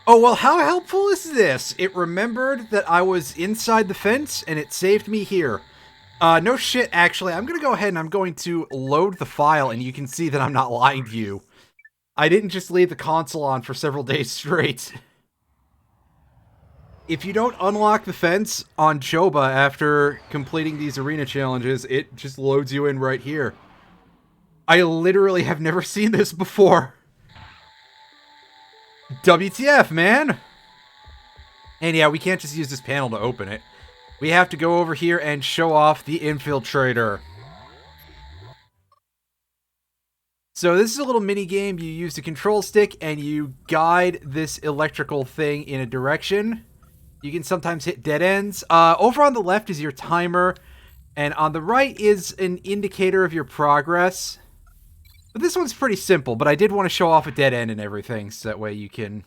Oh, well, how helpful is this? It remembered that I was inside the fence, and it saved me here. No shit, actually. I'm gonna go ahead and I'm going to load the file, and you can see that I'm not lying to you. I didn't just leave the console on for several days straight. If you don't unlock the fence on Choba after completing these arena challenges, it just loads you in right here. I literally have never seen this before. WTF, man! And yeah, we can't just use this panel to open it. We have to go over here and show off the infiltrator. So this is a little mini game. You use the control stick and you guide this electrical thing in a direction. You can sometimes hit dead ends. Over on the left is your timer, and on the right is an indicator of your progress. But this one's pretty simple, but I did want to show off a dead end and everything, so that way you can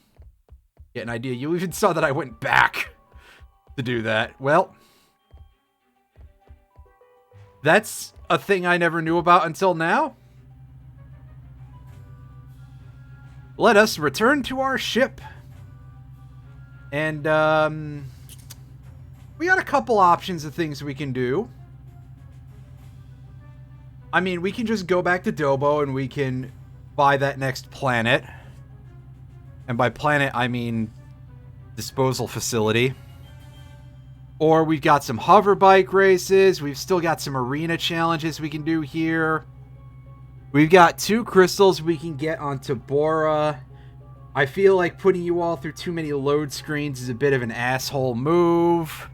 get an idea. You even saw that I went back to do that. Well, that's a thing I never knew about until now. Let us return to our ship. And, we got a couple options of things we can do. I mean, we can just go back to Dobo and we can buy that next planet. And by planet, I mean disposal facility. Or we've got some hover bike races. We've still got some arena challenges we can do here. We've got 2 crystals we can get on Tabora. I feel like putting you all through too many load screens is a bit of an asshole move.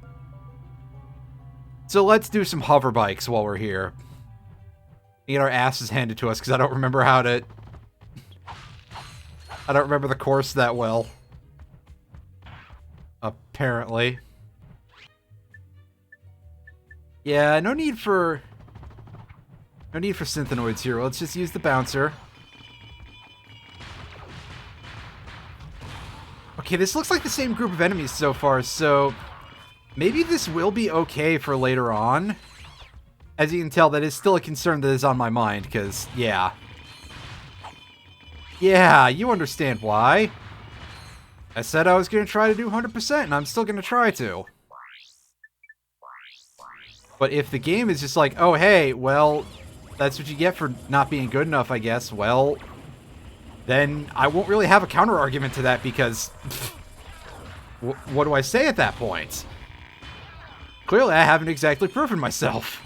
So let's do some hover bikes while we're here. Get our asses handed to us because I don't remember how to... I don't remember the course that well. Apparently. Yeah, no need for synthenoids here. Let's just use the bouncer. Okay, this looks like the same group of enemies so far, so maybe this will be okay for later on. As you can tell, that is still a concern that is on my mind, because, yeah. Yeah, you understand why. I said I was going to try to do 100%, and I'm still going to try to. But if the game is just like, oh, hey, well, that's what you get for not being good enough, I guess, well, then I won't really have a counter-argument to that, because what do I say at that point? Clearly, I haven't exactly proven myself.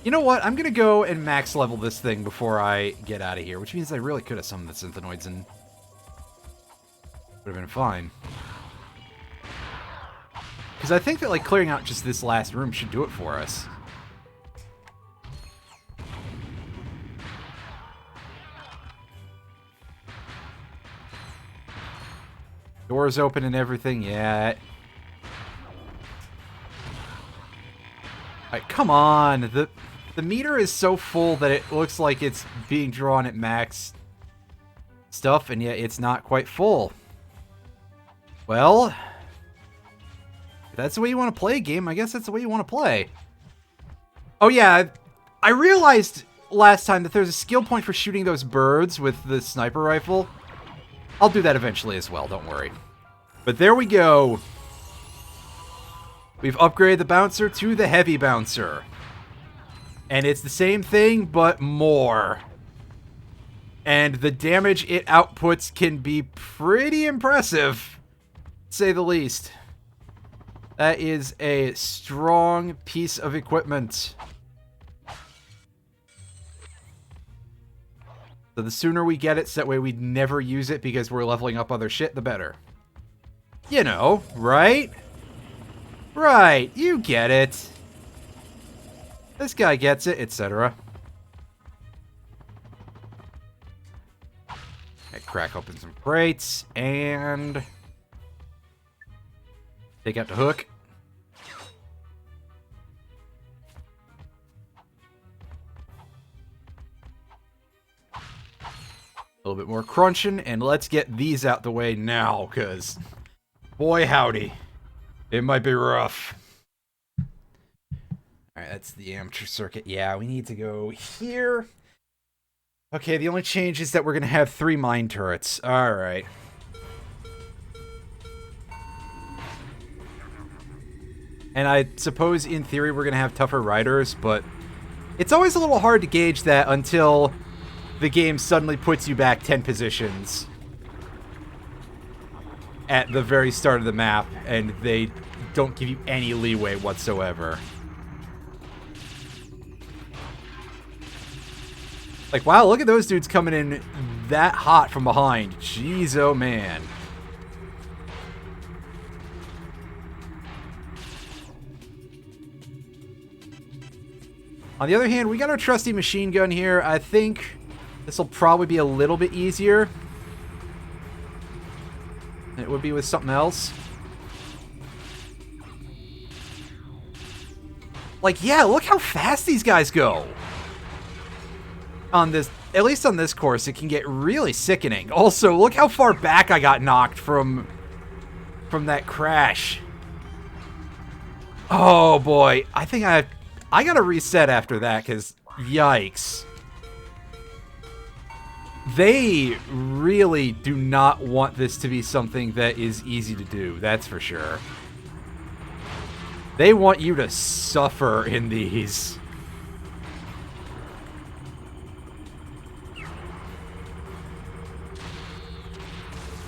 You know what? I'm going to go and max level this thing before I get out of here, which means I really could have summoned the synthenoids and would have been fine. Because I think that, like, clearing out just this last room should do it for us. Doors open and everything, yeah. Alright, come on. The meter is so full that it looks like it's being drawn at max stuff, and yet it's not quite full. Well, if that's the way you want to play a game, I guess that's the way you want to play. Oh yeah, I realized last time that there's a skill point for shooting those birds with the sniper rifle. I'll do that eventually as well, don't worry. But there we go. We've upgraded the bouncer to the heavy bouncer. And it's the same thing, but more. And the damage it outputs can be pretty impressive, to say the least. That is a strong piece of equipment. So the sooner we get it, so that way we never use it because we're leveling up other shit, the better. You know, right? Right, you get it. This guy gets it, etc. Crack open some crates, and take out the hook. A little bit more crunching, and let's get these out the way now, because boy howdy, it might be rough. Alright, that's the amateur circuit. Yeah, we need to go here. Okay, the only change is that we're going to have 3 mine turrets. Alright. And I suppose, in theory, we're going to have tougher riders, but it's always a little hard to gauge that until the game suddenly puts you back 10 positions at the very start of the map, and they don't give you any leeway whatsoever. Like, wow, look at those dudes coming in that hot from behind. Jeez, oh man. On the other hand, we got our trusty machine gun here. I think this will probably be a little bit easier than it would be with something else. Like, yeah, look how fast these guys go. On this, at least on this course, it can get really sickening. Also, look how far back I got knocked from that crash. Oh boy, I think I gotta reset after that, because yikes. They really do not want this to be something that is easy to do, that's for sure. They want you to suffer in these.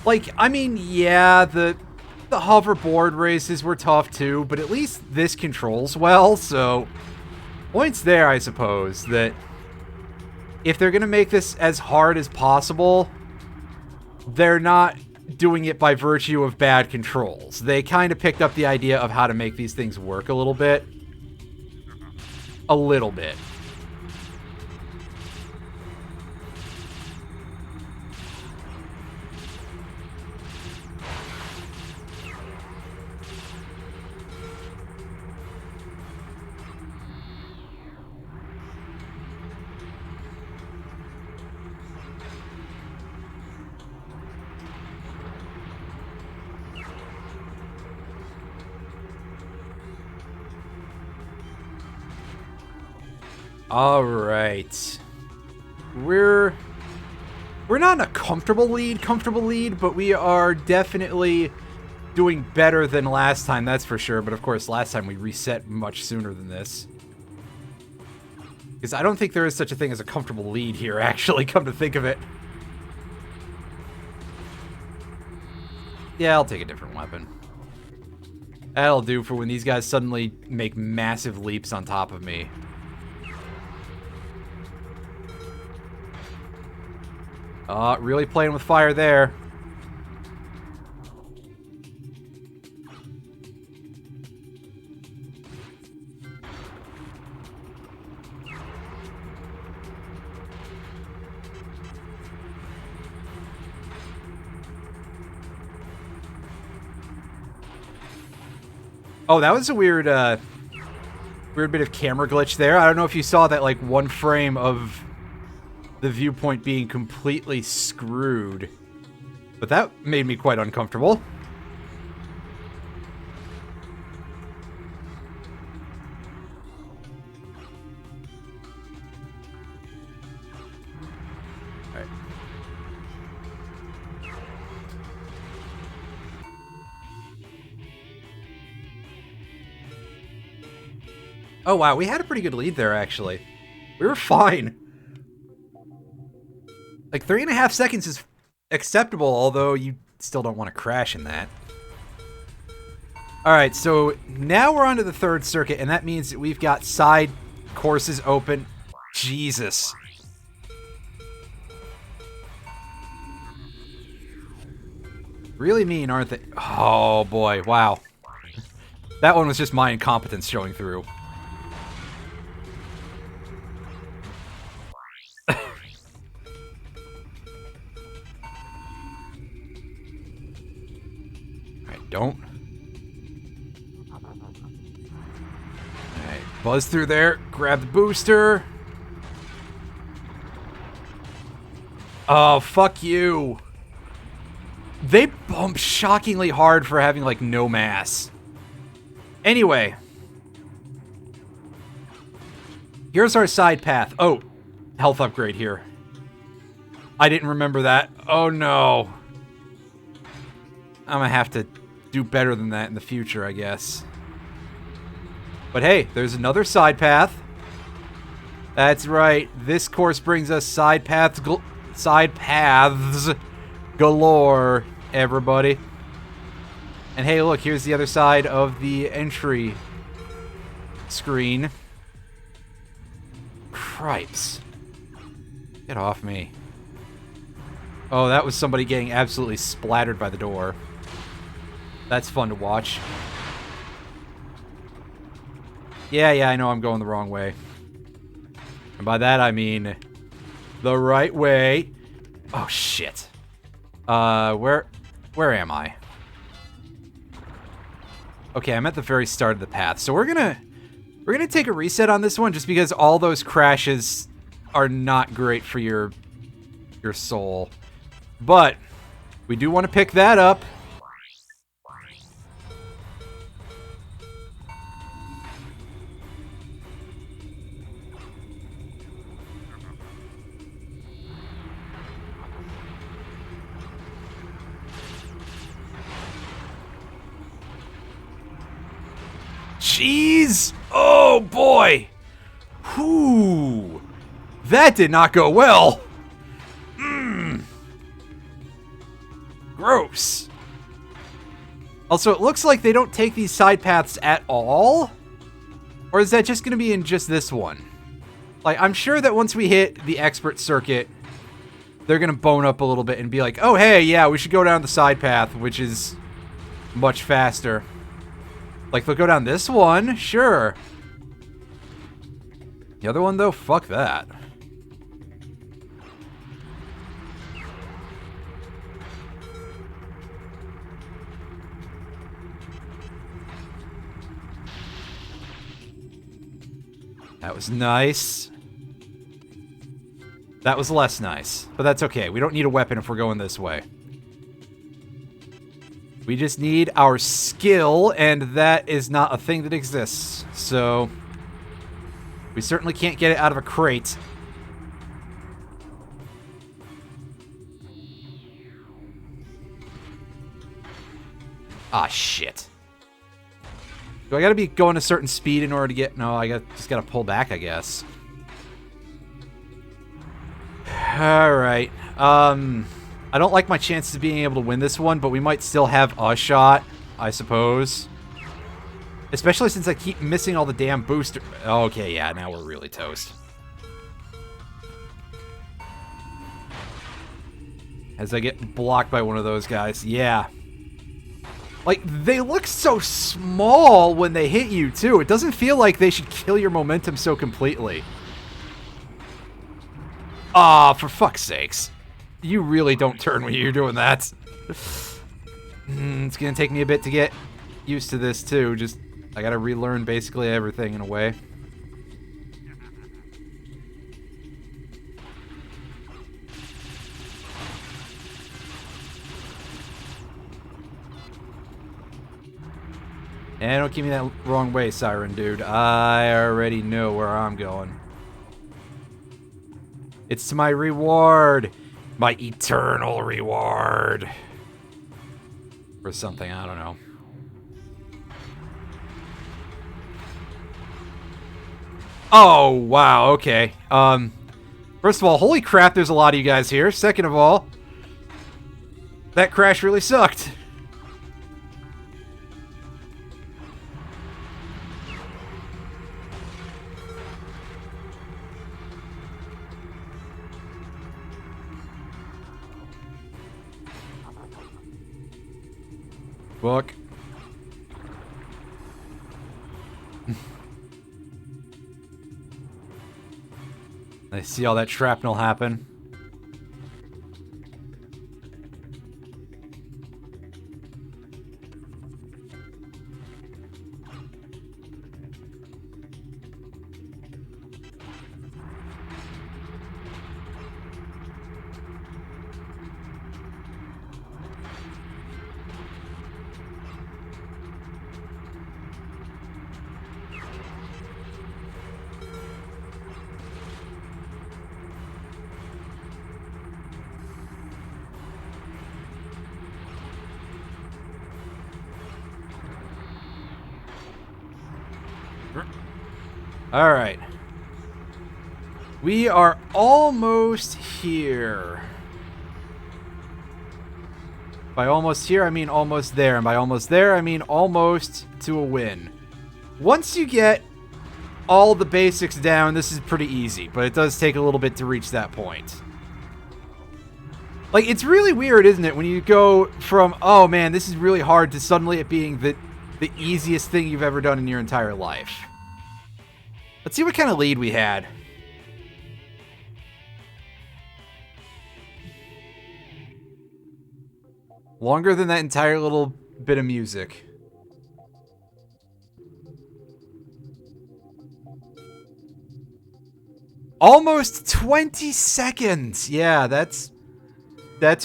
Like, I mean, yeah, the hoverboard races were tough too, but at least this controls well, so points there, I suppose, that if they're going to make this as hard as possible, they're not doing it by virtue of bad controls. They kind of picked up the idea of how to make these things work a little bit. A little bit. All right. We're not in a comfortable lead, but we are definitely doing better than last time, that's for sure. But of course, last time we reset much sooner than this. Because I don't think there is such a thing as a comfortable lead here, actually, come to think of it. Yeah, I'll take a different weapon. That'll do for when these guys suddenly make massive leaps on top of me. Really playing with fire there. Oh, that was a weird bit of camera glitch there. I don't know if you saw that, like, one frame of the viewpoint being completely screwed. But that made me quite uncomfortable. Alright. Oh wow, we had a pretty good lead there, actually. We were fine. Like, 3.5 seconds is acceptable, although you still don't want to crash in that. Alright, so now we're on to the third circuit, and that means that we've got side courses open. Jesus. Really mean, aren't they? Oh, boy. Wow. That one was just my incompetence showing through. Don't. Alright, buzz through there. Grab the booster. Oh, fuck you. They bump shockingly hard for having, like, no mass. Anyway. Here's our side path. Oh, health upgrade here. I didn't remember that. Oh no. I'm gonna have to do better than that in the future, I guess. But hey, there's another side path. That's right. This course brings us side paths galore, everybody. And hey, look, here's the other side of the entry screen. Cripes. Get off me. Oh, that was somebody getting absolutely splattered by the door. That's fun to watch. Yeah, I know I'm going the wrong way. And by that I mean the right way. Oh, shit. Where am I? Okay, I'm at the very start of the path. So we're gonna take a reset on this one just because all those crashes are not great for your soul. But we do want to pick that up. Jeez! Oh boy! Whew! That did not go well! Gross. Also, it looks like they don't take these side paths at all? Or is that just going to be in just this one? Like, I'm sure that once we hit the expert circuit, they're going to bone up a little bit and be like, oh, hey, yeah, we should go down the side path, which is much faster. Like, they'll go down this one, sure. The other one, though, fuck that. That was nice. That was less nice, but that's okay. We don't need a weapon if we're going this way. We just need our skill, and that is not a thing that exists. So, we certainly can't get it out of a crate. Ah, shit. Do I gotta be going a certain speed in order to get... No, just gotta pull back, I guess. Alright. I don't like my chances of being able to win this one, but we might still have a shot, I suppose. Especially since I keep missing all the damn booster... Okay, yeah, now we're really toast. As I get blocked by one of those guys. Yeah. Like, they look so small when they hit you, too. It doesn't feel like they should kill your momentum so completely. Ah, for fuck's sakes. You really don't turn when you're doing that. It's gonna take me a bit to get used to this, too. Just, I gotta relearn basically everything in a way. And don't keep me that wrong way, Siren Dude. I already know where I'm going. It's to my reward. My eternal reward. Or something, I don't know. Oh, wow, okay. First of all, holy crap, there's a lot of you guys here. Second of all, that crash really sucked. Book. I see all that shrapnel happen. Alright. We are almost here. By almost here, I mean almost there. And by almost there, I mean almost to a win. Once you get all the basics down, this is pretty easy. But it does take a little bit to reach that point. Like, it's really weird, isn't it? When you go from, oh man, this is really hard, to suddenly it being the easiest thing you've ever done in your entire life. Let's see what kind of lead we had. Longer than that entire little bit of music. Almost 20 seconds! Yeah, that's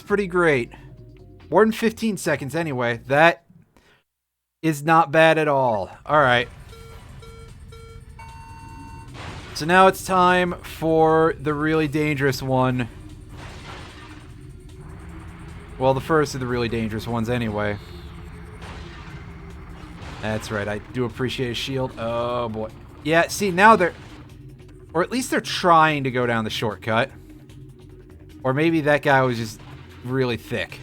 pretty great. More than 15 seconds anyway. That is not bad at all. Alright. So now it's time for the really dangerous one. Well, the first of the really dangerous ones anyway. That's right, I do appreciate a shield. Oh boy. Yeah, see, now they're... Or at least they're trying to go down the shortcut. Or maybe that guy was just really thick.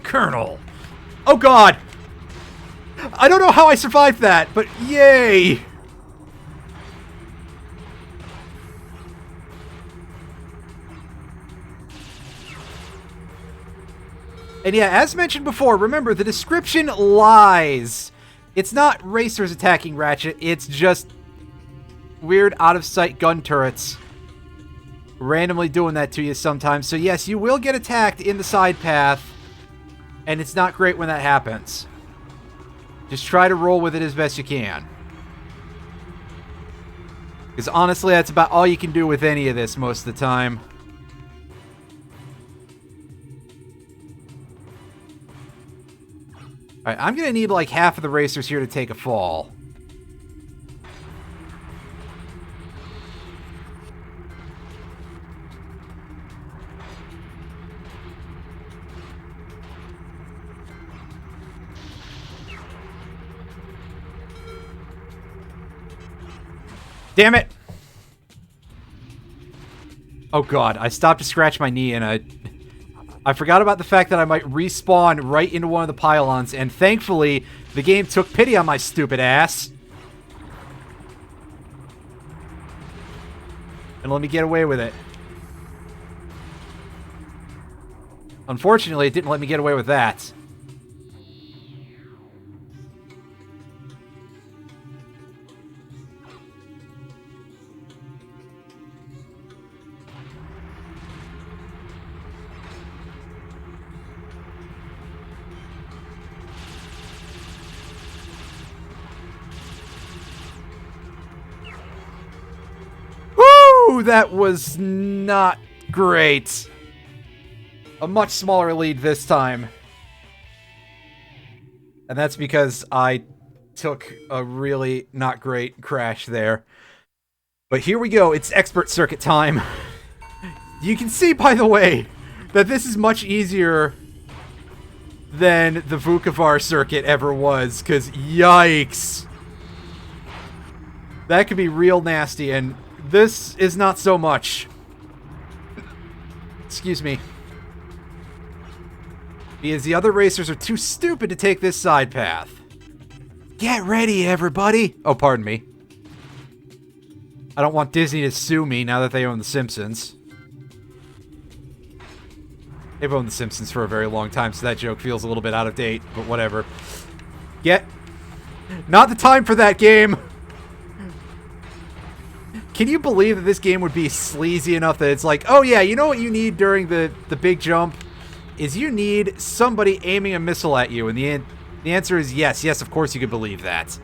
Colonel. Oh god! I don't know how I survived that, but yay! And yeah, as mentioned before, remember, the description lies. It's not racers attacking Ratchet, it's just weird out-of-sight gun turrets randomly doing that to you sometimes. So yes, you will get attacked in the side path, and it's not great when that happens. Just try to roll with it as best you can. Because honestly, that's about all you can do with any of this most of the time. Alright, I'm gonna need like half of the racers here to take a fall. Damn it! Oh god, I stopped to scratch my knee and I forgot about the fact that I might respawn right into one of the pylons, and thankfully, the game took pity on my stupid ass. And let me get away with it. Unfortunately, it didn't let me get away with that. That was not great. A much smaller lead this time. And that's because I took a really not great crash there. But here we go, it's expert circuit time. You can see, by the way, that this is much easier than the Vukovar circuit ever was, because yikes. That could be real nasty, and this is not so much. Excuse me. Because the other racers are too stupid to take this side path. Get ready, everybody! Oh, pardon me. I don't want Disney to sue me now that they own The Simpsons. They've owned The Simpsons for a very long time, so that joke feels a little bit out of date, but whatever. Not the time for that game! Can you believe that this game would be sleazy enough that it's like, oh yeah, you know what you need during the big jump? Is you need somebody aiming a missile at you, and the answer is yes. Yes, of course you could believe that.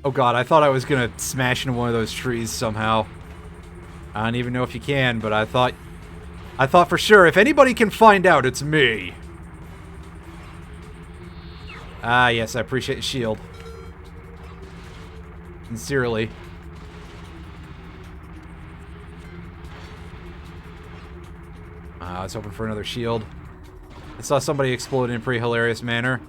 Oh god, I thought I was gonna smash into one of those trees somehow. I don't even know if you can, but I thought for sure, if anybody can find out, it's me. Ah, yes, I appreciate the shield. Sincerely. I was hoping for another shield. I saw somebody explode in a pretty hilarious manner.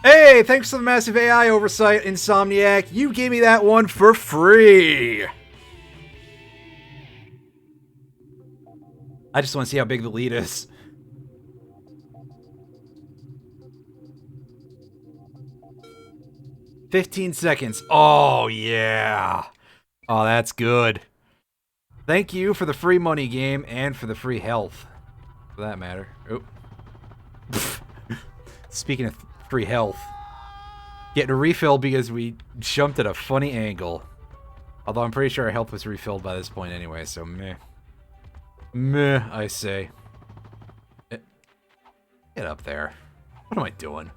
Hey, thanks for the massive AI oversight, Insomniac. You gave me that one for free. I just want to see how big the lead is. $15 seconds. Oh, yeah. Oh, that's good. Thank you for the free money game and for the free health. For that matter. Oop. Speaking of free health. Getting a refill because we jumped at a funny angle. Although I'm pretty sure our health was refilled by this point anyway, so meh. Meh, I say. Get up there. What am I doing?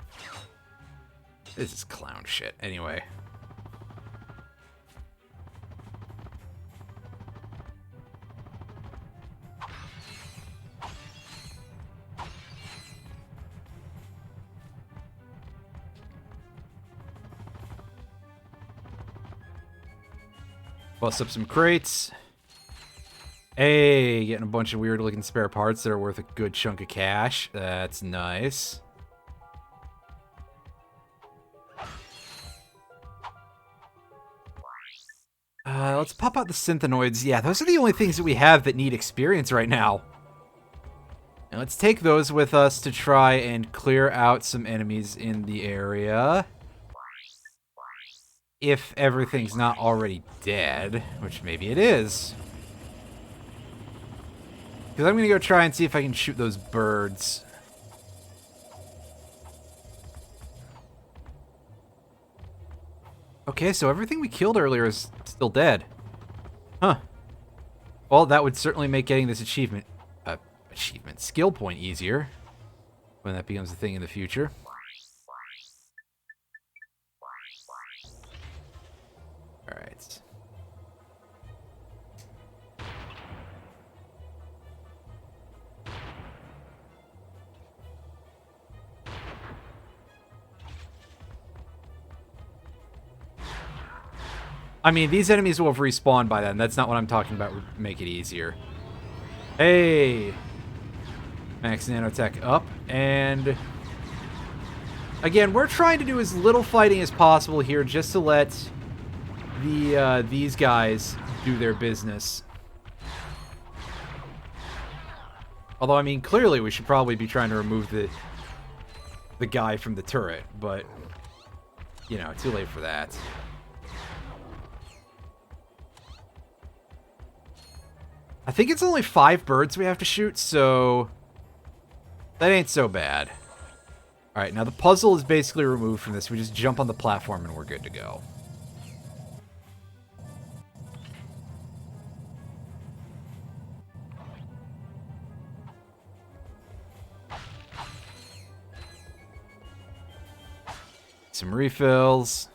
This is clown shit. Anyway. Bust up some crates. Hey, getting a bunch of weird looking spare parts that are worth a good chunk of cash. That's nice. Let's pop out the synthenoids. Yeah, those are the only things that we have that need experience right now. And let's take those with us to try and clear out some enemies in the area. If everything's not already dead, which maybe it is. Because I'm going to go try and see if I can shoot those birds. Okay, so everything we killed earlier is still dead. Huh. Well, that would certainly make getting this skill point easier. When that becomes a thing in the future. Alright. I mean, these enemies will have respawned by then. That's not what I'm talking about. Make it easier. Hey! Max nanotech up. And again, we're trying to do as little fighting as possible here just to let these guys do their business. Although, I mean, clearly we should probably be trying to remove the guy from the turret, but, you know, too late for that. I think it's only 5 birds we have to shoot, so that ain't so bad. Alright, now the puzzle is basically removed from this. We just jump on the platform and we're good to go. Some refills.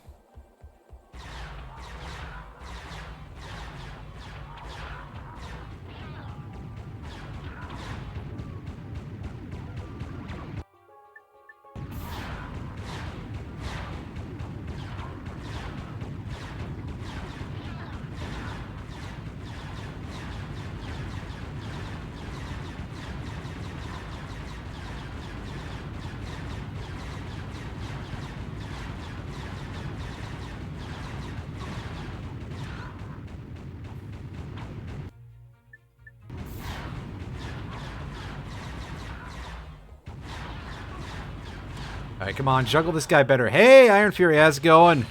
Alright, come on, juggle this guy better. Hey, Iron Fury, how's it going?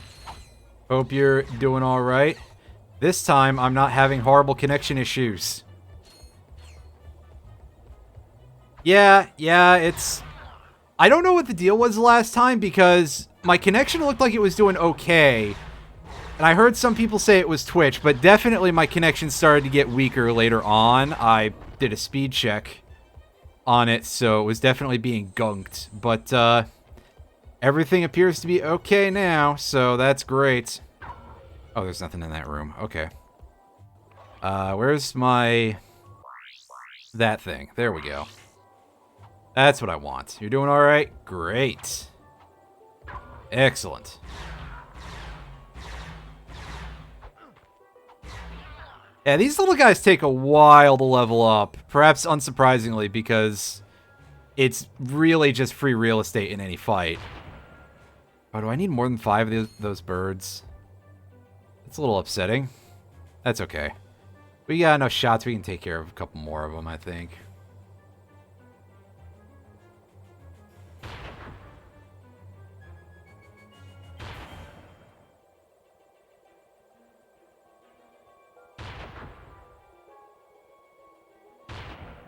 Hope you're doing alright. This time, I'm not having horrible connection issues. Yeah, it's... I don't know what the deal was last time, because my connection looked like it was doing okay. And I heard some people say it was Twitch, but definitely my connection started to get weaker later on. I did a speed check on it, so it was definitely being gunked. But, everything appears to be okay now, so that's great. Oh, there's nothing in that room. Okay. Where's my... that thing? There we go. That's what I want. You're doing alright? Great. Excellent. Yeah, these little guys take a while to level up. Perhaps unsurprisingly, because it's really just free real estate in any fight. Oh, do I need more than 5 of those birds? It's a little upsetting. That's okay. We got enough shots, we can take care of a couple more of them, I think.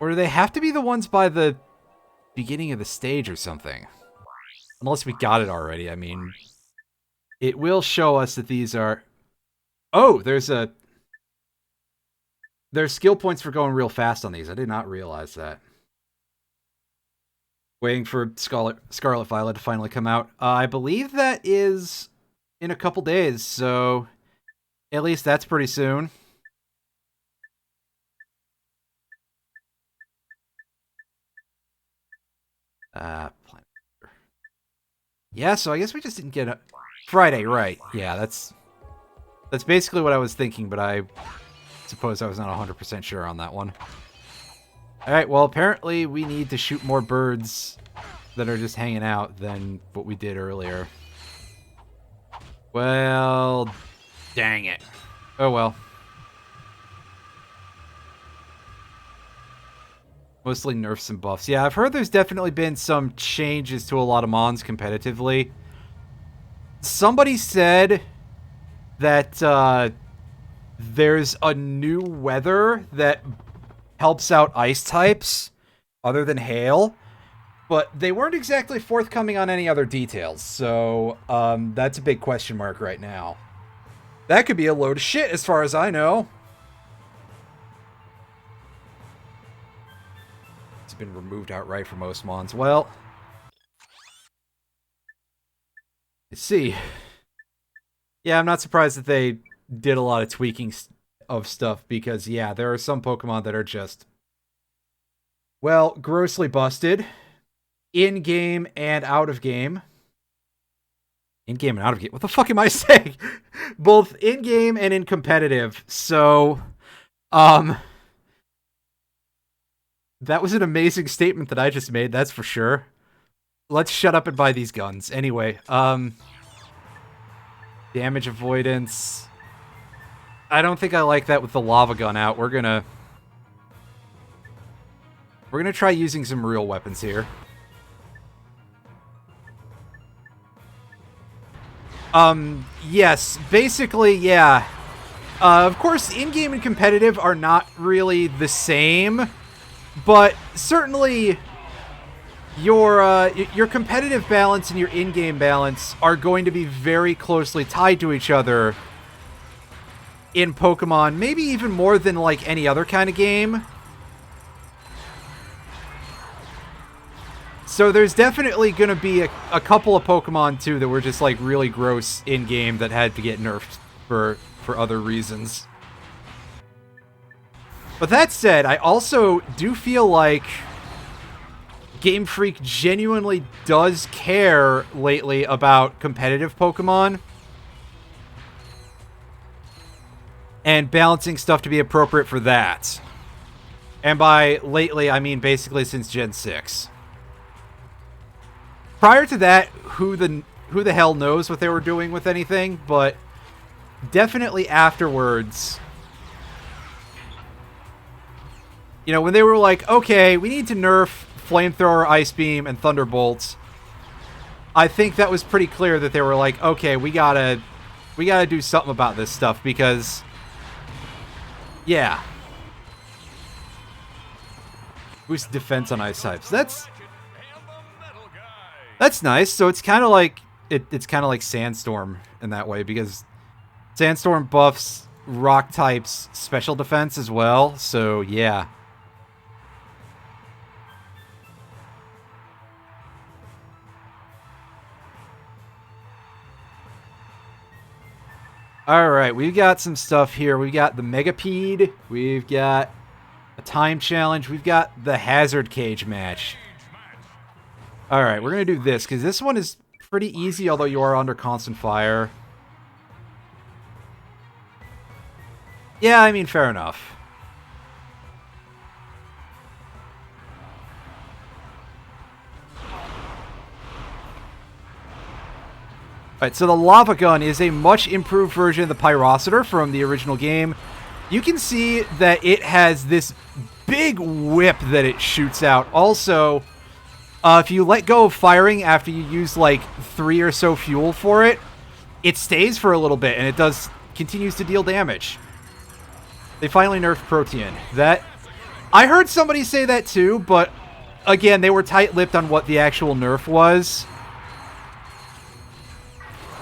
Or do they have to be the ones by the beginning of the stage or something? Unless we got it already, I mean... It will show us that these are... Oh, there's skill points for going real fast on these. I did not realize that. Waiting for Scarlet Violet to finally come out. I believe that is in a couple days, so... At least that's pretty soon. Yeah, so I guess we just didn't get a... Friday, right. Yeah, that's basically what I was thinking, but I suppose I was not 100% sure on that one. Alright, well, apparently we need to shoot more birds that are just hanging out than what we did earlier. Well, dang it. Oh well. Mostly nerfs and buffs. Yeah, I've heard there's definitely been some changes to a lot of mons competitively. Somebody said that there's a new weather that helps out ice types other than hail, but they weren't exactly forthcoming on any other details, so that's a big question mark right now. That could be a load of shit as far as I know. Been removed outright for most mons. Well, let's see. Yeah, I'm not surprised that they did a lot of tweaking of stuff because, yeah, there are some Pokemon that are just, well, grossly busted. In-game and out-of-game. In-game and out-of-game? What the fuck am I saying? Both in-game and in competitive. So, that was an amazing statement that I just made, that's for sure. Let's shut up and buy these guns. Anyway, damage avoidance. I don't think I like that with the lava gun out. We're gonna try using some real weapons here. Yes, basically, yeah. Of course, in-game and competitive are not really the same. But certainly, your competitive balance and your in-game balance are going to be very closely tied to each other in Pokemon, maybe even more than like any other kind of game. So there's definitely going to be a couple of Pokemon too that were just like really gross in-game that had to get nerfed for other reasons. But that said, I also do feel like Game Freak genuinely does care lately about competitive Pokemon. And balancing stuff to be appropriate for that. And by lately, I mean basically since Gen 6. Prior to that, who the hell knows what they were doing with anything, but definitely afterwards... You know, when they were like, okay, we need to nerf Flamethrower, Ice Beam, and Thunderbolt, I think that was pretty clear that they were like, okay, we gotta We gotta do something about this stuff because... Yeah. Boost defense on ice types. That's nice. So it's kind of like... It's kind of like Sandstorm in that way because Sandstorm buffs rock types special defense as well. So, yeah. Alright, we've got some stuff here. We've got the Megapede. We've got a time challenge. We've got the Hazard Cage match. Alright, we're going to do this, because this one is pretty easy, although you are under constant fire. Yeah, I mean, fair enough. Alright, so the Lava Gun is a much improved version of the Pyrocitor from the original game. You can see that it has this big whip that it shoots out. Also, if you let go of firing after you use like 3 or so fuel for it, it stays for a little bit and it continues to deal damage. They finally nerfed Protean. I heard somebody say that too, but again, they were tight-lipped on what the actual nerf was.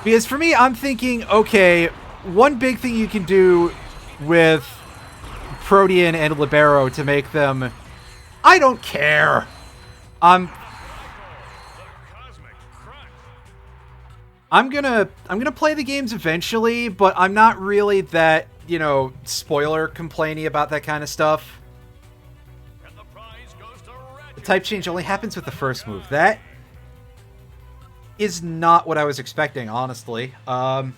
Because for me, I'm thinking, okay, one big thing you can do with Protean and Libero to make them... I don't care. I'm gonna play the games eventually, but I'm not really that, you know, spoiler complaining about that kind of stuff. The type change only happens with the first move. That is not what I was expecting, honestly. I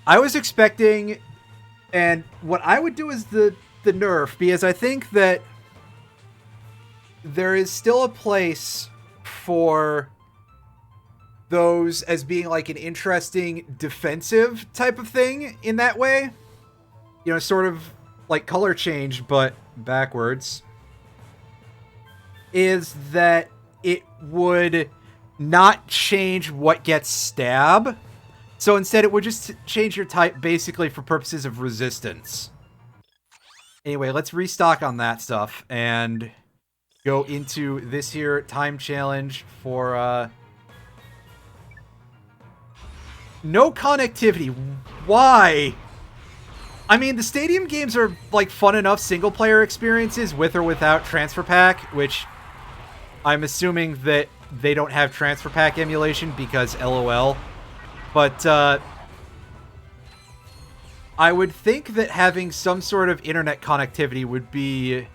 was expecting, and what I would do is the nerf, because I think that there is still a place for those as being like an interesting defensive type of thing in that way. You know, sort of like color change, but backwards. Is that it would not change what gets stab. So instead it would just change your type basically for purposes of resistance. Anyway, let's restock on that stuff and go into this here time challenge for no connectivity. Why? I mean, the stadium games are like fun enough single player experiences with or without transfer pack, which I'm assuming that they don't have transfer pack emulation because LOL. But I would think that having some sort of internet connectivity would be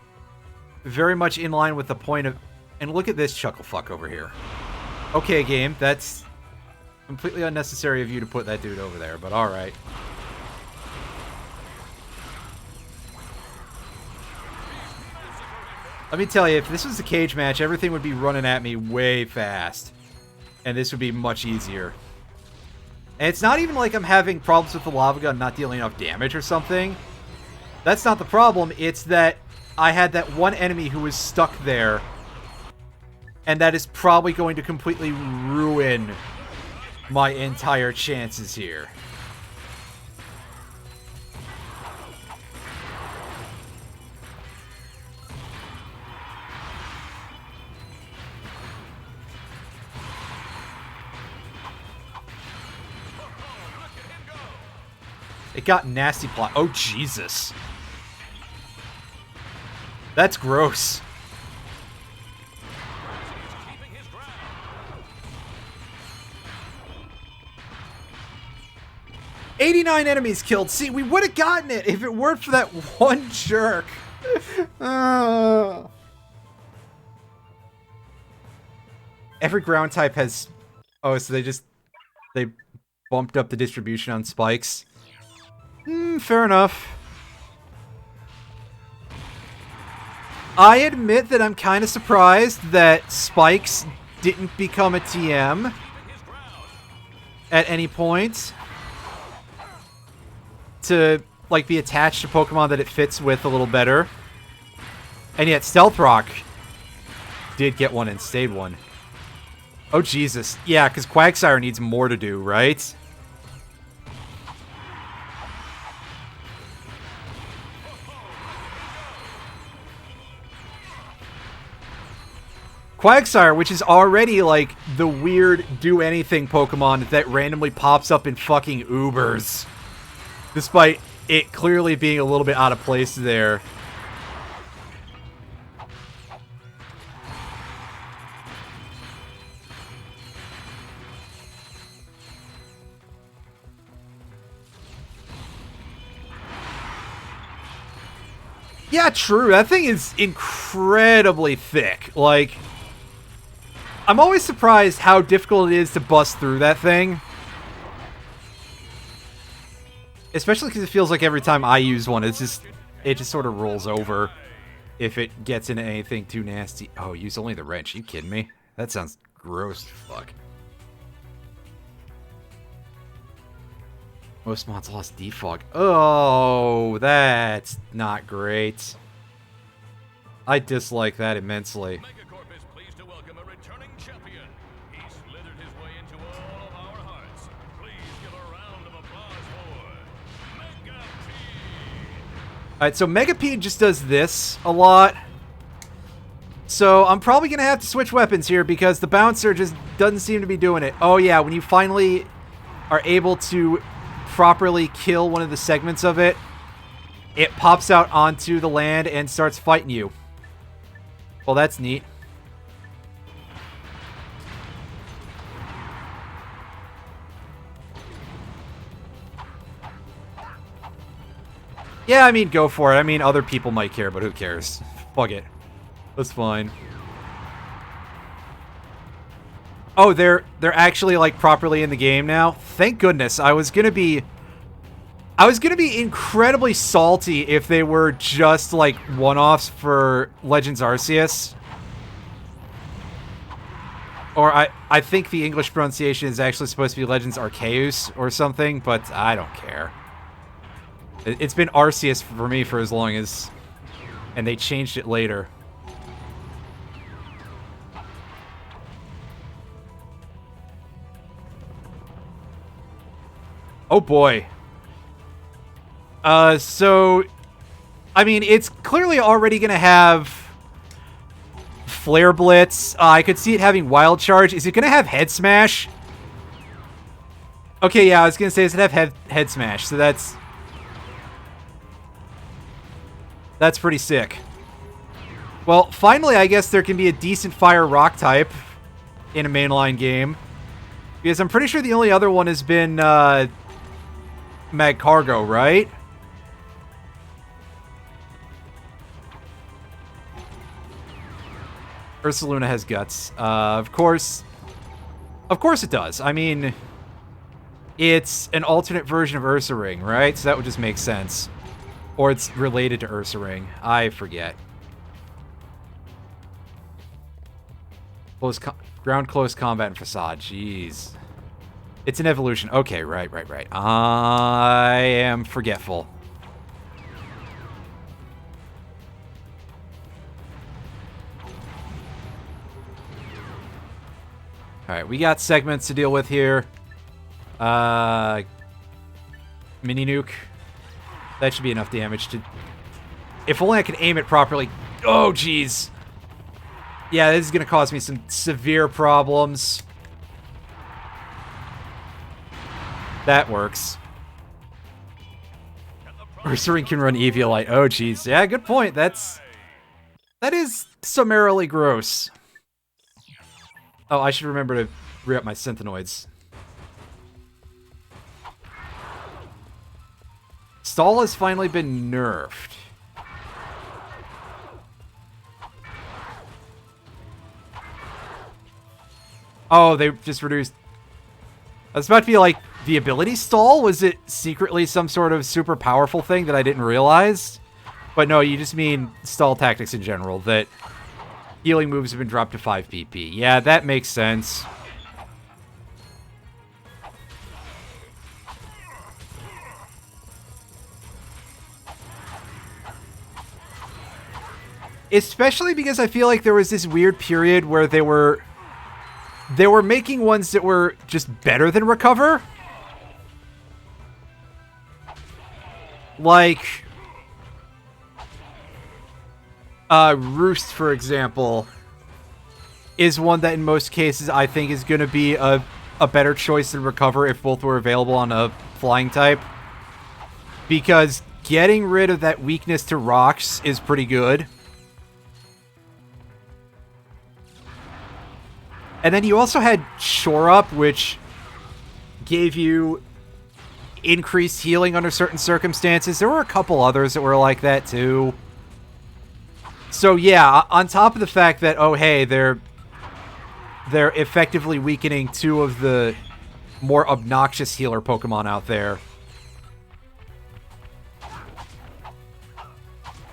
very much in line with the point of... And look at this chucklefuck over here. Okay, game, that's completely unnecessary of you to put that dude over there, but alright. Let me tell you, if this was a cage match, everything would be running at me way fast. And this would be much easier. And it's not even like I'm having problems with the lava gun not dealing enough damage or something. That's not the problem. It's that I had that one enemy who was stuck there. And that is probably going to completely ruin my entire chances here. It got nasty plot. Oh, Jesus. That's gross. "89 enemies killed." See, we would have gotten it if it weren't for that one jerk. Every ground type has... Oh, so they bumped up the distribution on spikes. Fair enough. I admit that I'm kind of surprised that spikes didn't become a TM at any point to, like, be attached to Pokemon that it fits with a little better. And yet Stealth Rock did get one and stayed one. Oh, Jesus. Yeah, because Quagsire needs more to do, right? Quagsire, which is already, like, the weird do-anything Pokemon that randomly pops up in fucking Ubers. Despite it clearly being a little bit out of place there. Yeah, true. That thing is incredibly thick. Like, I'm always surprised how difficult it is to bust through that thing. Especially because it feels like every time I use one, it just sort of rolls over if it gets into anything too nasty. Oh, use only the wrench. Are you kidding me? That sounds gross. Fuck. Most mods lost defog. Oh, that's not great. I dislike that immensely. Megacorp is pleased to welcome a returning champion. He slithered his way into all of our hearts. Please give a round of applause for Megapede. Alright, so Megapede just does this a lot. So I'm probably going to have to switch weapons here because the bouncer just doesn't seem to be doing it. Oh yeah, when you finally are able to properly kill one of the segments of it, it pops out onto the land and starts fighting you. Well, that's neat. Yeah, I mean, go for it. I mean, other people might care, but who cares? Fuck it. That's fine. Oh, they're actually, like, properly in the game now? Thank goodness. I was gonna be incredibly salty if they were just, like, one-offs for Legends Arceus. Or I think the English pronunciation is actually supposed to be Legends Arceus or something, but I don't care. It's been Arceus for me for as long as... And they changed it later. Oh boy. So... I mean, it's clearly already gonna have... Flare Blitz. I could see it having Wild Charge. Is it gonna have Head Smash? Okay, yeah, I was gonna say, does it have Head Smash? So that's pretty sick. Well, finally, I guess there can be a decent Fire Rock type in a mainline game. Because I'm pretty sure the only other one has been, Magcargo, right? Ursaluna has guts. Of course it does. I mean, it's an alternate version of Ursaring, right? So that would just make sense. Or it's related to Ursaring. I forget. Ground close combat and facade. Jeez. It's an evolution. Okay, right. I am forgetful. Alright, we got segments to deal with here. Mini nuke. That should be enough damage to... If only I could aim it properly. Oh, jeez. Yeah, this is going to cause me some severe problems. That works. Ursaring can run Eviolite. Oh, jeez. Yeah, good point. That is summarily gross. Oh, I should remember to re-up my Synthenoids. Stall has finally been nerfed. Oh, they just reduced... I was about to be like, the ability stall? Was it secretly some sort of super powerful thing that I didn't realize? But no, you just mean stall tactics in general, that healing moves have been dropped to 5 PP. Yeah, that makes sense. Especially because I feel like there was this weird period where they were making ones that were just better than Recover. Like Roost, for example. is one that in most cases I think is going to be a better choice than Recover if both were available on a flying type. Because getting rid of that weakness to rocks is pretty good. And then you also had Shore Up, which gave you increased healing under certain circumstances. There were a couple others that were like that too. So yeah, on top of the fact that, oh hey, they're effectively weakening two of the more obnoxious healer Pokemon out there,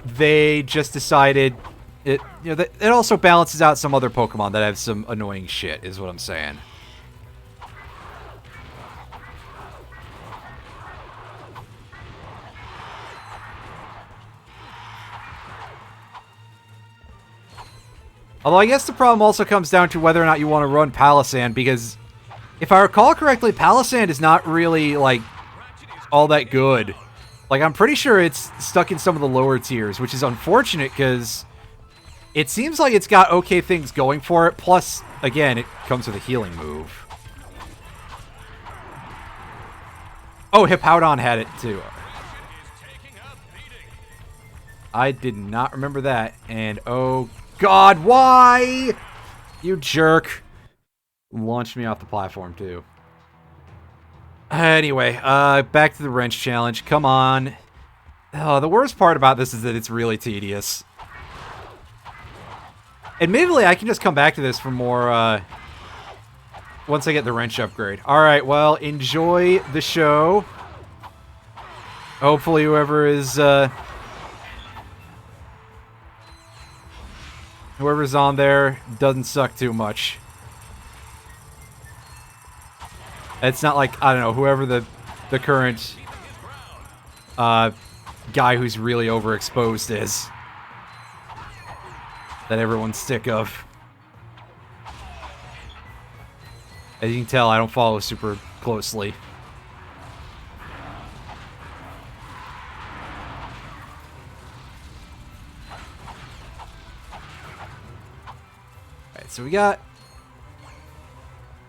they just decided it also balances out some other Pokemon that have some annoying shit, is what I'm saying. Although I guess the problem also comes down to whether or not you want to run Palisand, because if I recall correctly, Palisand is not really, like, all that good. Like, I'm pretty sure it's stuck in some of the lower tiers, which is unfortunate, because it seems like it's got okay things going for it, plus, again, it comes with a healing move. Oh, Hippowdon had it, too. I did not remember that, and oh God, why? You jerk. Launched me off the platform, too. Anyway, back to the wrench challenge. Come on. Oh, the worst part about this is that it's really tedious. Admittedly, I can just come back to this for more, once I get the wrench upgrade. Alright, well, enjoy the show. Hopefully whoever is, whoever's on there doesn't suck too much. It's not like, I don't know, whoever the current guy who's really overexposed is. That everyone's sick of. As you can tell, I don't follow super closely. Alright, so we got...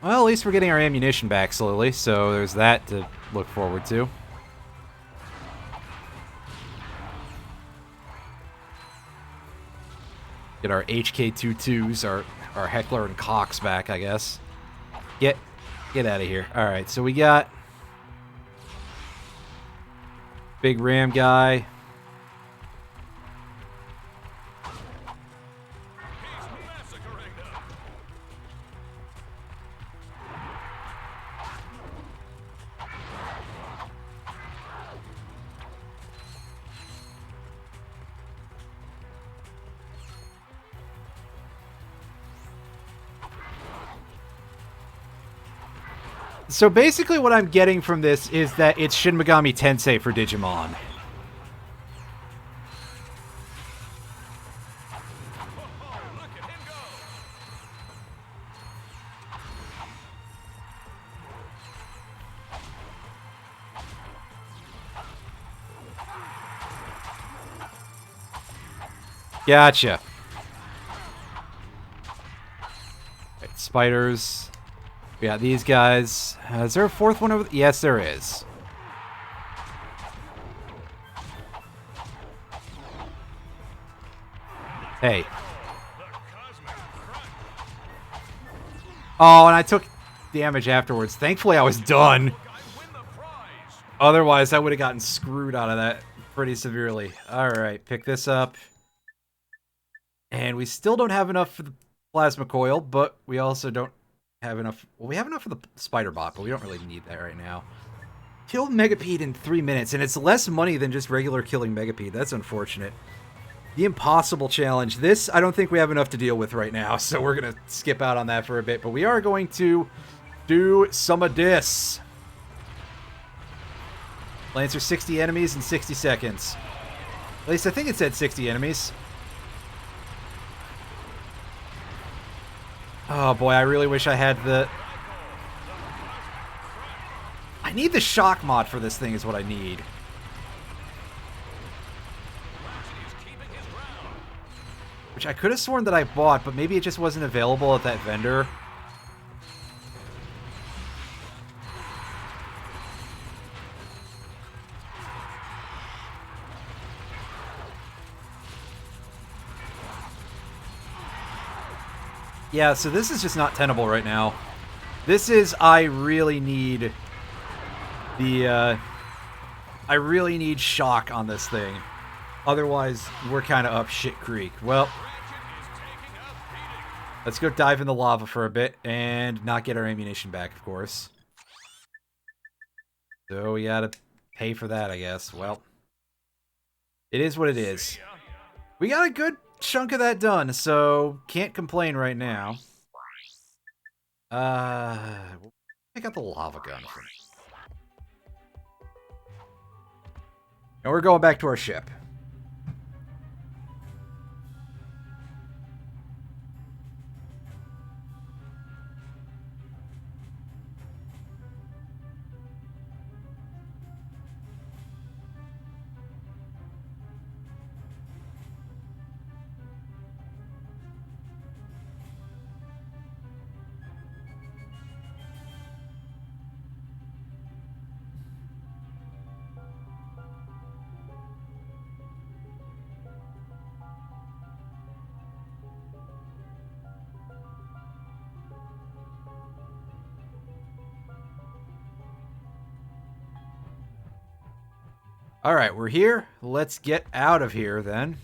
Well, at least we're getting our ammunition back slowly, so there's that to look forward to. Get our HK-22s, our Heckler and Cox back, I guess. Get out of here. Alright, so we got... Big Ram guy. So basically what I'm getting from this is that it's Shin Megami Tensei for Digimon. Gotcha. Right, spiders. We got these guys. Is there a fourth one over there? Yes, there is. Hey. Oh, and I took damage afterwards. Thankfully, I was done. Otherwise, I would have gotten screwed out of that pretty severely. Alright, pick this up. And we still don't have enough for the plasma coil, but we also don't have enough. Well, we have enough for the spider bot, but we don't really need that right now. Kill Megapede in 3 minutes, and it's less money than just regular killing Megapede. That's unfortunate. The impossible challenge. This, I don't think we have enough to deal with right now, so we're going to skip out on that for a bit, but we are going to do some of this. Lancer 60 enemies in 60 seconds. At least I think it said 60 enemies. Oh boy, I really wish I had the... I need the shock mod for this thing is what I need. which I could have sworn that I bought, but maybe it just wasn't available at that vendor. Yeah, so this is just not tenable right now. This is, I really need the, I really need shock on this thing. Otherwise, we're kind of up shit creek. Well, let's go dive in the lava for a bit and not get our ammunition back, of course. So we gotta pay for that, I guess. Well, it is what it is. We got a good chunk of that done, so can't complain right now. We'll pick up the lava gun for me. And we're going back to our ship. Alright, we're here. Let's get out of here, then.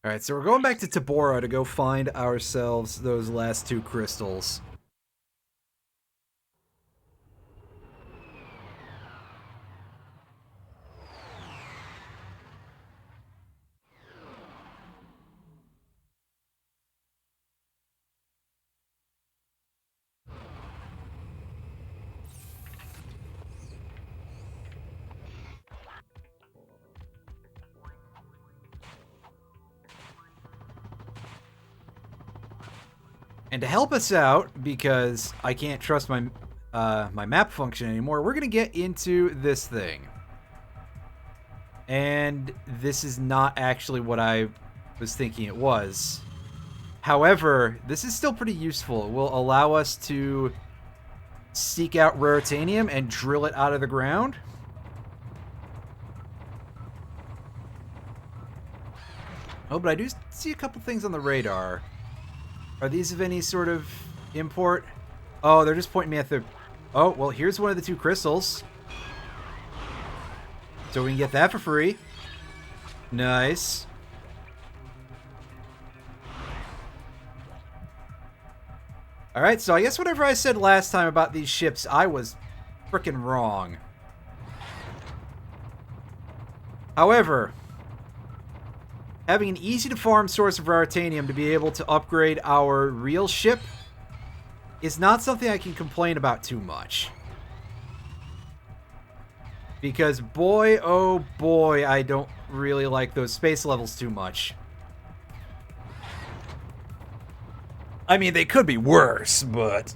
Alright, so we're going back to Tabora to go find ourselves those last 2 crystals. And to help us out, because I can't trust my my map function anymore, we're going to get into this thing. And this is not actually what I was thinking it was. However, this is still pretty useful. It will allow us to seek out raritanium and drill it out of the ground. Oh, but I do see a couple things on the radar. Are these of any sort of import? Oh, they're just pointing me at the... Oh, well, here's one of the 2 crystals. So we can get that for free. Nice. Alright, so I guess whatever I said last time about these ships, I was frickin' wrong. However, having an easy-to-farm source of raritanium to be able to upgrade our real ship is not something I can complain about too much. Because boy, oh boy, I don't really like those space levels too much. I mean, they could be worse, but...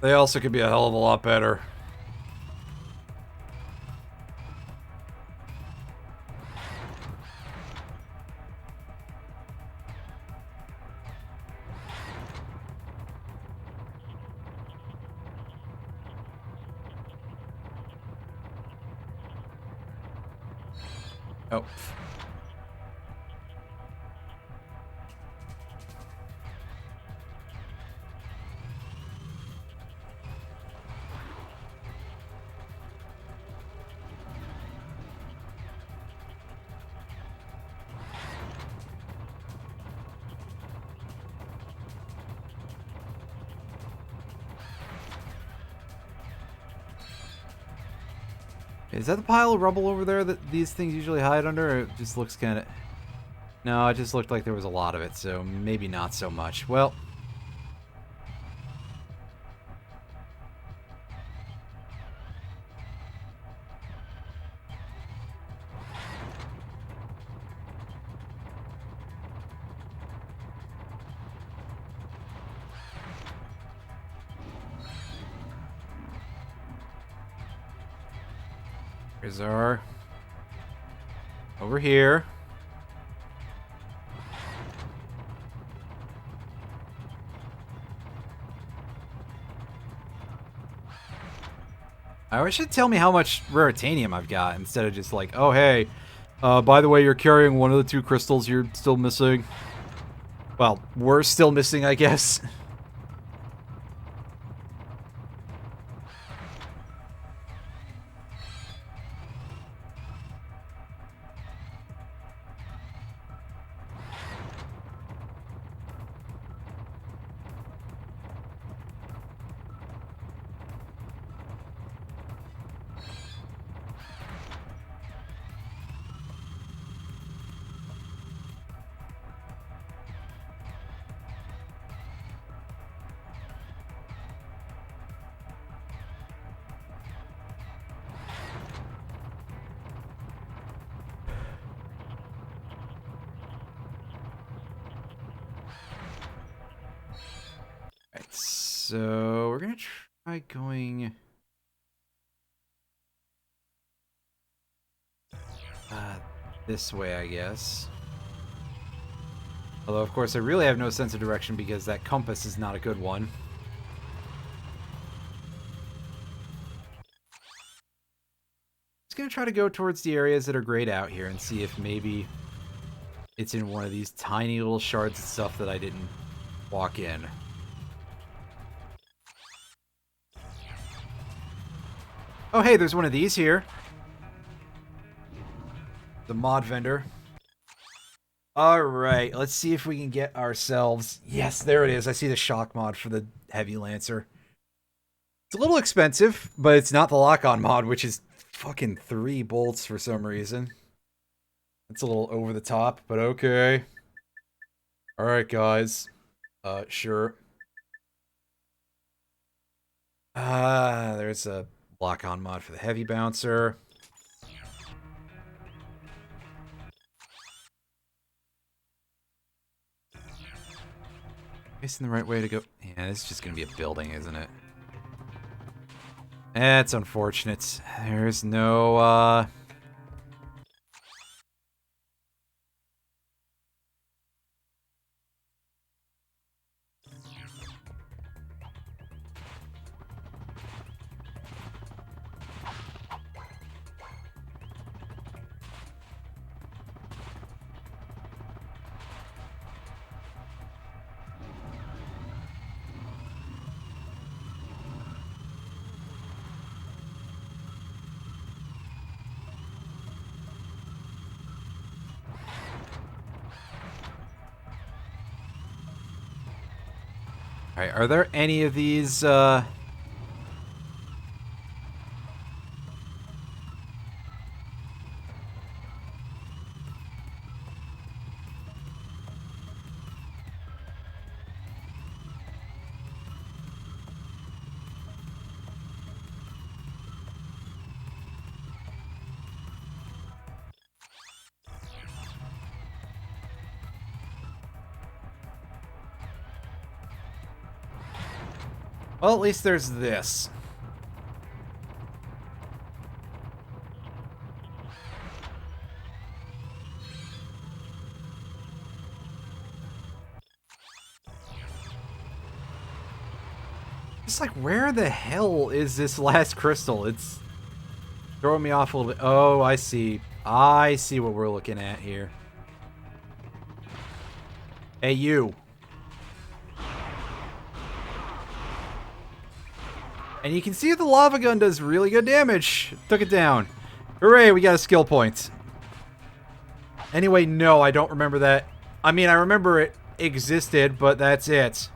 they also could be a hell of a lot better. Oh. Is that the pile of rubble over there that these things usually hide under? Or it just looks kind of... No, it just looked like there was a lot of it, so maybe not so much. Well... Here's our... Over here. I wish it'd tell me how much raritanium I've got instead of just like, oh hey, by the way, you're carrying one of the 2 crystals you're still missing. Well, we're still missing, I guess. Alright, so we're gonna try going... this way, I guess. Although, of course, I really have no sense of direction because that compass is not a good one. Just gonna try to go towards the areas that are grayed out here and see if maybe it's in one of these tiny little shards of stuff that I didn't walk in. Oh, hey, there's one of these here. The mod vendor. Alright, let's see if we can get ourselves... Yes, there it is. I see the shock mod for the Heavy Lancer. It's a little expensive, but it's not the lock-on mod, which is fucking 3 bolts for some reason. It's a little over the top, but okay. Alright, guys. Sure. There's a lock-on mod for the Heavy Bouncer. Facing the right way to go. Yeah, this is just gonna be a building, isn't it? That's unfortunate. There's no, Alright, are there any of these, Well, at least there's this. It's like, where the hell is this last crystal? It's throwing me off a little bit. Oh, I see. I see what we're looking at here. Hey, you. And you can see the lava gun does really good damage. Took it down. Hooray, we got a skill point. Anyway, no, I don't remember that. I mean, I remember it existed, but that's it.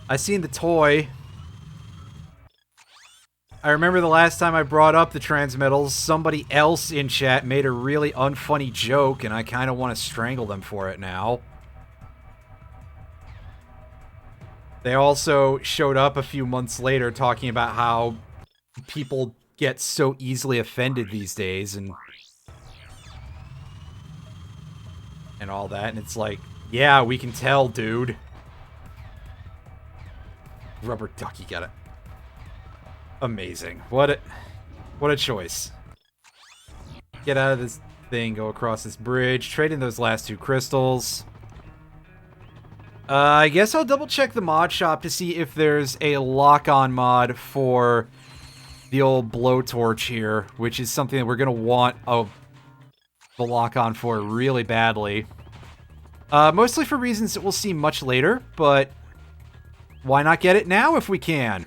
I seen the toy. I remember the last time I brought up the transmetals, somebody else in chat made a really unfunny joke, and I kind of want to strangle them for it now. They also showed up a few months later talking about how people get so easily offended these days and all that, and it's like, yeah, we can tell, dude. Rubber ducky, got it. Amazing. What a choice. Get out of this thing, go across this bridge, trade in those last 2 crystals. I guess I'll double check the mod shop to see if there's a lock-on mod for the old blowtorch here, which is something that we're gonna want the lock-on for really badly. Mostly for reasons that we'll see much later, but why not get it now if we can?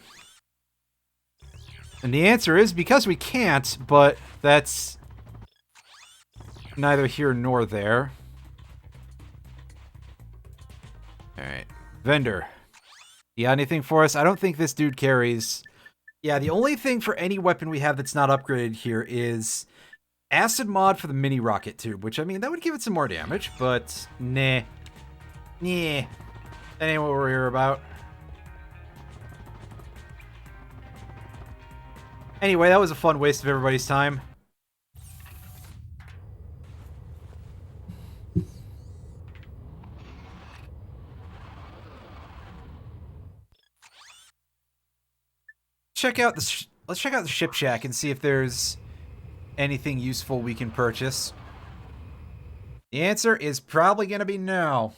And the answer is because we can't, but that's neither here nor there. Alright. Vendor. You got anything for us? I don't think this dude carries... Yeah, the only thing for any weapon we have that's not upgraded here is acid mod for the mini rocket tube, which, I mean, that would give it some more damage, but nah. Nah. That ain't what we're here about. Anyway, that was a fun waste of everybody's time. Let's check out the ship shack and see if there's anything useful we can purchase. The answer is probably going to be no.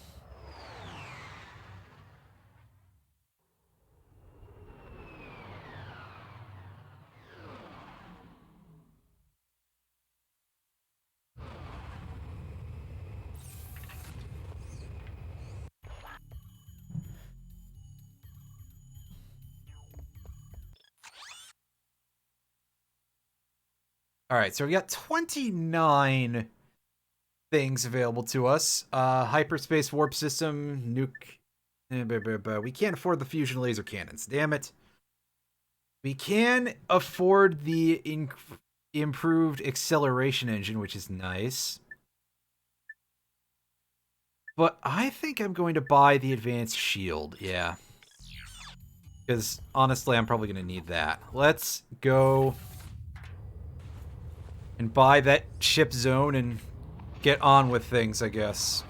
Alright, so we got 29 things available to us. Hyperspace warp system, nuke. We can't afford the fusion laser cannons, damn it. We can afford the improved acceleration engine, which is nice. But I think I'm going to buy the advanced shield, yeah. Because, honestly, I'm probably going to need that. Let's go and buy that ship zone and get on with things, I guess.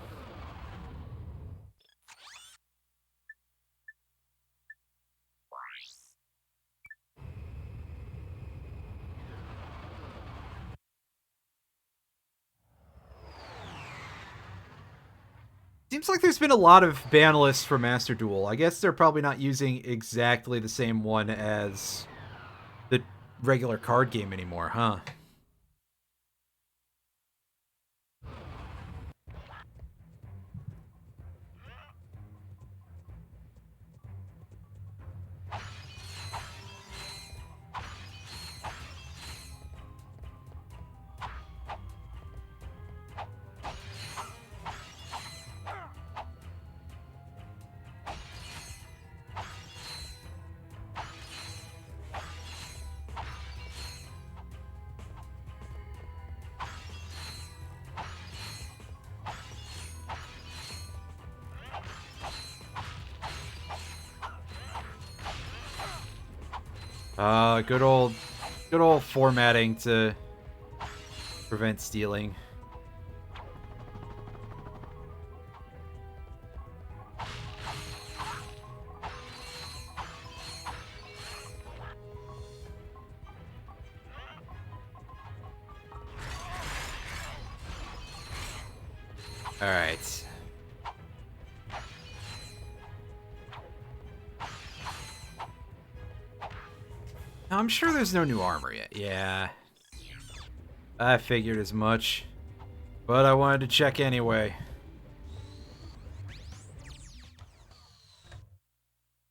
Seems like there's been a lot of ban lists for Master Duel. I guess they're probably not using exactly the same one as the regular card game anymore, huh? Good old formatting to prevent stealing. All right. I'm sure there's no new armor yet. Yeah. I figured as much. But I wanted to check anyway.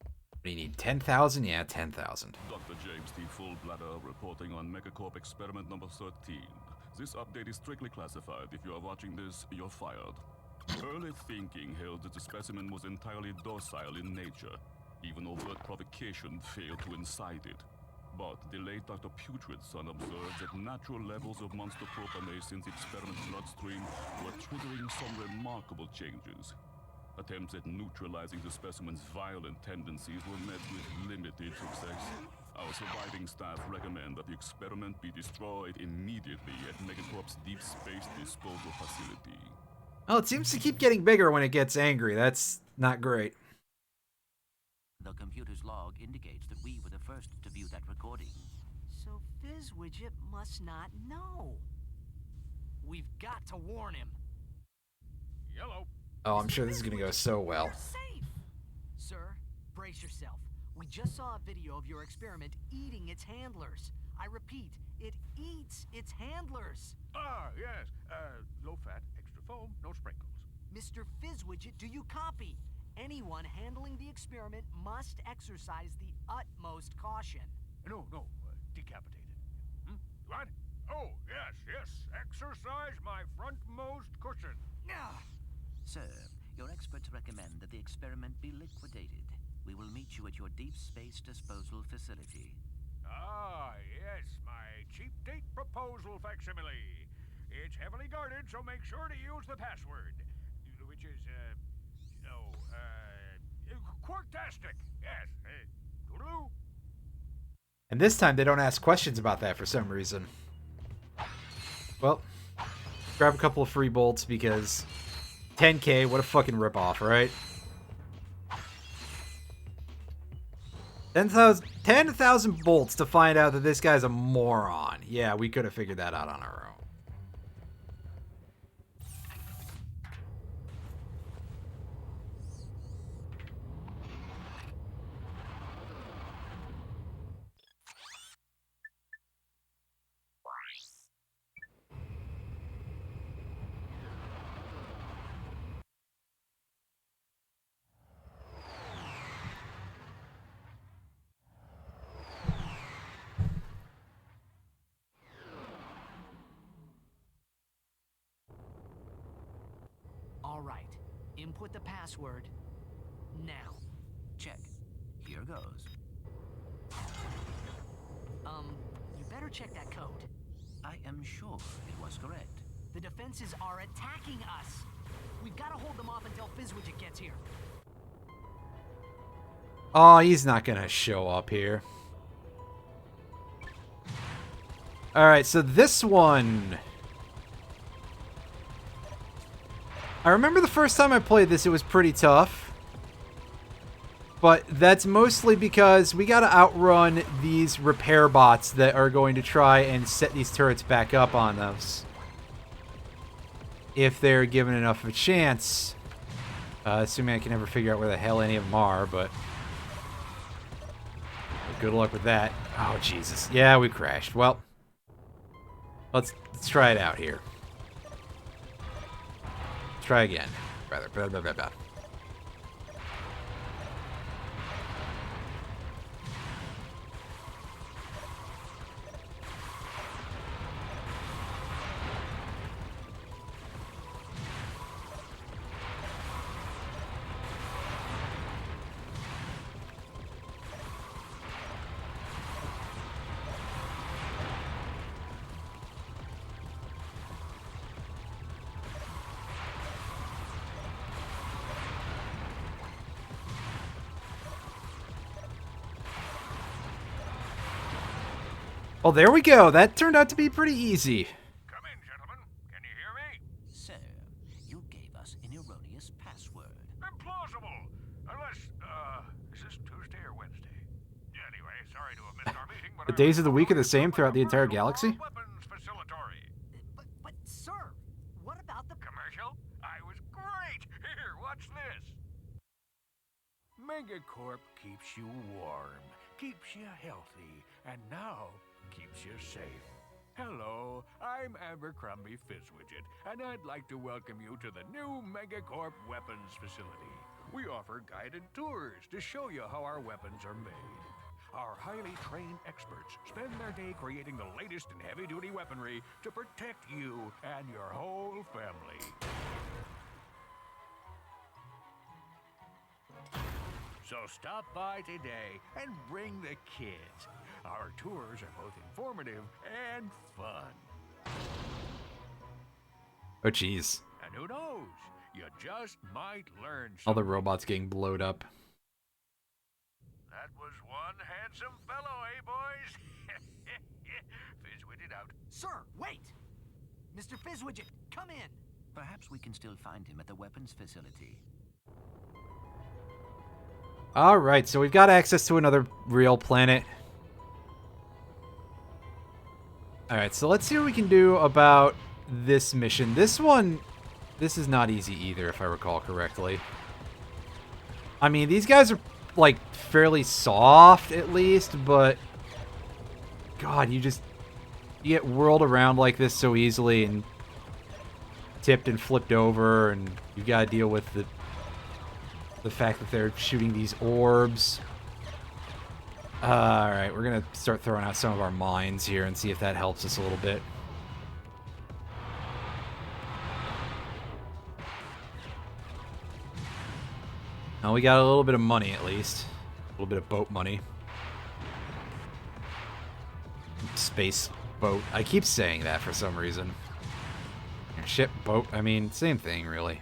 What do you need? 10,000? Yeah, 10,000. Dr. James T. Fullbladder reporting on Megacorp experiment number 13. This update is strictly classified. If you are watching this, you're fired. Early thinking held that the specimen was entirely docile in nature. Even overt provocation failed to incite it. But the late Dr. Putrid's son observed that natural levels of monster propionase in the experiment's bloodstream were triggering some remarkable changes. Attempts at neutralizing the specimen's violent tendencies were met with limited success. Our surviving staff recommend that the experiment be destroyed immediately at Megacorp's deep space disposal facility. Well, it seems to keep getting bigger when it gets angry. That's not great. The computer's log indicates that we were the first to view that recording. So Fizzwidget must not know. We've got to warn him. Yellow. Oh, I'm sure this is gonna go so well. You're safe. Sir, brace yourself. We just saw a video of your experiment eating its handlers. I repeat, it eats its handlers. Ah, yes. Low fat, extra foam, no sprinkles. Mr. Fizzwidget, do you copy? Anyone handling the experiment must exercise the utmost caution. No, decapitated. What? Oh, yes. Exercise my frontmost cushion. Ah. Sir, your experts recommend that the experiment be liquidated. We will meet you at your deep space disposal facility. Ah, yes, my cheap date proposal facsimile. It's heavily guarded, so make sure to use the password, which is, Quarktastic. Yes, toodaloo. And this time they don't ask questions about that for some reason. Well, grab a couple of free bolts because 10K, what a fucking ripoff, right? 10,000 bolts to find out that this guy's a moron. Yeah, we could have figured that out on our own. All right. Input the password now. Check. Here goes. You better check that code. I am sure it was correct. The defenses are attacking us. We've got to hold them off until Fizzwidget gets here. Oh, he's not gonna show up here. Alright, so this one... I remember the first time I played this, it was pretty tough. But that's mostly because we gotta outrun these repair bots that are going to try and set these turrets back up on us. If they're given enough of a chance. Assuming I can never figure out where the hell any of them are, but... good luck with that. Oh, Jesus. Yeah, we crashed. Well, let's try it out here. Try again. Rather, blah, blah, blah, blah. Oh, there we go. That turned out to be pretty easy. Come in, gentlemen. Can you hear me? Sir, you gave us an erroneous password. Implausible. Unless, is this Tuesday or Wednesday? Anyway, sorry to have missed our meeting, but The days of the week are the same throughout the entire galaxy? Weapons facility. But sir, what about the... Commercial? I was great. Here, watch this. Megacorp keeps you warm, keeps you healthy, and now keeps you safe. Hello, I'm Abercrombie Fizzwidget, and I'd like to welcome you to the new Megacorp Weapons Facility. We offer guided tours to show you how our weapons are made. Our highly trained experts spend their day creating the latest in heavy-duty weaponry to protect you and your whole family. So stop by today and bring the kids. Our tours are both informative and fun. Oh, jeez. And who knows? You just might learn something. All the robots getting blowed up. That was one handsome fellow, eh, boys? Fizzwitted out. Sir, wait! Mr. Fizzwidget, come in! Perhaps we can still find him at the weapons facility. Alright, so we've got access to another real planet. Alright, so let's see what we can do about this mission. This is not easy either, if I recall correctly. I mean, these guys are, like, fairly soft, at least, but... God, you get whirled around like this so easily, and tipped and flipped over, and you've got to deal with the fact that they're shooting these orbs. Alright, we're going to start throwing out some of our mines here and see if that helps us a little bit. Now we got a little bit of money at least. A little bit of boat money. Space boat. I keep saying that for some reason. Ship, boat, I mean, same thing really.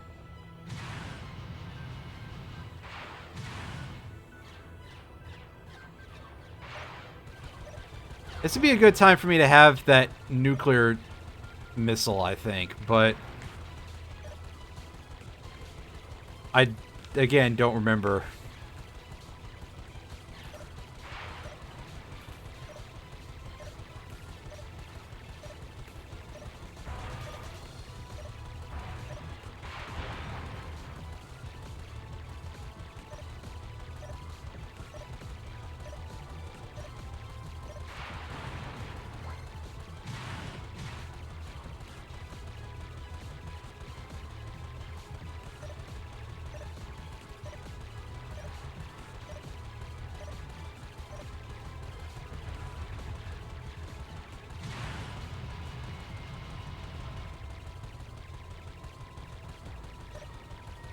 This would be a good time for me to have that nuclear missile, I think, but I, again, don't remember.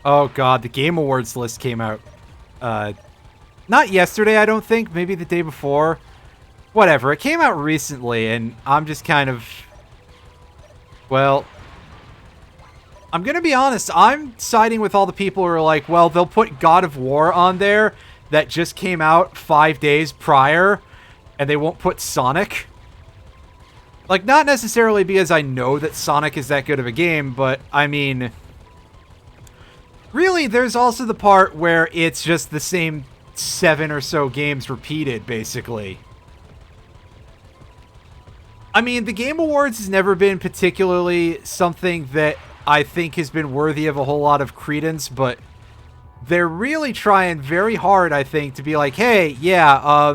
Oh god, the Game Awards list came out. Not yesterday, I don't think. Maybe the day before. Whatever, it came out recently, and I'm just kind of... Well... I'm gonna be honest, I'm siding with all the people who are like, well, they'll put God of War on there that just came out 5 days prior, and they won't put Sonic. Like, not necessarily because I know that Sonic is that good of a game, but, I mean... Really, there's also the part where it's just the same 7 or so games repeated, basically. I mean, the Game Awards has never been particularly something that I think has been worthy of a whole lot of credence, but they're really trying very hard, I think, to be like, hey, yeah,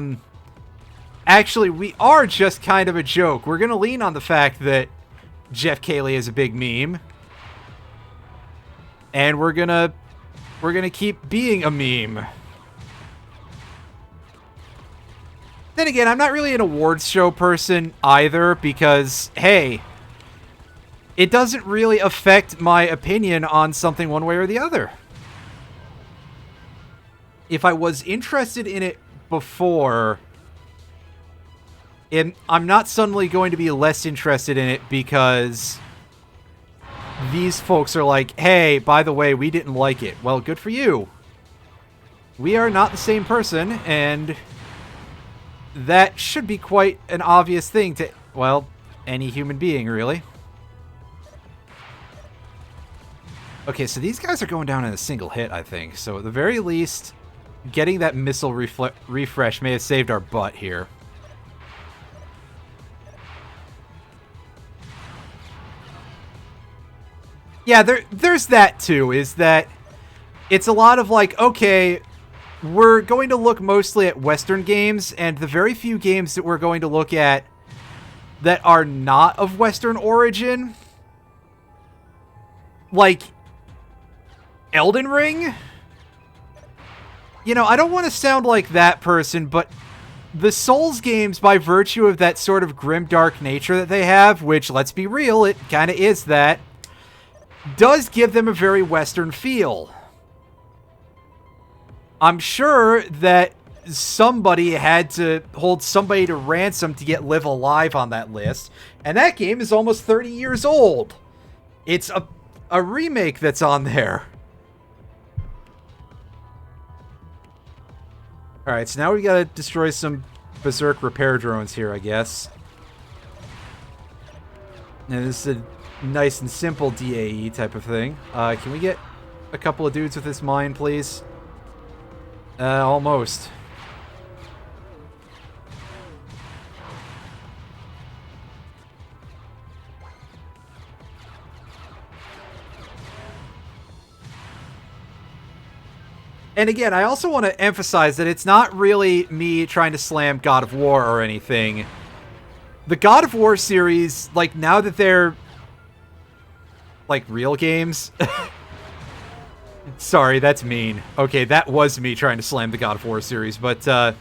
actually, we are just kind of a joke. We're gonna lean on the fact that Jeff Keighley is a big meme. And we're gonna keep being a meme. Then again, I'm not really an awards show person either, because, hey, it doesn't really affect my opinion on something one way or the other. If I was interested in it before, I'm not suddenly going to be less interested in it because... these folks are like, hey, by the way, we didn't like it. Well, good for you. We are not the same person, and that should be quite an obvious thing to, well, any human being, really. Okay, so these guys are going down in a single hit, I think. So at the very least, getting that missile refresh may have saved our butt here. Yeah, there's that too, is that it's a lot of like, okay, we're going to look mostly at Western games, and the very few games that we're going to look at that are not of Western origin, like Elden Ring? You know, I don't want to sound like that person, but the Souls games, by virtue of that sort of grimdark nature that they have, which, let's be real, it kind of is that, does give them a very Western feel. I'm sure that somebody had to hold somebody to ransom to get Live Alive on that list. And that game is almost 30 years old. It's a remake that's on there. Alright, so now we gotta destroy some Berserk repair drones here, I guess. And this is a nice and simple DAE type of thing. Can we get a couple of dudes with this mine, please? Almost. And again, I also want to emphasize that it's not really me trying to slam God of War or anything. The God of War series, like, now that they're, like, real games... Sorry, that's mean. Okay, that was me trying to slam the God of War series, but,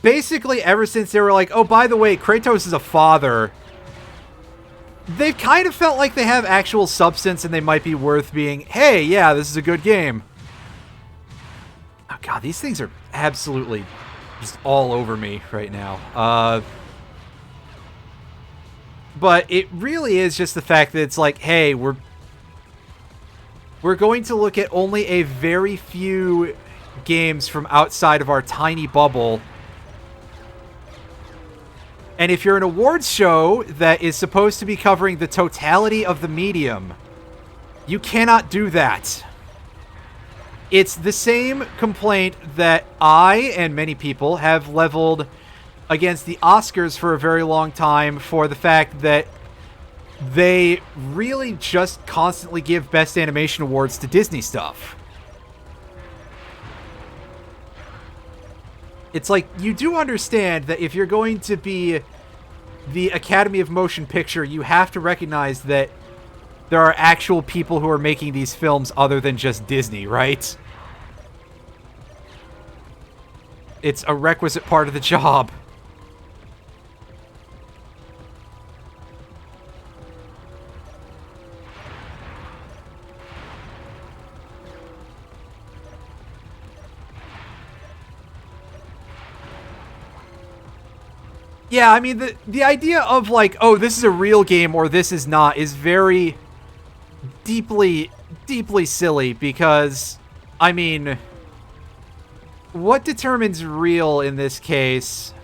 basically, ever since they were like, oh, by the way, Kratos is a father, they've kind of felt like they have actual substance and they might be worth being, hey, yeah, this is a good game. Oh, God, these things are absolutely just all over me right now. But it really is just the fact that it's like, hey, we're going to look at only a very few games from outside of our tiny bubble. And if you're an awards show that is supposed to be covering the totality of the medium, you cannot do that. It's the same complaint that I and many people have leveled against the Oscars for a very long time for the fact that they really just constantly give Best Animation Awards to Disney stuff. It's like, you do understand that if you're going to be the Academy of Motion Picture, you have to recognize that there are actual people who are making these films other than just Disney, right? It's a requisite part of the job. Yeah, I mean, the idea of, like, oh, this is a real game or this is not is very deeply, deeply silly because, I mean, what determines real in this case?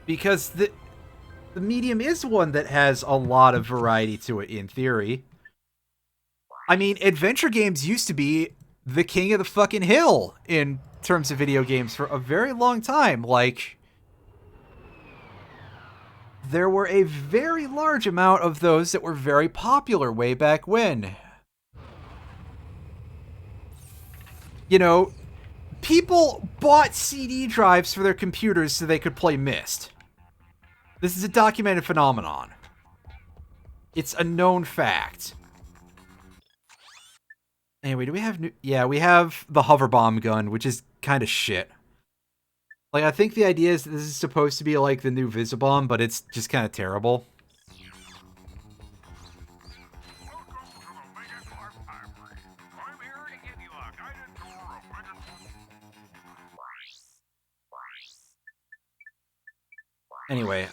Because the medium is one that has a lot of variety to it in theory. I mean, adventure games used to be the king of the fucking hill in terms of video games for a very long time. Like, there were a very large amount of those that were very popular way back when. You know, people bought CD drives for their computers so they could play Myst. This is a documented phenomenon. It's a known fact. Anyway, do we have new... Yeah, we have the hover bomb gun, which is kind of shit. Like, I think the idea is that this is supposed to be like the new Visibomb, but it's just kind of terrible. Anyway,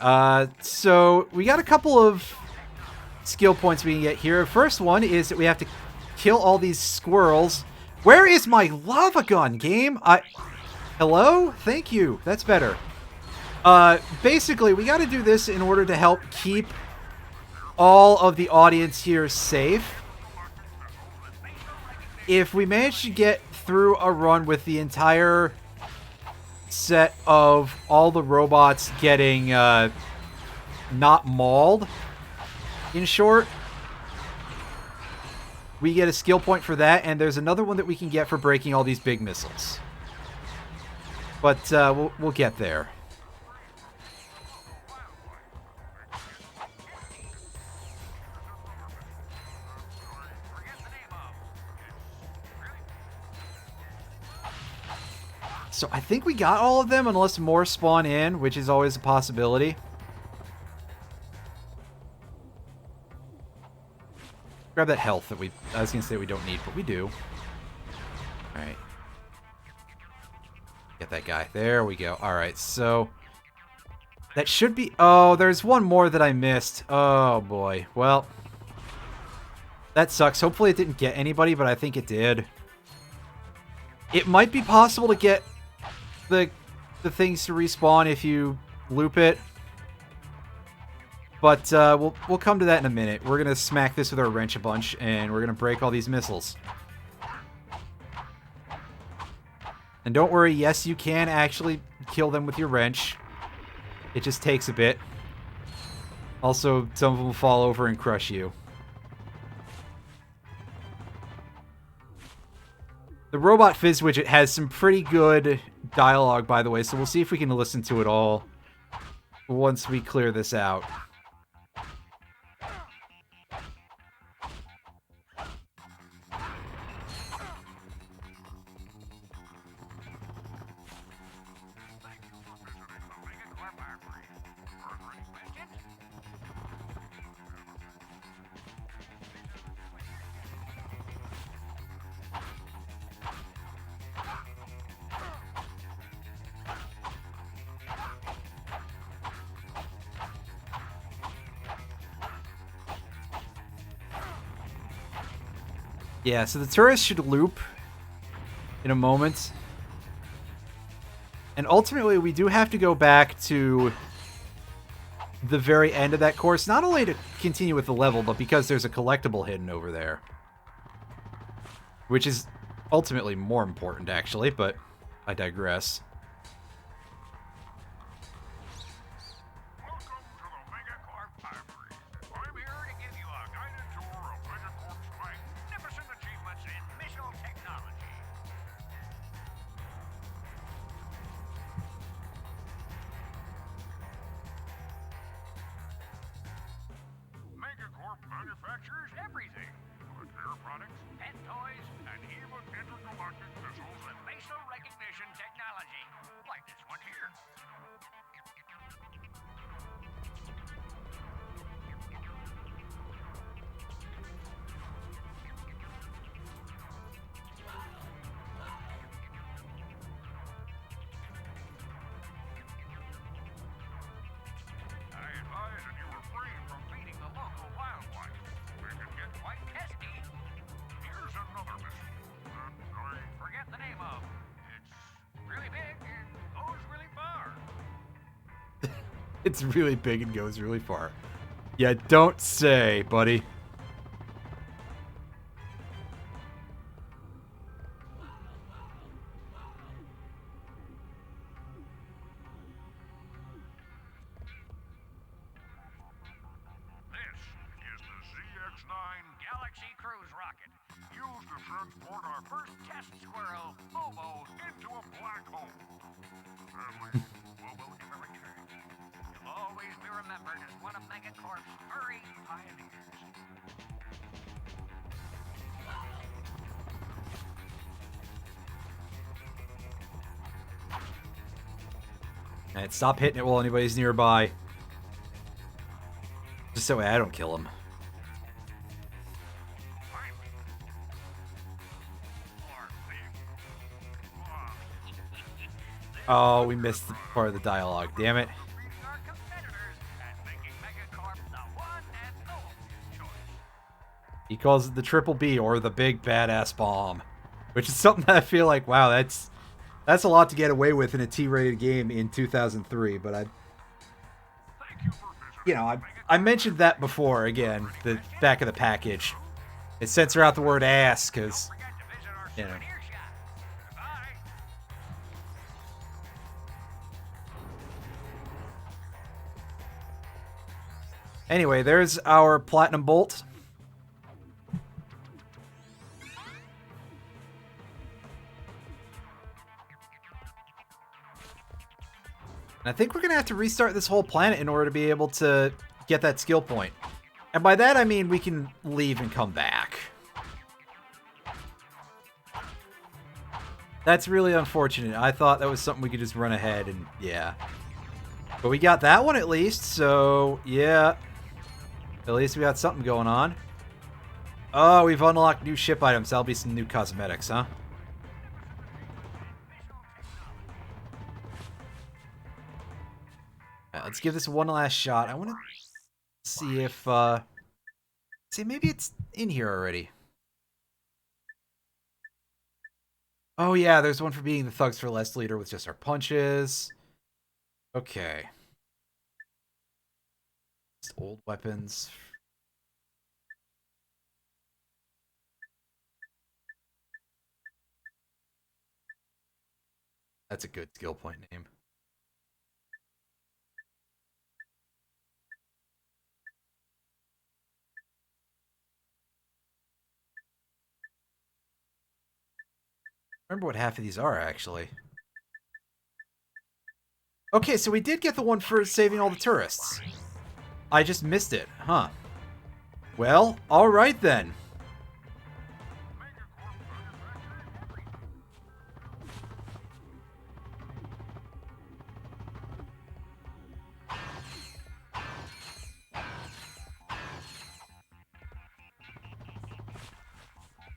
so we got a couple of skill points we can get here. First one is that we have to kill all these squirrels. Where is my lava gun, game? Hello? Thank you. That's better. Basically, we got to do this in order to help keep all of the audience here safe. If we manage to get through a run with the entire set of all the robots getting not mauled, in short, we get a skill point for that, and there's another one that we can get for breaking all these big missiles. But we'll get there. So I think we got all of them, unless more spawn in, which is always a possibility. Grab that health that I was going to say we don't need, but we do. Alright. Get that guy. There we go. Alright, so... that should be... oh, there's one more that I missed. Oh, boy. Well... that sucks. Hopefully it didn't get anybody, but I think it did. It might be possible to get the things to respawn if you loop it. But we'll come to that in a minute. We're going to smack this with our wrench a bunch, and we're going to break all these missiles. And don't worry, yes, you can actually kill them with your wrench. It just takes a bit. Also, some of them will fall over and crush you. The Robot Fizz widget has some pretty good dialogue, by the way, so we'll see if we can listen to it all once we clear this out. Yeah, so the tourists should loop in a moment. And ultimately, we do have to go back to the very end of that course, not only to continue with the level, but because there's a collectible hidden over there. Which is ultimately more important, actually, but I digress. Manufactures everything. Repair products, pet toys, and even intergalactic missiles and facial recognition technology. Like this one here. I advise that you refrain from feeding the local wildlife. It can get quite testy. Here's another mission. I forget the name of. It's really big and goes really far. It's really big and goes really far. Yeah, don't say, buddy. This is the ZX-9 Galaxy Cruise Rocket, used to transport our first test squirrel, Bobo, into a black hole. Family, Bobo never returned. He'll always be remembered as one of Megacorp's furry pioneers. Alright, stop hitting it while anybody's nearby. Just so I don't kill him. Oh, we missed the part of the dialogue. Damn it. Our competitors and making Megacorp the one and only choice. He calls it the Triple B, or the Big Badass Bomb. Which is something that I feel like, wow, that's a lot to get away with in a T-rated game in 2003, but I mentioned that before, again, the back of the package. It censor out the word ass, because, you know. Anyway, there's our Platinum Bolt. And I think we're going to have to restart this whole planet in order to be able to get that skill point. And by that, I mean we can leave and come back. That's really unfortunate. I thought that was something we could just run ahead and, yeah. But we got that one at least, so, yeah. At least we got something going on. Oh, we've unlocked new ship items. That'll be some new cosmetics, huh? Alright, let's give this one last shot. I want to see if, see, maybe it's in here already. Oh yeah, there's one for beating the Thugs for Less leader with just our punches. Okay. Just old weapons. That's a good skill point name. Remember what half of these are, actually. Okay, so we did get the one for saving all the tourists. I just missed it, huh? Well, alright then.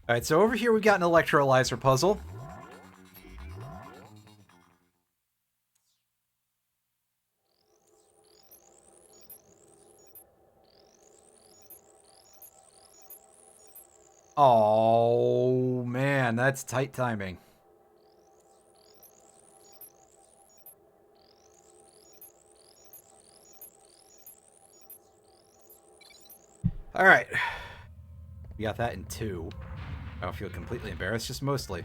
Alright, so over here we've got an electrolyzer puzzle. Oh, man, that's tight timing. Alright. We got that in 2. I don't feel completely embarrassed, just mostly.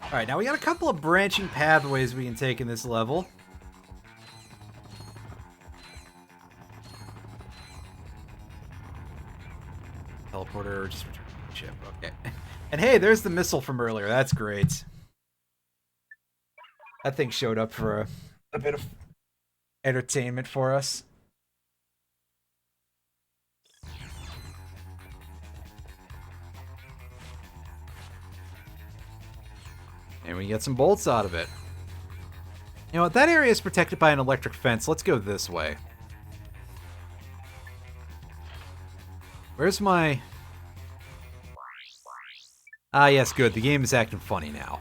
Alright, now we got a couple of branching pathways we can take in this level. Teleporter, just return to the ship, okay. And hey, there's the missile from earlier, that's great. That thing showed up for a bit of entertainment for us. And we get some bolts out of it. You know what, that area is protected by an electric fence. Let's go this way. Where's my... Ah, yes, good. The game is acting funny now.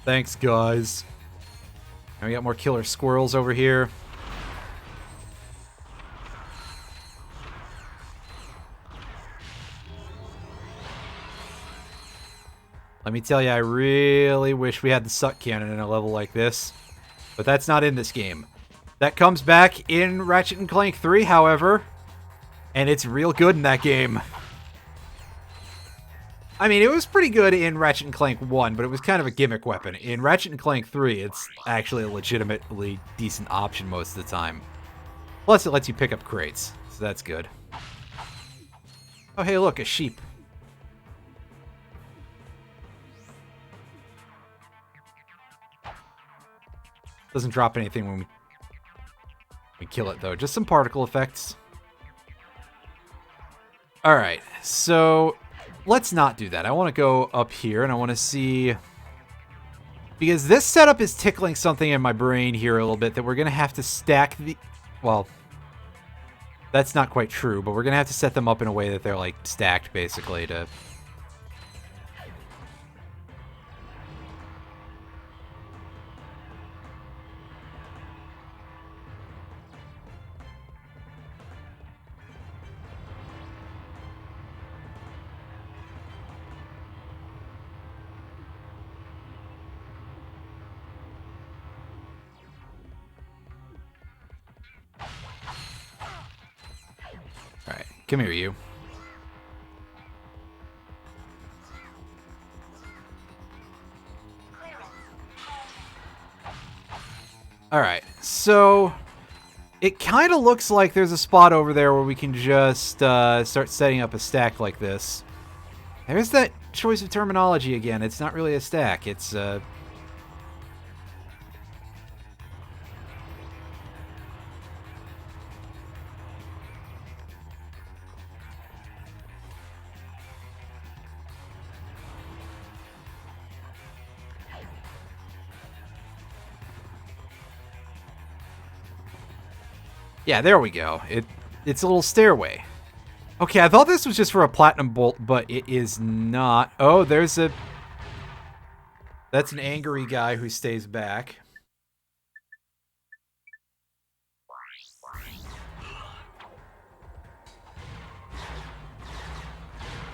Thanks, guys. And we got more killer squirrels over here. Let me tell you, I really wish we had the suck cannon in a level like this. But that's not in this game. That comes back in Ratchet and Clank 3, however. And it's real good in that game. I mean, it was pretty good in Ratchet and Clank 1, but it was kind of a gimmick weapon. In Ratchet and Clank 3, it's actually a legitimately decent option most of the time. Plus, it lets you pick up crates, so that's good. Oh, hey, look, a sheep. Doesn't drop anything when we kill it, though. Just some particle effects. Alright, so let's not do that. I want to go up here, and I want to see... Because this setup is tickling something in my brain here a little bit, that we're going to have to stack the... Well, that's not quite true, but we're going to have to set them up in a way that they're, like, stacked, basically, to... Alright, come here, you. Alright, so... It kind of looks like there's a spot over there where we can just start setting up a stack like this. There's that choice of terminology again. It's not really a stack, it's... Yeah, there we go. It's a little stairway. Okay, I thought this was just for a platinum bolt, but it is not. Oh, there's a... That's an angry guy who stays back.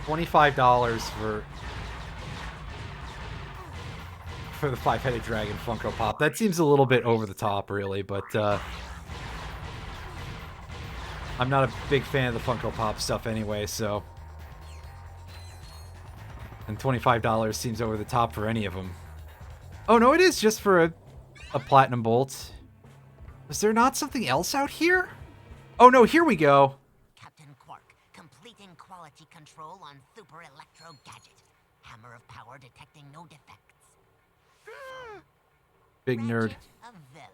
$25 for the five-headed dragon Funko Pop. That seems a little bit over the top, really, but I'm not a big fan of the Funko Pop stuff anyway, so... And $25 seems over the top for any of them. Oh, no, it is just for a platinum bolt. Was there not something else out here? Oh, no, here we go. Captain Quark, completing quality control on Super Electro Gadget. Hammer of power detecting no defects. Big nerd. Ratchet of Velden.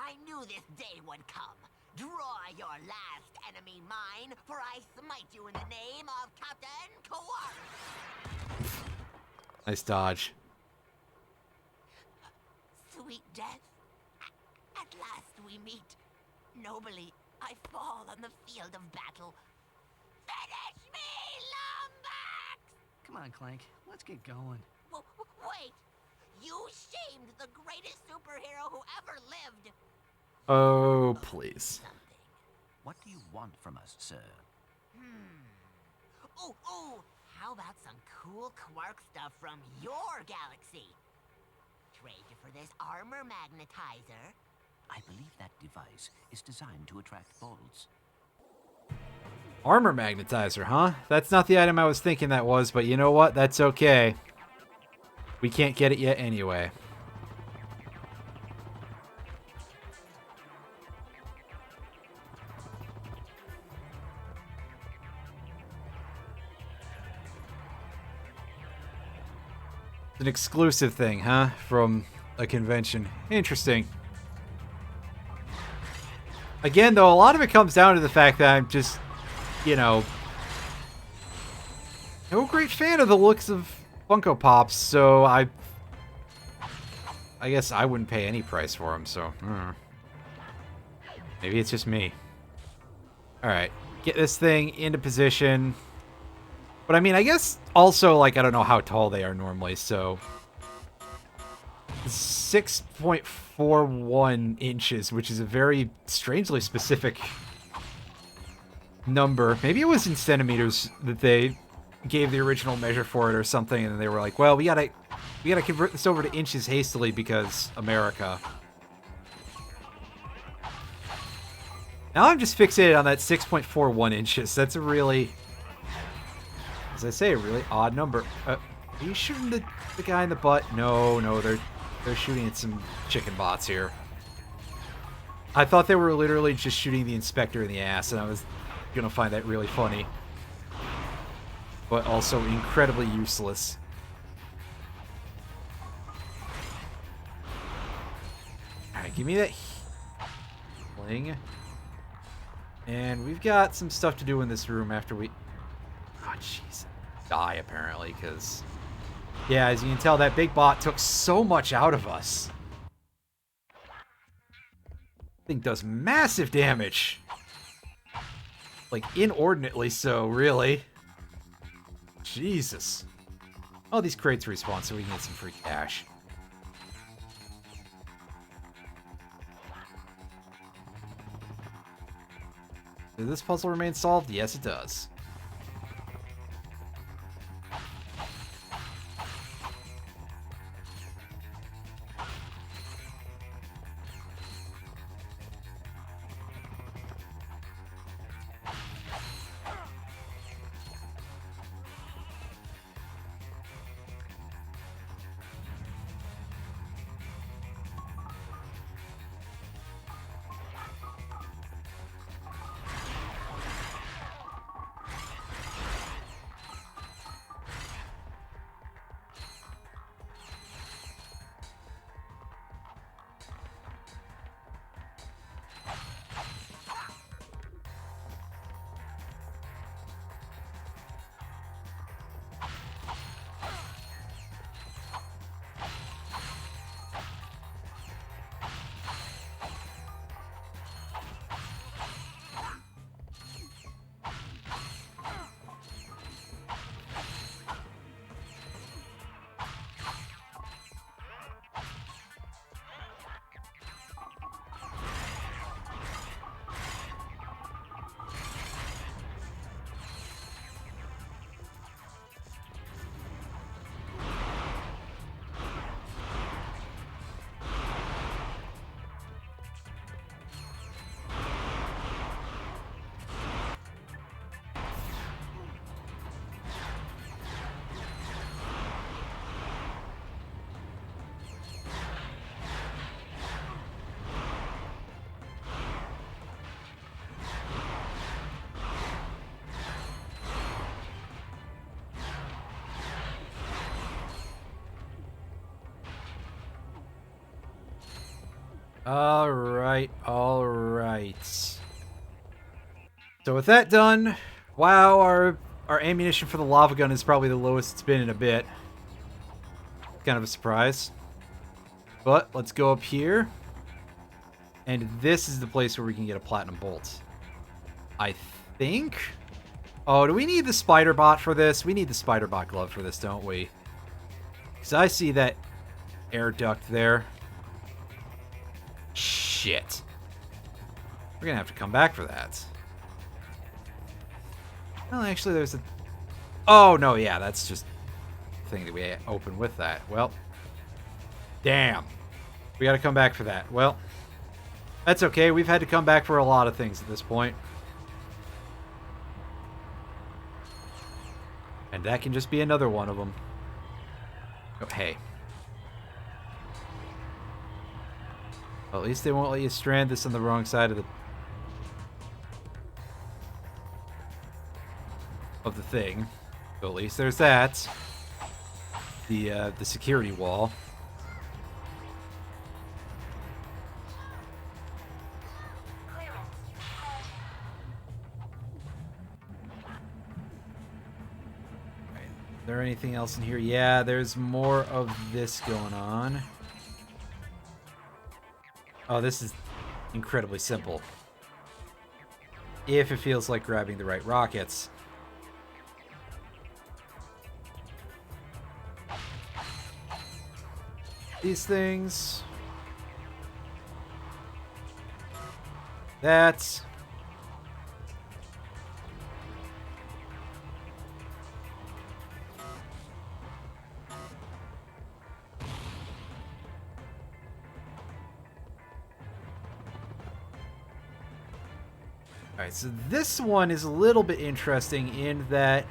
I knew this day would come. Draw your last enemy mine, for I smite you in the name of Captain Quark. Nice dodge. Sweet death. At last we meet. Nobly, I fall on the field of battle. Finish me, Lombax! Come on, Clank. Let's get going. Wait! You shamed the greatest superhero who ever lived! Oh, please. Something. What do you want from us, sir? Ooh! How about some cool Quark stuff from your galaxy? Trade you for this armor magnetizer? I believe that device is designed to attract bolts. Armor magnetizer, huh? That's not the item I was thinking that was, but you know what? That's okay. We can't get it yet anyway. It's an exclusive thing, huh? From a convention. Interesting. Again, though, a lot of it comes down to the fact that I'm just, you know, no great fan of the looks of Funko Pops, so I guess I wouldn't pay any price for them, so... Maybe it's just me. Alright, get this thing into position. But I mean, I guess also, like, I don't know how tall they are normally, so... 6.41 inches, which is a very strangely specific number. Maybe it was in centimeters that they gave the original measure for it or something, and they were like, well, we gotta convert this over to inches hastily because America. Now I'm just fixated on that 6.41 inches. That's a really, as I say, a really odd number. Are you shooting the guy in the butt? No, they're shooting at some chicken bots here. I thought they were literally just shooting the inspector in the ass, and I was gonna find that really funny. But also incredibly useless. Alright, give me that bling. And we've got some stuff to do in this room after we... Oh, jeez. Die, apparently, because... Yeah, as you can tell, that big bot took so much out of us. Thing does massive damage. Like, inordinately so, really. Jesus. Oh, these crates respawn so we can get some free cash. Does this puzzle remain solved? Yes, it does. Alright, alright. So with that done, wow, our ammunition for the lava gun is probably the lowest it's been in a bit. Kind of a surprise. But let's go up here. And this is the place where we can get a platinum bolt. I think? Oh, do we need the spider bot for this? We need the spider bot glove for this, don't we? Because I see that air duct there. Shit. We're gonna have to come back for that. Well, actually, there's a... Oh, no, yeah, that's just the thing that we open with that. Well, damn. We gotta come back for that. Well, that's okay. We've had to come back for a lot of things at this point. And that can just be another one of them. Oh, hey. Well, at least they won't let you strand this on the wrong side of the thing. So at least there's that. The security wall. Is there anything else in here? Yeah, there's more of this going on. Oh, this is incredibly simple. If it feels like grabbing the right rockets. These things. That. Alright, so this one is a little bit interesting in that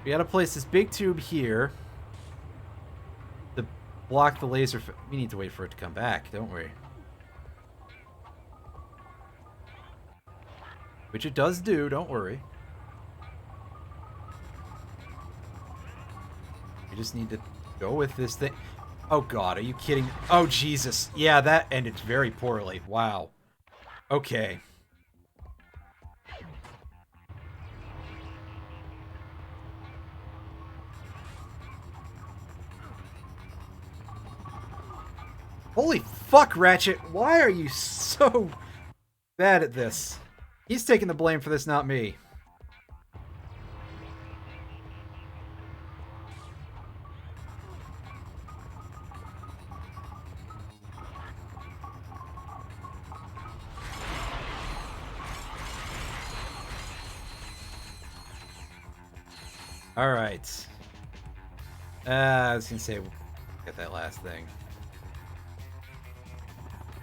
we gotta place this big tube here to block the laser. We need to wait for it to come back, don't we? Which it does do, don't worry. We just need to go with this thing. Oh god, are you kidding? Oh Jesus. Yeah, that ended very poorly. Wow. Okay. Holy fuck, Ratchet! Why are you so bad at this? He's taking the blame for this, not me. Alright. I was gonna say, get that last thing.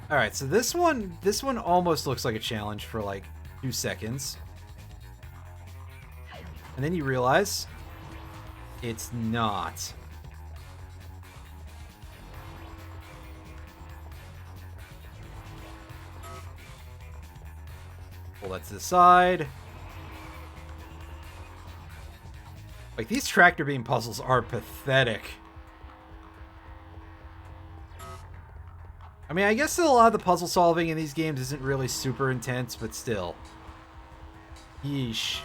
Alright, so this one almost looks like a challenge for like 2 seconds. And then you realize it's not. Pull that to the side. Like, these tractor beam puzzles are pathetic. I mean, I guess that a lot of the puzzle solving in these games isn't really super intense, but still. Yeesh.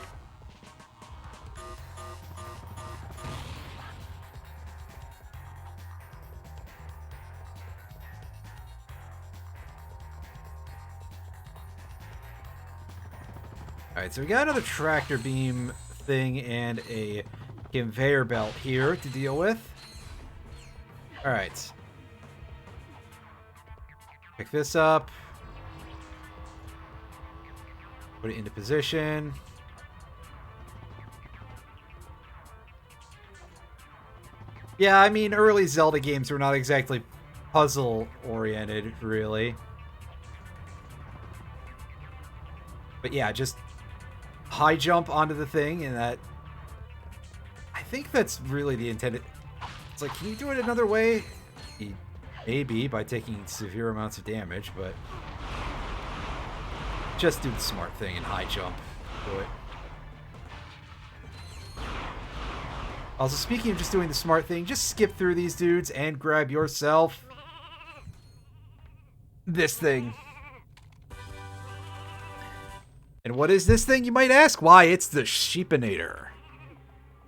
Alright, so we got another tractor beam thing and a conveyor belt here to deal with. Alright. Pick this up. Put it into position. Yeah, I mean, early Zelda games were not exactly puzzle-oriented, really. But yeah, just high jump onto the thing, and that... I think that's really the intended... It's like, can you do it another way? Maybe, by taking severe amounts of damage, but... Just do the smart thing and high jump. Do it. Also, speaking of just doing the smart thing, just skip through these dudes and grab yourself this thing. And what is this thing, you might ask? Why, it's the Sheepinator.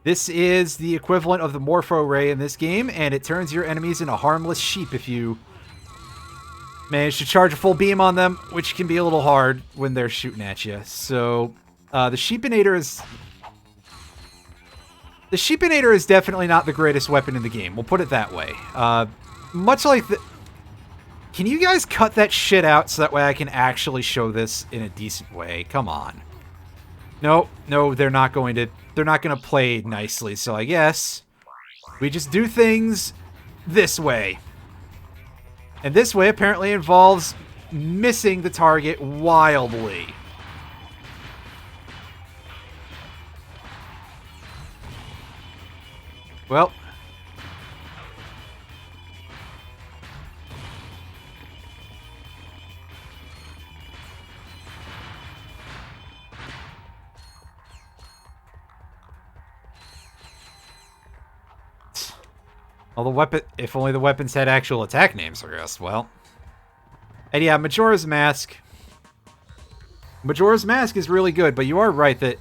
This is the equivalent of the Morpho Ray in this game, and it turns your enemies into harmless sheep if you manage to charge a full beam on them, which can be a little hard when they're shooting at you. So, the Sheepinator is... The Sheepinator is definitely not the greatest weapon in the game. We'll put it that way. Much like the... Can you guys cut that shit out so that way I can actually show this in a decent way? Come on. No, they're not going to play nicely, so I guess we just do things this way. And this way apparently involves missing the target wildly. Well, the weapon, if only the weapons had actual attack names, I guess. Well. And yeah, Majora's Mask. Majora's Mask is really good, but you are right that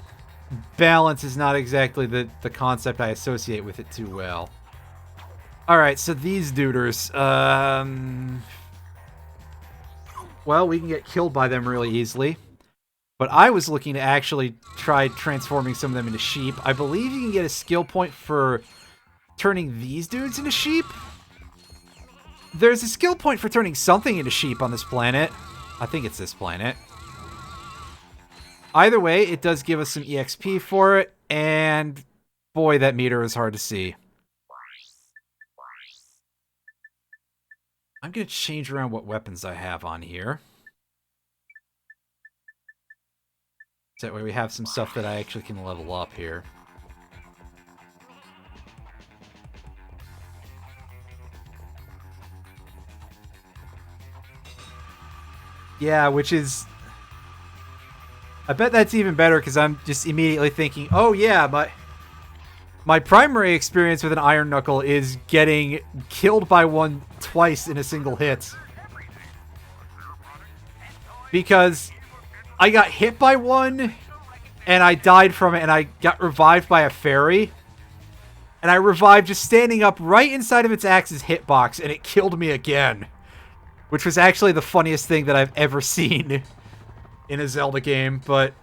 balance is not exactly the concept I associate with it too well. Alright, so these duders. Well, we can get killed by them really easily. But I was looking to actually try transforming some of them into sheep. I believe you can get a skill point for turning these dudes into sheep. There's a skill point for turning something into sheep on this planet. I think it's this planet. Either way, it does give us some EXP for it, and boy, that meter is hard to see. I'm going to change around what weapons I have on here. So that way we have some stuff that I actually can level up here. Yeah, which is... I bet that's even better because I'm just immediately thinking, oh yeah, my primary experience with an Iron Knuckle is getting killed by one twice in a single hit. Because I got hit by one, and I died from it, and I got revived by a fairy. And I revived just standing up right inside of its axe's hitbox, and it killed me again. Which was actually the funniest thing that I've ever seen in a Zelda game, but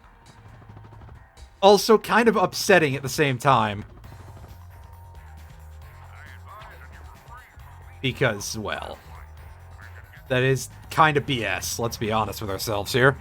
also kind of upsetting at the same time. Because, well, that is kind of BS, let's be honest with ourselves here.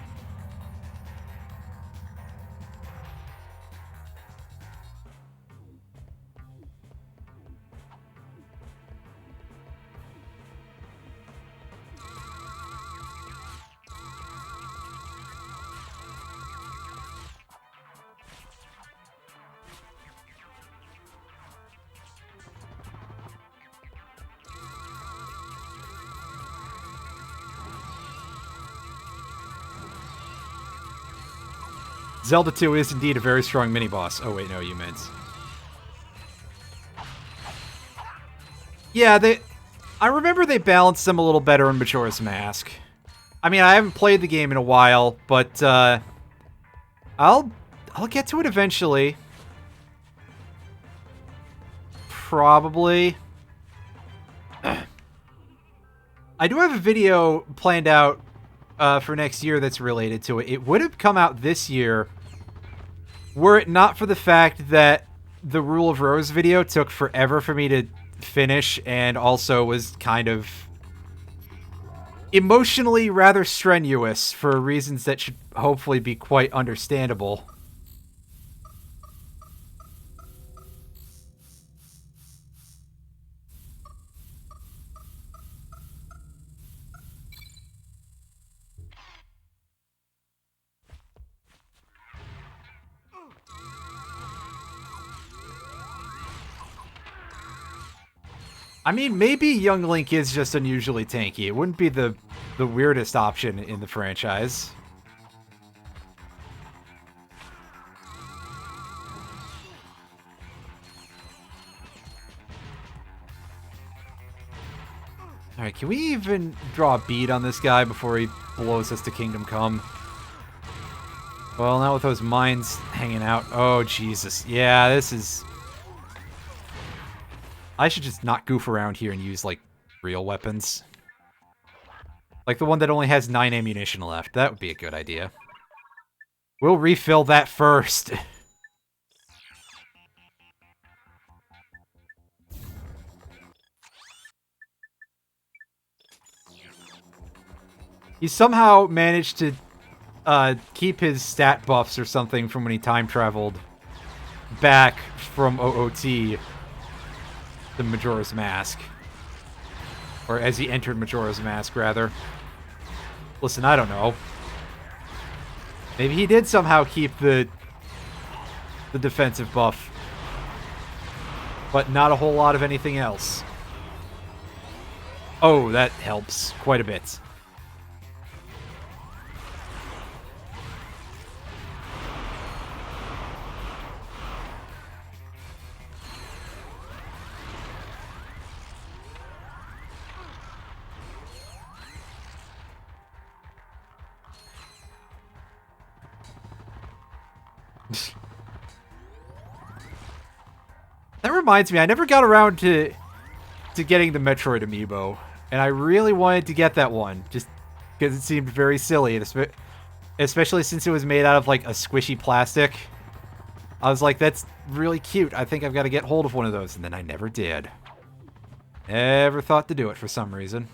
Zelda 2 is indeed a very strong mini-boss. Oh, wait, no, you meant... Yeah, I remember they balanced them a little better in Majora's Mask. I mean, I haven't played the game in a while, but, I'll get to it eventually. Probably. I do have a video planned out for next year that's related to it. It would have come out this year were it not for the fact that the Rule of Rose video took forever for me to finish and also was kind of emotionally rather strenuous for reasons that should hopefully be quite understandable. I mean, maybe Young Link is just unusually tanky. It wouldn't be the weirdest option in the franchise. Alright, can we even draw a bead on this guy before he blows us to Kingdom Come? Well, not with those mines hanging out. Oh, Jesus. Yeah, this is... I should just not goof around here and use, like, real weapons. Like the one that only has 9 ammunition left. That would be a good idea. We'll refill that first. He somehow managed to keep his stat buffs or something from when he time traveled back from OOT, the Majora's Mask. Or as he entered Majora's Mask, rather. Listen, I don't know. Maybe he did somehow keep the defensive buff, but not a whole lot of anything else. Oh, that helps quite a bit. That reminds me, I never got around to getting the Metroid amiibo, and I really wanted to get that one, just because it seemed very silly, and especially since it was made out of like a squishy plastic. I was like, that's really cute. I think I've got to get hold of one of those, and then I never did. Never thought to do it for some reason.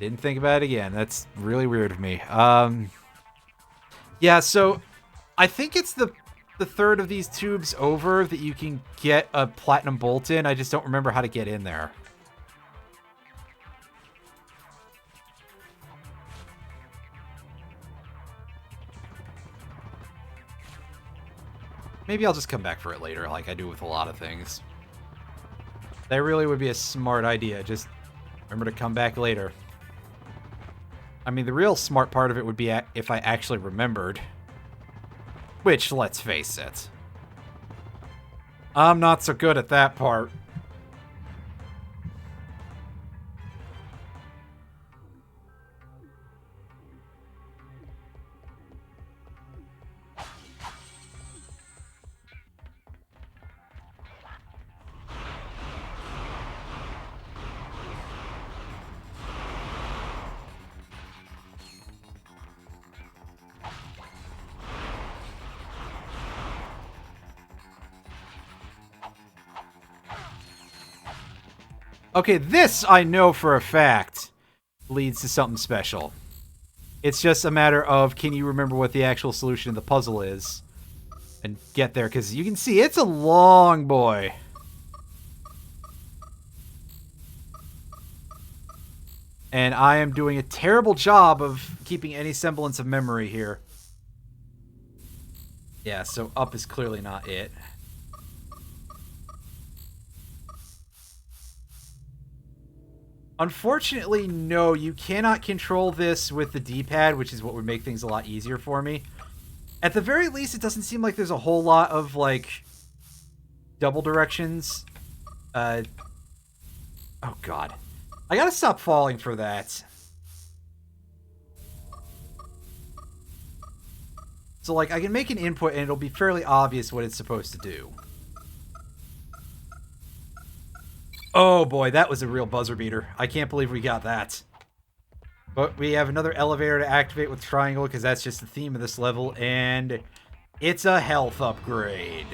Didn't think about it again. That's really weird of me. Yeah, so I think it's the third of these tubes over that you can get a platinum bolt in. I just don't remember how to get in there. Maybe I'll just come back for it later, like I do with a lot of things. That really would be a smart idea. Just remember to come back later. I mean, the real smart part of it would be if I actually remembered. Which, let's face it, I'm not so good at that part. Okay, this I know for a fact leads to something special. It's just a matter of, can you remember what the actual solution of the puzzle is? And get there, because you can see it's a long boy. And I am doing a terrible job of keeping any semblance of memory here. Yeah, so up is clearly not it. Unfortunately, no, you cannot control this with the D-pad, which is what would make things a lot easier for me. At the very least, it doesn't seem like there's a whole lot of, like, double directions. Oh, God. I gotta stop falling for that. So, like, I can make an input, and it'll be fairly obvious what it's supposed to do. Oh boy, that was a real buzzer beater. I can't believe we got that. But we have another elevator to activate with triangle, because that's just the theme of this level, and it's a health upgrade.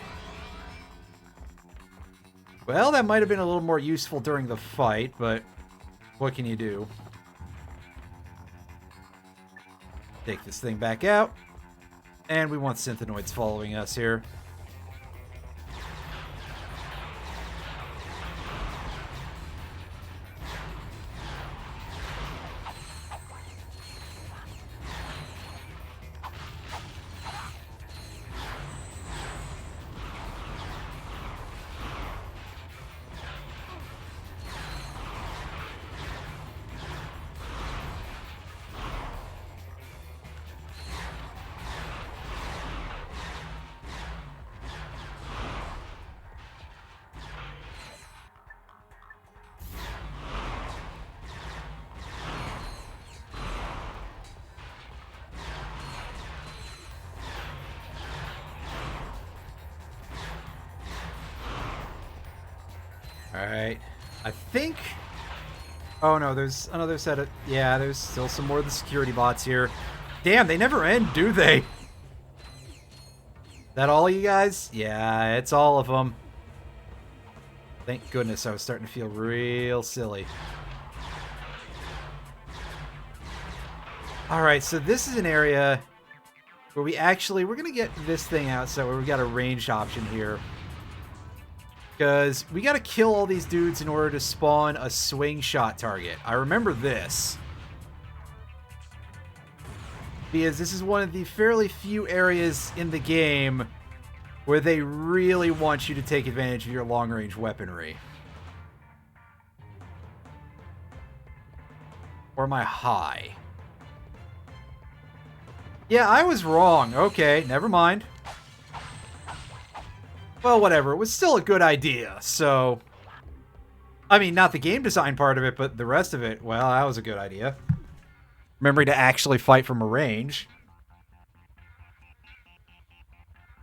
Well, that might have been a little more useful during the fight, but what can you do? Take this thing back out, and we want Synthenoids following us here. Alright. I think... Oh no, there's another set of... Yeah, there's still some more of the security bots here. Damn, they never end, do they? That all you guys? Yeah, it's all of them. Thank goodness, I was starting to feel real silly. Alright, so this is an area where we're going to get this thing out, so where we got a ranged option here. Because we got to kill all these dudes in order to spawn a swing shot target. I remember this. Because this is one of the fairly few areas in the game where they really want you to take advantage of your long-range weaponry. Or am I high? Yeah, I was wrong. Okay, never mind. Well, whatever. It was still a good idea, so... I mean, not the game design part of it, but the rest of it, well, that was a good idea. Remembering to actually fight from a range.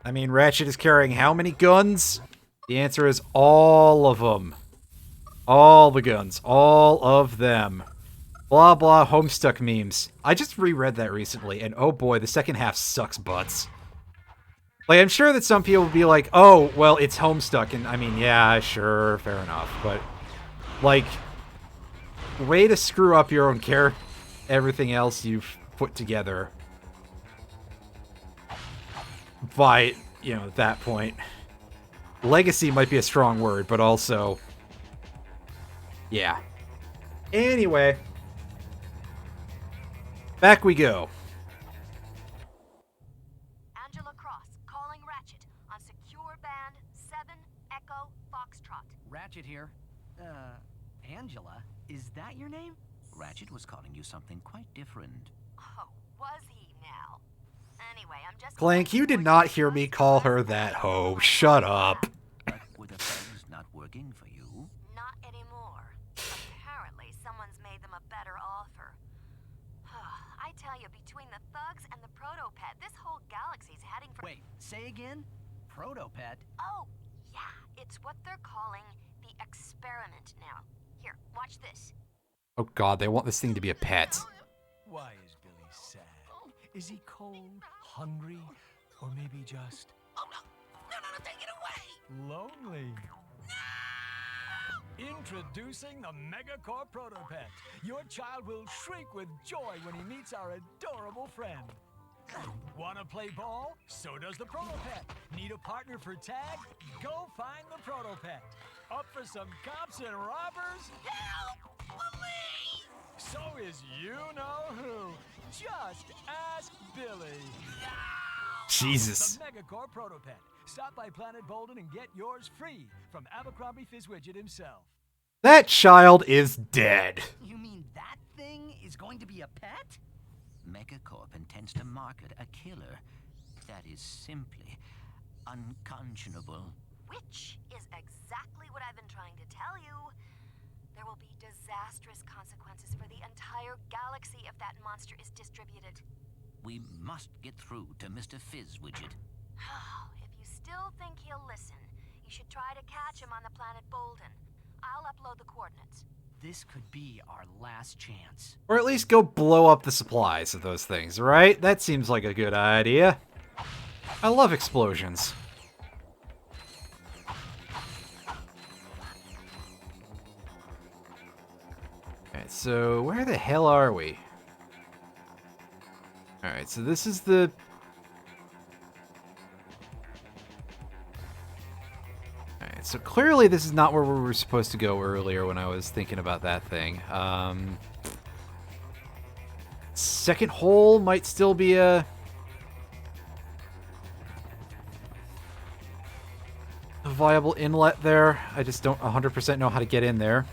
I mean, Ratchet is carrying how many guns? The answer is all of them. All the guns. All of them. Blah, blah, Homestuck memes. I just reread that recently, and oh boy, the second half sucks butts. Like, I'm sure that some people will be like, oh, well, it's Homestuck, and I mean, yeah, sure, fair enough, but, like, way to screw up your own character. Everything else you've put together by, you know, that point. Legacy might be a strong word, but also, yeah. Anyway, back we go. Angela Cross, calling Ratchet on secure band 7 Echo Foxtrot. Ratchet here. Angela? Is that your name? Ratchet was calling you something quite different. Oh, was he now? Anyway, I'm just... Clank, you did not hear me call her that hoe. Shut up. But were the thugs not working for you? Not anymore. Apparently, someone's made them a better offer. I tell you, between the thugs and the Protopet, this whole galaxy's heading for... Wait, say again? Protopet? Oh, yeah. It's what they're calling the experiment now. Here, watch this. Oh god, they want this thing to be a pet. Why is Billy sad? Is he cold, hungry, or maybe just... Oh, no. No, take it away. lonely? Introducing the Megacore Protopet. Your child will shriek with joy when he meets our adorable friend. Want to play ball? So does the Protopet. Need a partner for tag? Go find the Protopet. Up for some cops and robbers? Help! Police! So is you-know-who. Just ask Billy. Jesus. The Megacore Protopet. Stop by Planet Bolden and get yours free from Abercrombie Fizzwidget himself. That child is dead. You mean that thing is going to be a pet? Megacorp intends to market a killer. That is simply unconscionable. Which is exactly what I've been trying to tell you. There will be disastrous consequences for the entire galaxy if that monster is distributed. We must get through to Mr. Fizzwidget. If you still think he'll listen, you should try to catch him on the planet Bolden. I'll upload the coordinates. This could be our last chance. Or at least go blow up the supplies of those things, right? That seems like a good idea. I love explosions. Alright, so where the hell are we? Alright, so this is the... Alright, so clearly this is not where we were supposed to go earlier when I was thinking about that thing. Second hole might still be a viable inlet there. I just don't 100% know how to get in there.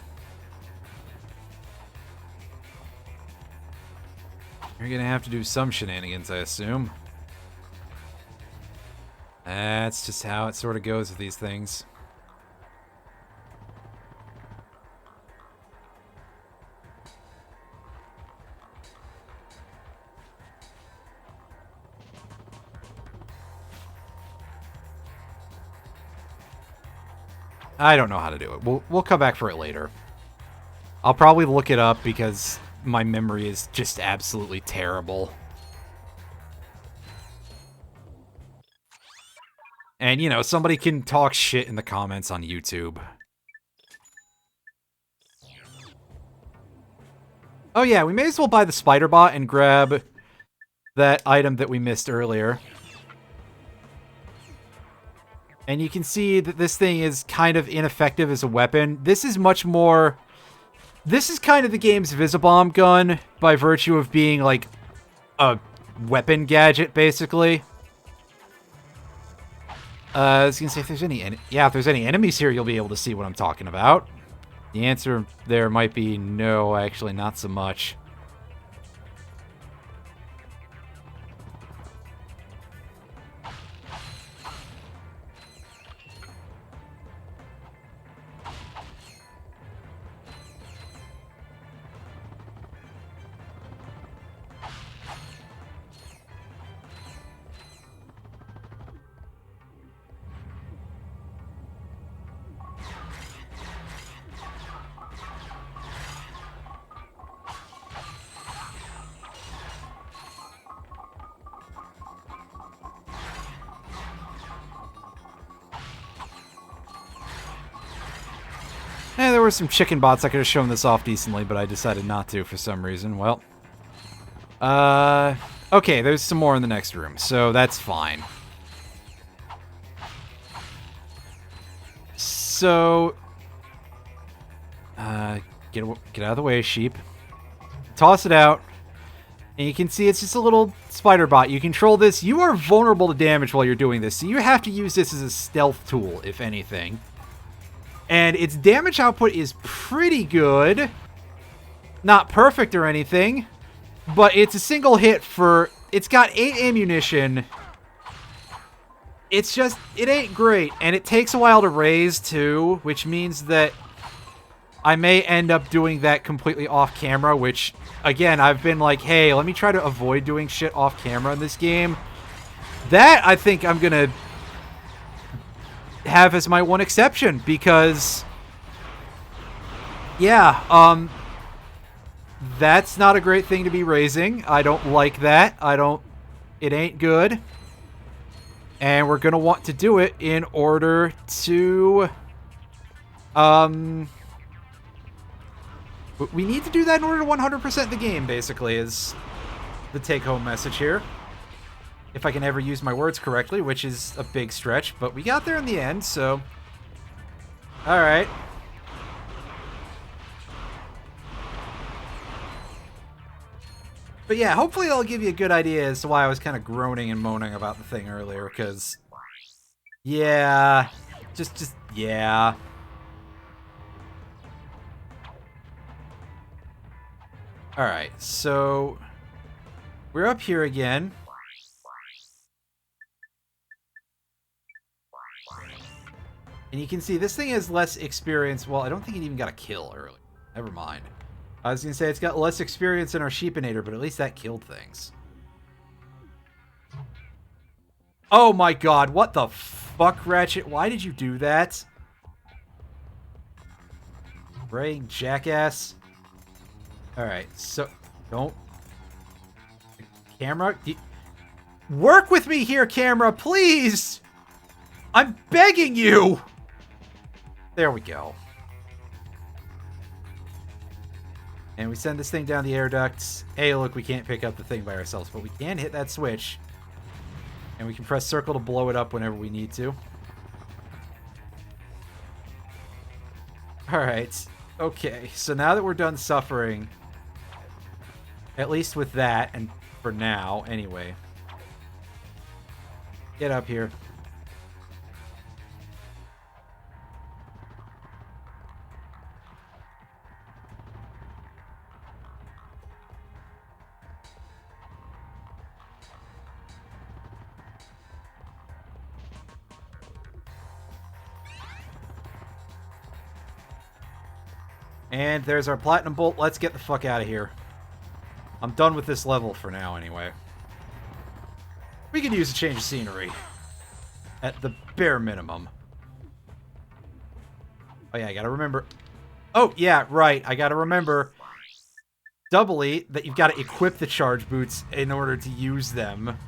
You're gonna have to do some shenanigans, I assume. That's just how it sort of goes with these things. I don't know how to do it. We'll come back for it later. I'll probably look it up because my memory is just absolutely terrible. And, you know, somebody can talk shit in the comments on YouTube. Oh yeah, we may as well buy the spider bot and grab that item that we missed earlier. And you can see that this thing is kind of ineffective as a weapon. This is much more... This is kind of the game's Visibomb gun by virtue of being, like, a weapon gadget, basically. I was gonna say, if there's any... Yeah, if there's any enemies here, you'll be able to see what I'm talking about. The answer there might be no, actually, not so much. There were some chicken bots I could have shown this off decently, but I decided not to for some reason. Well. Okay, there's some more in the next room, so that's fine. So... get out of the way, sheep. Toss it out. And you can see it's just a little spider bot. You control this. You are vulnerable to damage while you're doing this, so you have to use this as a stealth tool, if anything. And its damage output is pretty good. Not perfect or anything. But it's a single hit for... It's got 8 ammunition. It's just... It ain't great. And it takes a while to raise, too. Which means that I may end up doing that completely off camera. Which, again, I've been like, hey, let me try to avoid doing shit off camera in this game. That, I think I'm gonna... have as my one exception, because yeah, that's not a great thing to be raising. I don't like that. It ain't good. And we're gonna want to do it in order to we need to do that in order to 100% the game, basically, is the take-home message here. If I can ever use my words correctly, which is a big stretch, but we got there in the end, so... Alright. But yeah, hopefully that'll give you a good idea as to why I was kind of groaning and moaning about the thing earlier, because... Yeah... Yeah... Alright, so... We're up here again. And you can see this thing has less experience. Well, I don't think it even got a kill early. Never mind. I was going to say it's got less experience than our Sheepinator, but at least that killed things. Oh my god, what the fuck, Ratchet? Why did you do that? Praying jackass. Alright, so... Don't... Camera? Work with me here, camera, please! I'm begging you! There we go. And we send this thing down the air ducts. Hey, look, we can't pick up the thing by ourselves, but we can hit that switch. And we can press circle to blow it up whenever we need to. Alright. Okay, so now that we're done suffering, at least with that, and for now, anyway. Get up here. And there's our platinum bolt. Let's get the fuck out of here. I'm done with this level for now, anyway. We could use a change of scenery. At the bare minimum. Oh yeah, I gotta remember. Oh yeah, right. I gotta remember doubly that you've got to equip the charge boots in order to use them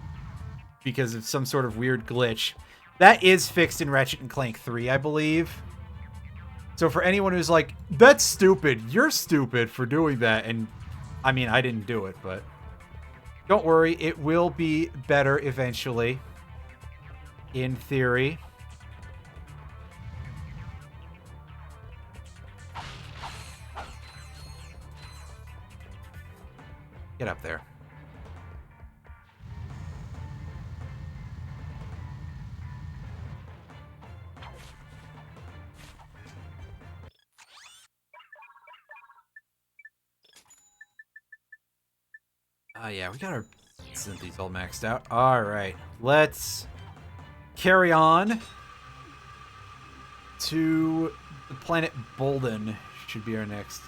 because of some sort of weird glitch. That is fixed in Ratchet and Clank 3, I believe. So for anyone who's like, that's stupid, you're stupid for doing that, and I mean, I didn't do it, but don't worry, it will be better eventually, in theory. Get up there. Yeah, we got our synthes all maxed out. Alright, let's carry on to the planet Bolden. Should be our next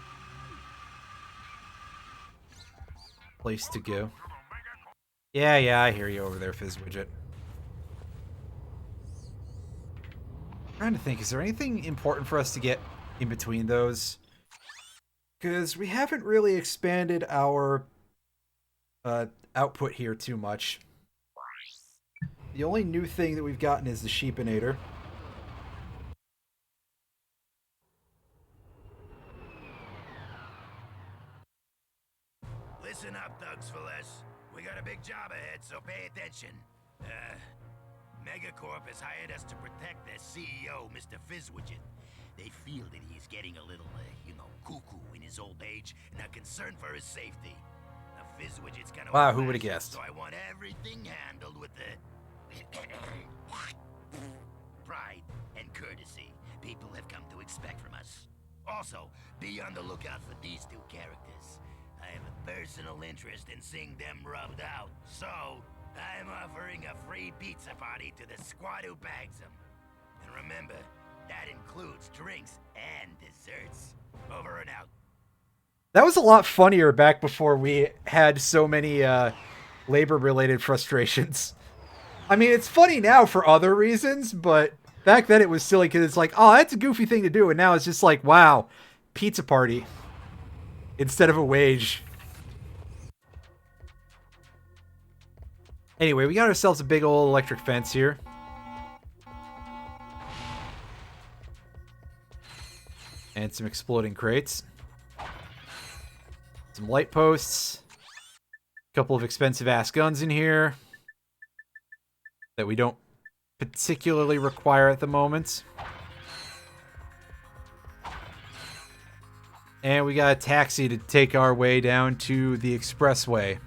place to go. Yeah, I hear you over there, Fizzwidget. Trying to think, is there anything important for us to get in between those? Because we haven't really expanded our output here too much. The only new thing that we've gotten is the Sheepinator. Listen up, Thugs Fellas. We got a big job ahead, so pay attention. Megacorp has hired us to protect their CEO, Mr. Fizzwidget. They feel that he's getting a little, cuckoo in his old age and are concerned for his safety. Now, Fizzwidget's kind of... Wow, who would have guessed? So I want everything handled with the... pride and courtesy people have come to expect from us. Also, be on the lookout for these two characters. I have a personal interest in seeing them rubbed out, so I'm offering a free pizza party to the squad who bags them. And remember, that includes drinks and desserts. Over and out. That was a lot funnier back before we had so many labor-related frustrations. I mean, it's funny now for other reasons, but back then it was silly because it's like, oh, that's a goofy thing to do, and now it's just like, wow, pizza party instead of a wage. Anyway, we got ourselves a big old electric fence here. And some exploding crates. Some light posts. A couple of expensive-ass guns in here that we don't particularly require at the moment. And we got a taxi to take our way down to the expressway.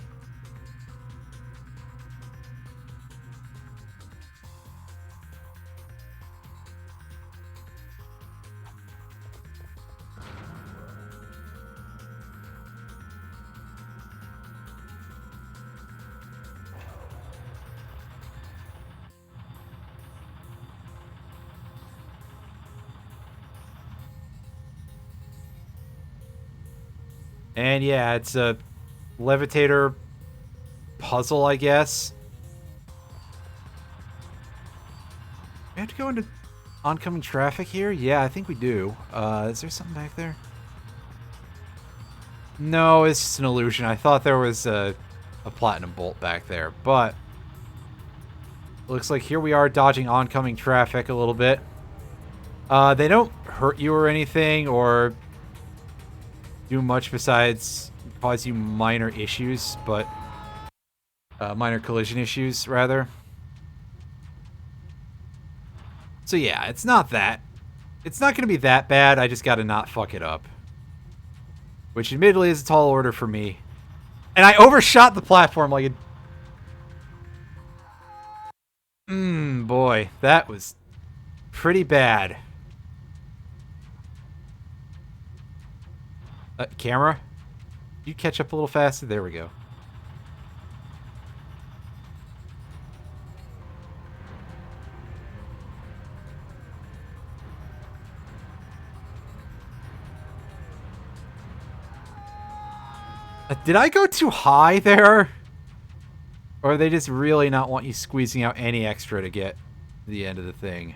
And yeah, it's a levitator puzzle, I guess. We have to go into oncoming traffic here? Yeah, I think we do. Is there something back there? No, it's just an illusion. I thought there was a platinum bolt back there, but looks like here we are dodging oncoming traffic a little bit. They don't hurt you or anything, or do much besides cause you minor issues, but minor collision issues, rather. So yeah, it's not that. It's not going to be that bad. I just got to not fuck it up. Which admittedly is a tall order for me. And I overshot the platform like a... boy, that was pretty bad. Camera? You catch up a little faster? There we go. Did I go too high there? Or they just really not want you squeezing out any extra to get to the end of the thing?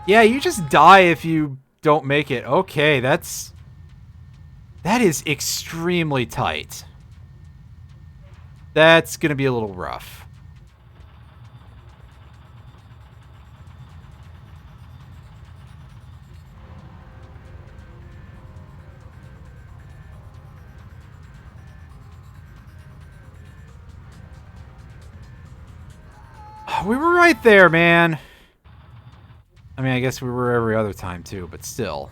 Yeah, you just die if you don't make it. Okay, that is extremely tight. That's gonna be a little rough. We were right there, man. I mean, I guess we were every other time, too, but still.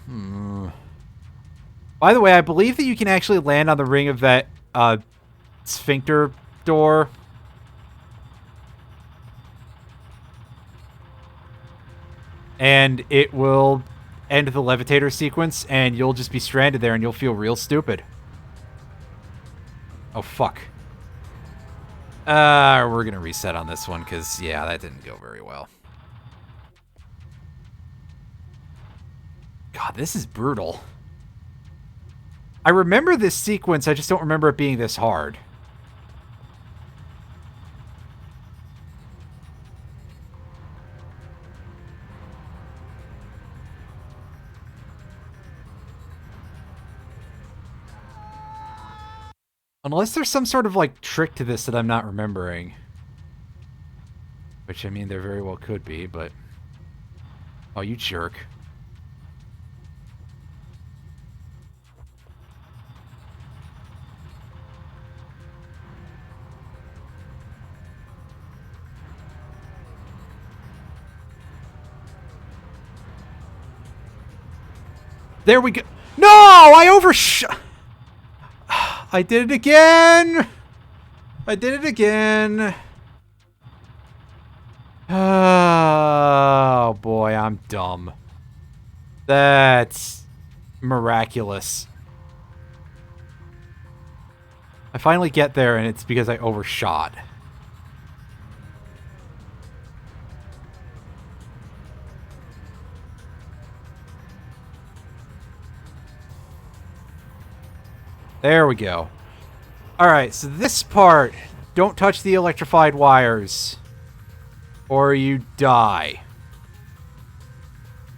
By the way, I believe that you can actually land on the ring of that, sphincter door. And it will end the levitator sequence, and you'll just be stranded there, and you'll feel real stupid. Oh, fuck. We're gonna reset on this one, because, yeah, that didn't go very well. God, this is brutal. I remember this sequence, I just don't remember it being this hard. Unless there's some sort of, like, trick to this that I'm not remembering. Which, I mean, there very well could be, but... Oh, you jerk. There we go. No! I overshot! I did it again! I did it again. Oh, boy, I'm dumb. That's miraculous. I finally get there, and it's because I overshot. There we go. Alright, so this part, don't touch the electrified wires, or you die.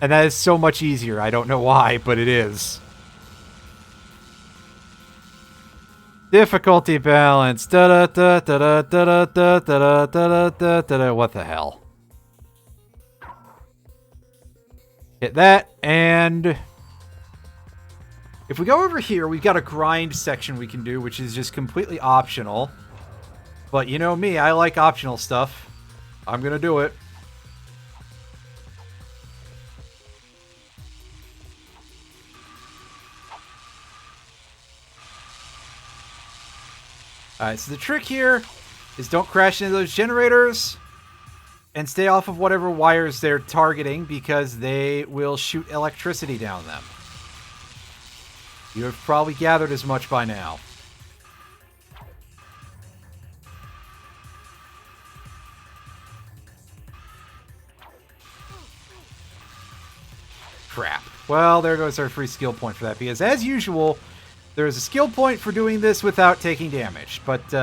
And that is so much easier. I don't know why, but it is. Difficulty balance. Da da da da da da da da da da da. What the hell? Hit that, and if we go over here, we've got a grind section we can do, which is just completely optional. But you know me, I like optional stuff. I'm gonna do it. Alright, so the trick here is don't crash into those generators and stay off of whatever wires they're targeting because they will shoot electricity down them. You have probably gathered as much by now. Crap. Well, there goes our free skill point for that, because as usual, there is a skill point for doing this without taking damage, but,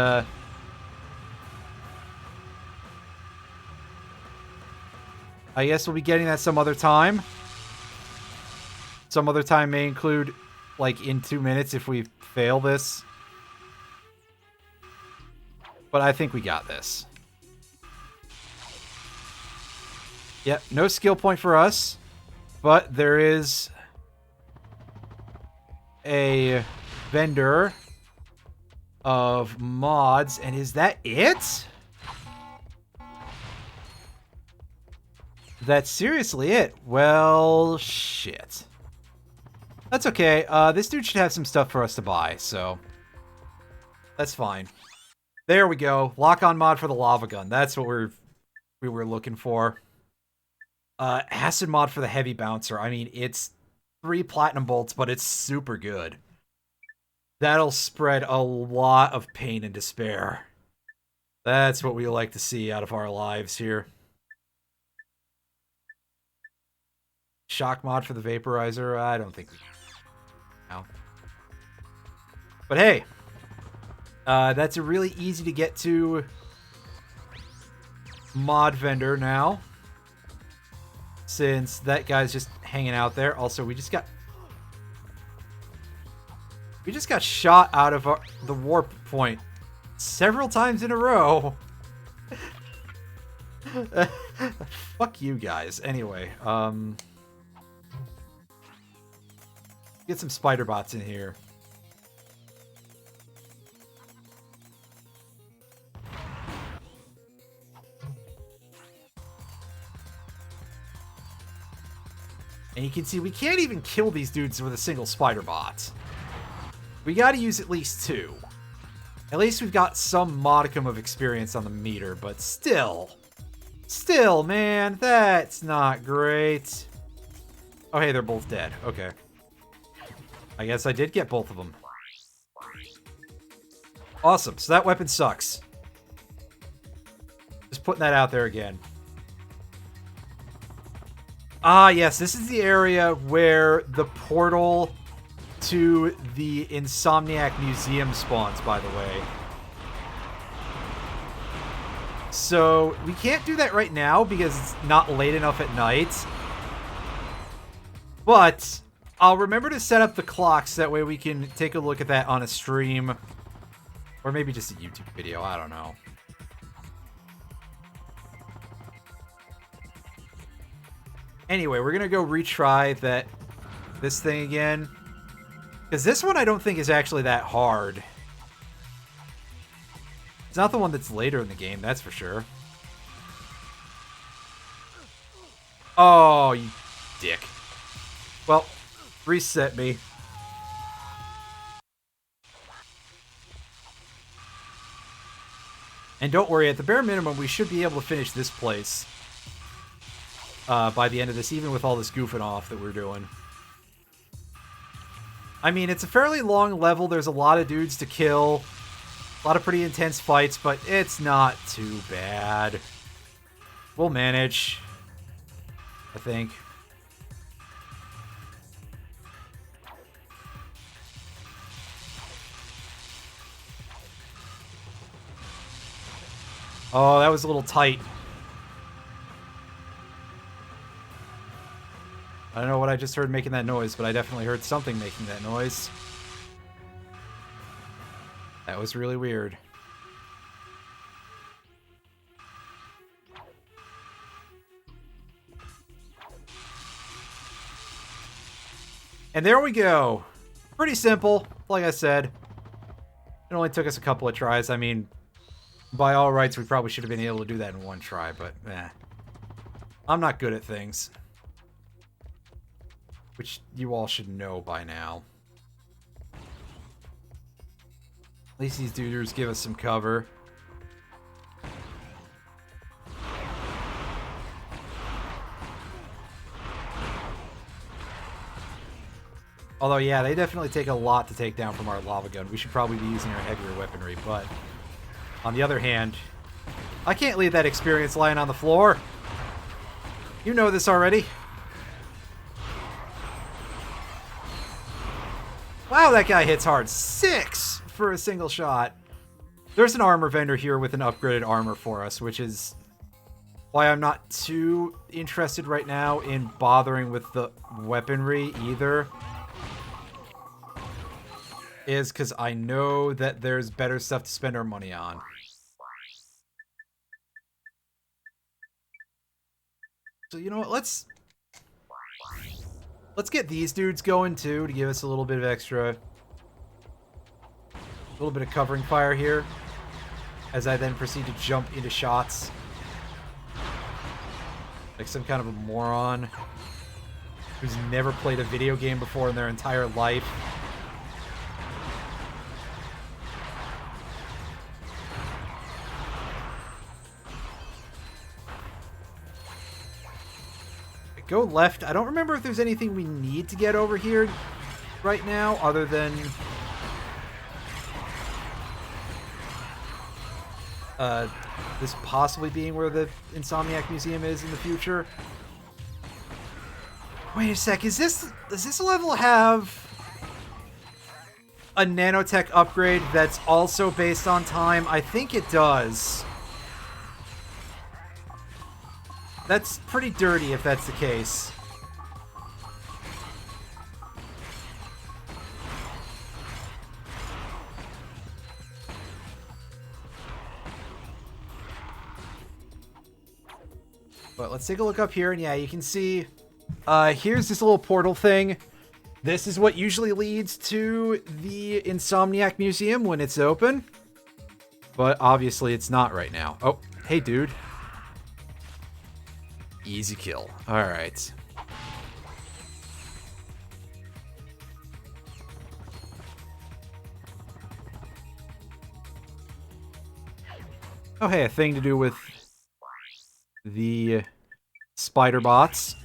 I guess we'll be getting that some other time. Some other time may include, like, in 2 minutes if we fail this. But I think we got this. Yep, no skill point for us. But there is a vendor of mods, and is that it? That's seriously it. Well, shit. That's okay. This dude should have some stuff for us to buy, so that's fine. There we go. Lock-on mod for the lava gun. That's what we were looking for. Acid mod for the heavy bouncer. I mean, it's 3 platinum bolts, but it's super good. That'll spread a lot of pain and despair. That's what we like to see out of our lives here. Shock mod for the vaporizer. I don't think we can. No. But hey, that's a really easy to get to mod vendor now. since that guy's just hanging out there. Also, we just got shot out of the warp point several times in a row. Fuck you guys. Anyway, get some spider bots in here. And you can see we can't even kill these dudes with a single spider bot. We gotta use at least 2. At least we've got some modicum of experience on the meter, but still. Still, man, that's not great. Oh, hey, they're both dead. Okay. I guess I did get both of them. Awesome, so that weapon sucks. Just putting that out there again. Ah, yes, this is the area where the portal to the Insomniac Museum spawns, by the way. So, we can't do that right now because it's not late enough at night. But, I'll remember to set up the clocks, that way we can take a look at that on a stream. Or maybe just a YouTube video, I don't know. Anyway, we're gonna go retry this thing again. Because this one I don't think is actually that hard. It's not the one that's later in the game, that's for sure. Oh, you dick. Well, reset me. And don't worry, at the bare minimum, we should be able to finish this place by the end of this, even with all this goofing off that we're doing. I mean, it's a fairly long level. There's a lot of dudes to kill. A lot of pretty intense fights, but it's not too bad. We'll manage, I think. Oh, that was a little tight. I don't know what I just heard making that noise, but I definitely heard something making that noise. That was really weird. And there we go. Pretty simple, like I said. It only took us a couple of tries. I mean, by all rights, we probably should have been able to do that in one try, but eh. I'm not good at things. Which you all should know by now. At least these duders give us some cover. Although, yeah, they definitely take a lot to take down from our lava gun. We should probably be using our heavier weaponry, but on the other hand, I can't leave that experience lying on the floor. You know this already. Wow, that guy hits hard. 6 for a single shot. There's an armor vendor here with an upgraded armor for us, which is why I'm not too interested right now in bothering with the weaponry either. Is because I know that there's better stuff to spend our money on. So, you know what, let's get these dudes going too, to give us a little bit of extra, a little bit of covering fire here, as I then proceed to jump into shots like some kind of a moron who's never played a video game before in their entire life. Go left. I don't remember if there's anything we need to get over here right now, other than this possibly being where the Insomniac Museum is in the future. Wait a sec, does this level have a nanotech upgrade that's also based on time? I think it does. That's pretty dirty if that's the case. But let's take a look up here, and yeah, you can see here's this little portal thing. This is what usually leads to the Insomniac Museum when it's open. But obviously it's not right now. Oh, hey dude. Easy kill. Alright. Oh hey, a thing to do with the spider bots.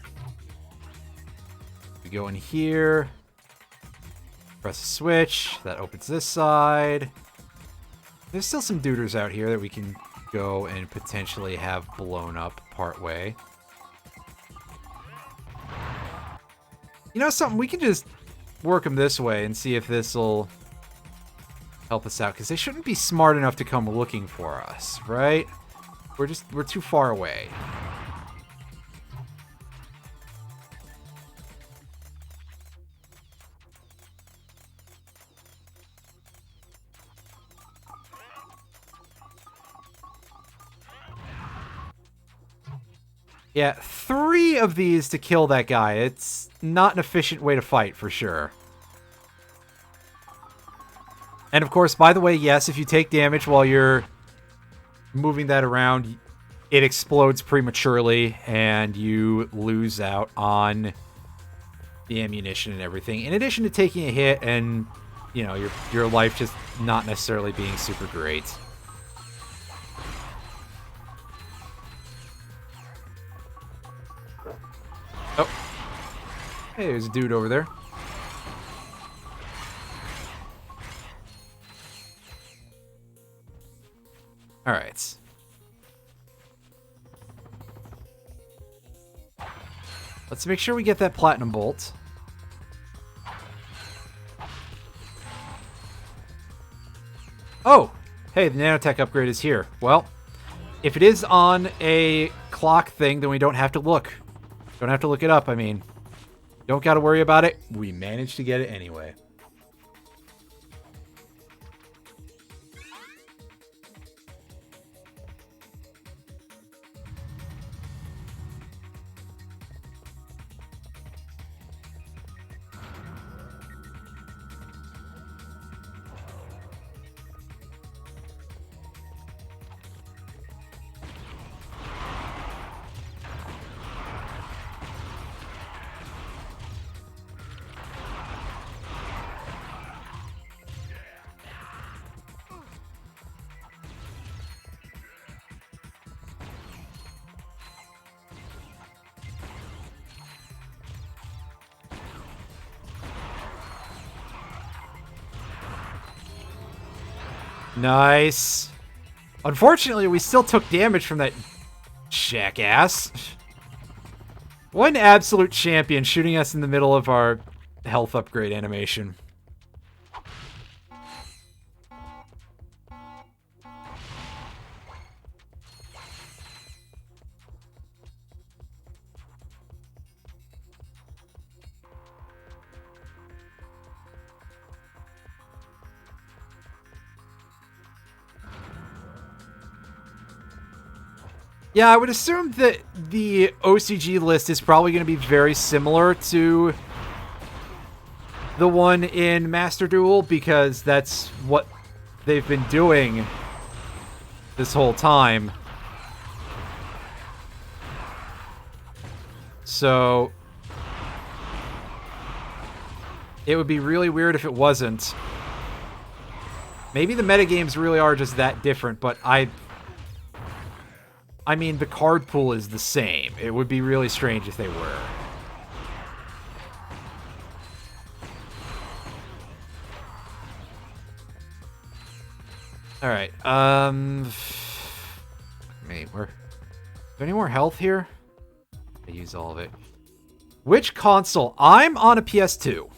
We go in here, press a switch, that opens this side. There's still some duders out here that we can go and potentially have blown up part way. You know something, we can just work them this way and see if this will help us out, because they shouldn't be smart enough to come looking for us, right? We're too far away. Yeah, 3 of these to kill that guy. It's not an efficient way to fight, for sure. And of course, by the way, yes, if you take damage while you're moving that around, it explodes prematurely, and you lose out on the ammunition and everything. In addition to taking a hit and, you know, your life just not necessarily being super great. Oh. Hey, there's a dude over there. Alright. Let's make sure we get that platinum bolt. Oh! Hey, the nanotech upgrade is here. Well, if it is on a clock thing, then we don't have to look. Don't have to look it up, I mean. Don't gotta worry about it. We managed to get it anyway. Nice. Unfortunately, we still took damage from that jackass. One absolute champion shooting us in the middle of our health upgrade animation. Yeah, I would assume that the OCG list is probably going to be very similar to the one in Master Duel, because that's what they've been doing this whole time. So it would be really weird if it wasn't. Maybe the metagames really are just that different, but I mean, the card pool is the same. It would be really strange if they were. Alright, wait, is there any more health here? I use all of it. Which console? I'm on a PS2.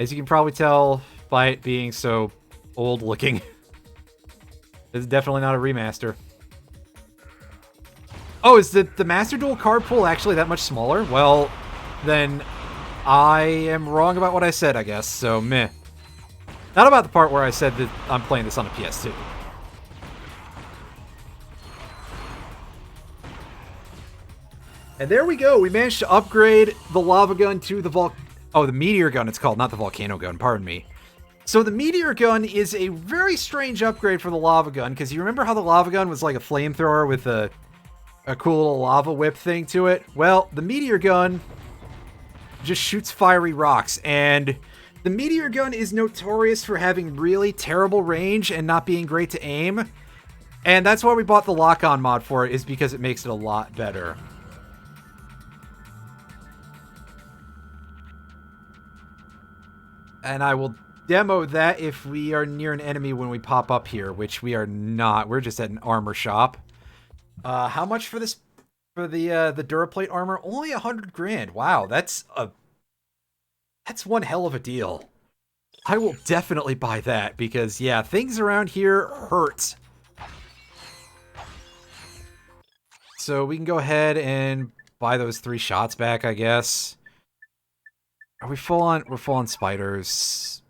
As you can probably tell by it being so old looking. This is definitely not a remaster. Oh, is the Master Duel card pool actually that much smaller? Well, then I am wrong about what I said, I guess, so meh. Not about the part where I said that I'm playing this on a PS2. And there we go. We managed to upgrade the lava gun to the the meteor gun it's called, not the volcano gun, pardon me. So the meteor gun is a very strange upgrade for the lava gun, because you remember how the lava gun was like a flamethrower with a cool little lava whip thing to it? Well, the meteor gun just shoots fiery rocks, and the meteor gun is notorious for having really terrible range and not being great to aim. And that's why we bought the lock-on mod for it, is because it makes it a lot better. And I will demo that if we are near an enemy when we pop up here, which we are not. We're just at an armor shop. How much for this? For the Duraplate armor? Only 100 grand. Wow, that's one hell of a deal. I will definitely buy that because, yeah, things around here hurt. So we can go ahead and buy those 3 shots back, I guess. Are we full on? We're full on spiders.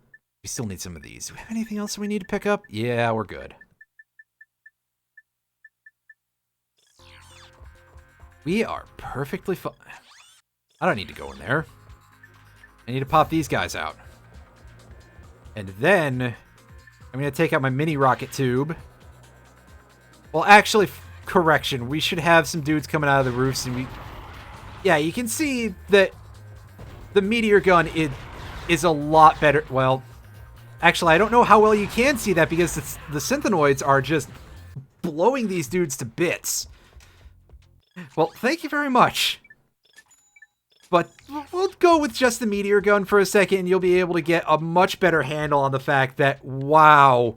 We still need some of these. Do we have anything else we need to pick up? Yeah, we're good. We are perfectly fine. I don't need to go in there. I need to pop these guys out. And then I'm going to take out my mini rocket tube. Well, actually, correction. We should have some dudes coming out of the roofs. And yeah, you can see that the meteor gun is a lot better. Well, actually, I don't know how well you can see that because the synthenoids are just blowing these dudes to bits. Well, thank you very much. But we'll go with just the meteor gun for a second, and you'll be able to get a much better handle on the fact that, wow,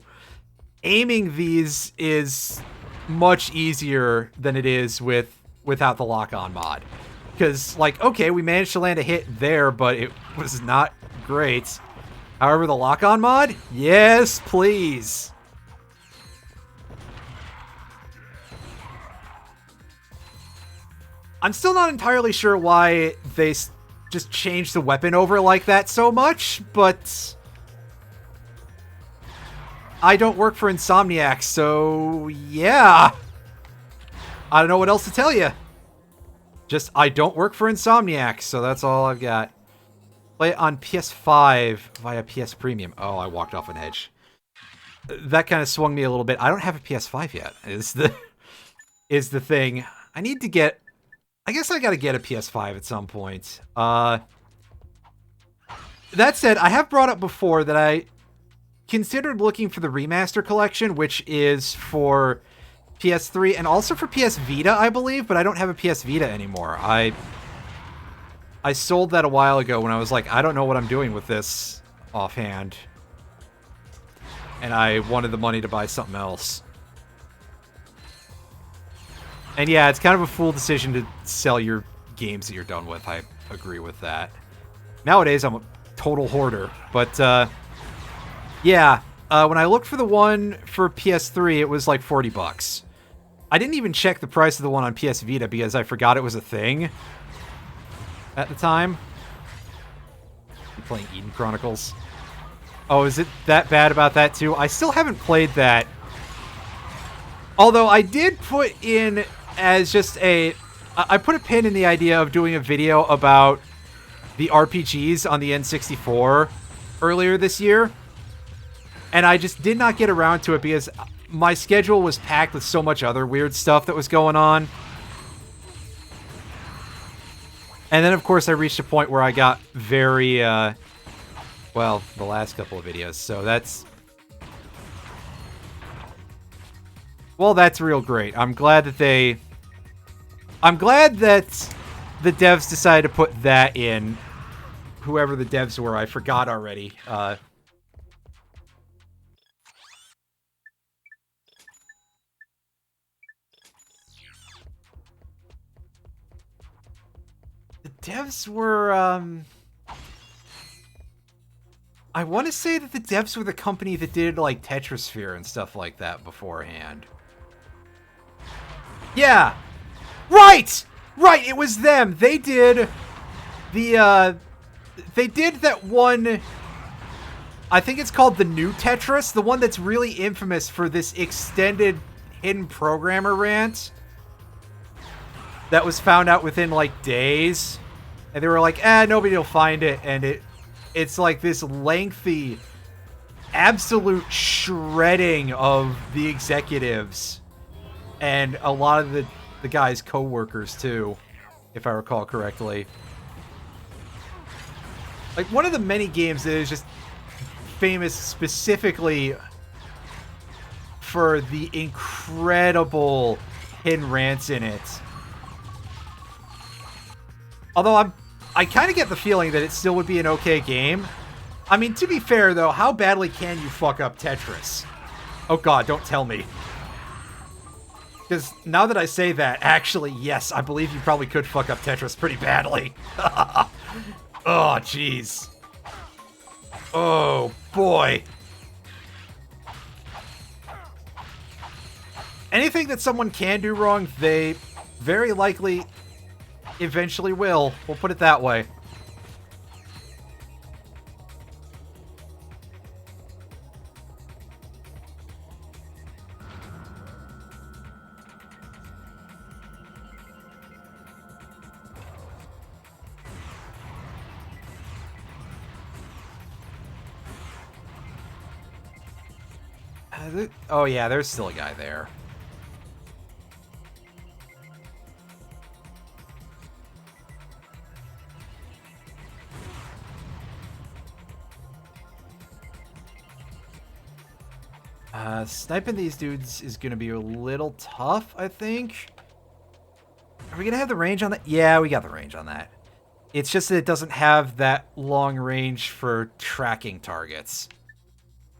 aiming these is much easier than it is without the lock-on mod. Because, like, okay, we managed to land a hit there, but it was not great. However, the lock-on mod? Yes, please. I'm still not entirely sure why they just changed the weapon over like that so much, but I don't work for Insomniac, so yeah. I don't know what else to tell you. Just, I don't work for Insomniac, so that's all I've got. Play it on PS5 via PS Premium. Oh, I walked off an edge. That kind of swung me a little bit. I don't have a PS5 yet, is the thing. I need to get... I guess I gotta get a PS5 at some point. That said, I have brought up before that I considered looking for the Remaster Collection, which is for PS3 and also for PS Vita, I believe, but I don't have a PS Vita anymore. I sold that a while ago when I was like, I don't know what I'm doing with this offhand. And I wanted the money to buy something else. And yeah, it's kind of a fool decision to sell your games that you're done with. I agree with that. Nowadays, I'm a total hoarder. But, yeah. When I looked for the one for PS3, it was like $40. I didn't even check the price of the one on PS Vita because I forgot it was a thing at the time. You playing Eden Chronicles? Oh, is it that bad about that too? I still haven't played that. Although I did put in as just I put a pin in the idea of doing a video about the RPGs on the N64 earlier this year. And I just did not get around to it because my schedule was packed with so much other weird stuff that was going on. And then, of course, I reached a point where I got very, well, the last couple of videos. So that's... Well, that's real great. I'm glad that the devs decided to put that in. Whoever the devs were, I forgot already. The devs were, I want to say that the devs were the company that did, like, Tetrasphere and stuff like that beforehand. Yeah! Right! Right, it was them. They did they did that one, I think it's called the new Tetris, the one that's really infamous for this extended hidden programmer rant that was found out within like days. And they were like, nobody will find it. And it's like this lengthy, absolute shredding of the executives and a lot of the guy's co-workers too, if I recall correctly. Like one of the many games that is just famous specifically for the incredible hidden rants in it. Although I kind of get the feeling that it still would be an okay game. I mean, to be fair though, how badly can you fuck up Tetris? Oh god, don't tell me. Because now that I say that, actually, yes, I believe you probably could fuck up Tetris pretty badly. Oh, jeez. Oh, boy. Anything that someone can do wrong, they very likely eventually will. We'll put it that way. Oh yeah, there's still a guy there. Sniping these dudes is going to be a little tough, I think. Are we going to have the range on that? Yeah, we got the range on that. It's just that it doesn't have that long range for tracking targets,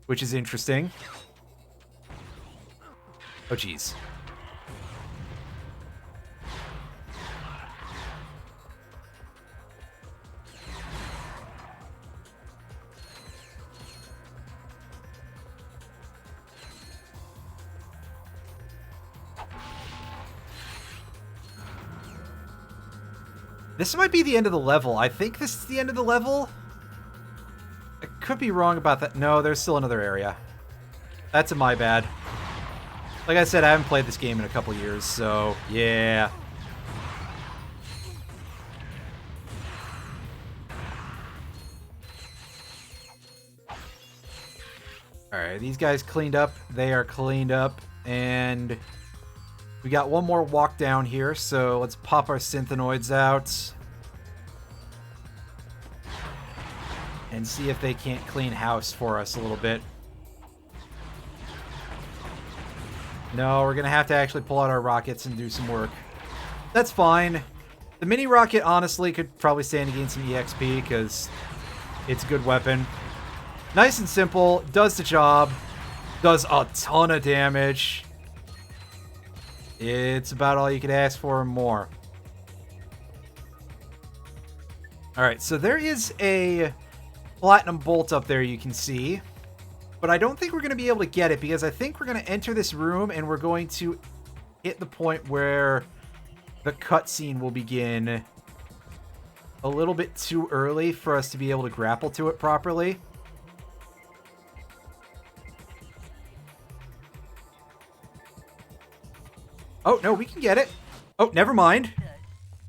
which is interesting. Oh, jeez. This might be the end of the level. I think this is the end of the level. I could be wrong about that. No, there's still another area. That's my bad. Like I said, I haven't played this game in a couple years, so yeah. Alright, these guys cleaned up. They are cleaned up. And we got one more walk down here, so let's pop our synthenoids out. And see if they can't clean house for us a little bit. No, we're going to have to actually pull out our rockets and do some work. That's fine. The mini rocket, honestly, could probably stand against some EXP because it's a good weapon. Nice and simple. Does the job. Does a ton of damage. It's about all you could ask for and more. Alright, so there is a platinum bolt up there you can see. But I don't think we're going to be able to get it because I think we're going to enter this room and we're going to hit the point where the cutscene will begin a little bit too early for us to be able to grapple to it properly. Oh, no, we can get it. Oh, never mind.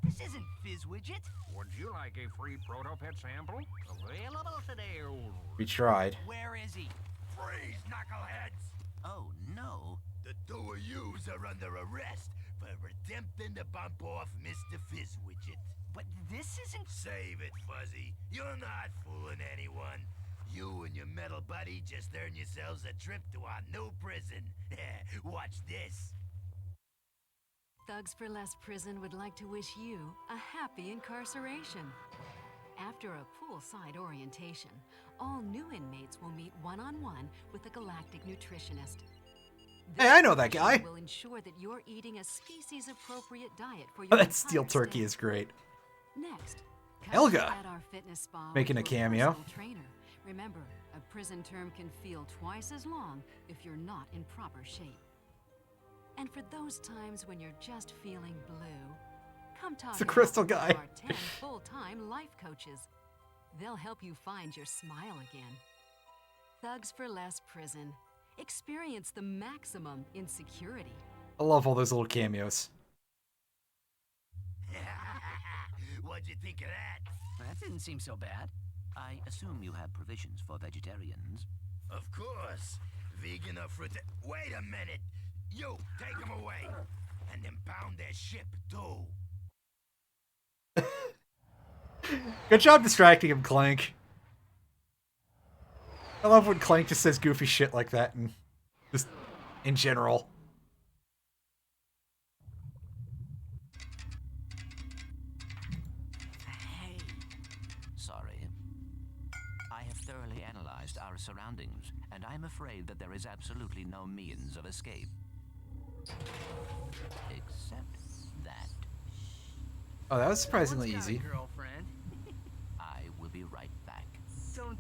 This isn't Fizzwidget. Would you like a free proto-pet sample? Available today. We tried. Where is he? Freeze, knuckleheads! Oh, no. The two of yous are under arrest for attempting to bump off Mr. Fizzwidget. But this isn't... Save it, Fuzzy. You're not fooling anyone. You and your metal buddy just earned yourselves a trip to our new prison. Watch this. Thugs for Less Prison would like to wish you a happy incarceration. After a poolside orientation, all new inmates will meet one-on-one with a galactic nutritionist. Hey, I know that guy. Will ensure that you're eating a species-appropriate diet for your Oh, that steel entire turkey stay. is great. Next, Helga, at our fitness spa making with a your cameo. personal trainer. Remember, a prison term can feel twice as long if you're not in proper shape. And for those times when you're just feeling blue, come talk It's the to crystal one of guy. our 10 full-time life coaches. They'll help you find your smile again. Thugs for Less Prison. Experience the maximum in security. I love all those little cameos. What'd you think of that? That didn't seem so bad. I assume you have provisions for vegetarians. Of course. Vegan or fruit. Wait a minute. You, take them away. And impound their ship, too. Good job distracting him, Clank. I love when Clank just says goofy shit like that, and just in general. Hey. Sorry. I have thoroughly analyzed our surroundings, and I'm afraid that there is absolutely no means of escape. Except that. Oh, that was surprisingly Everyone's got a easy. girlfriend. I will be right back. Don't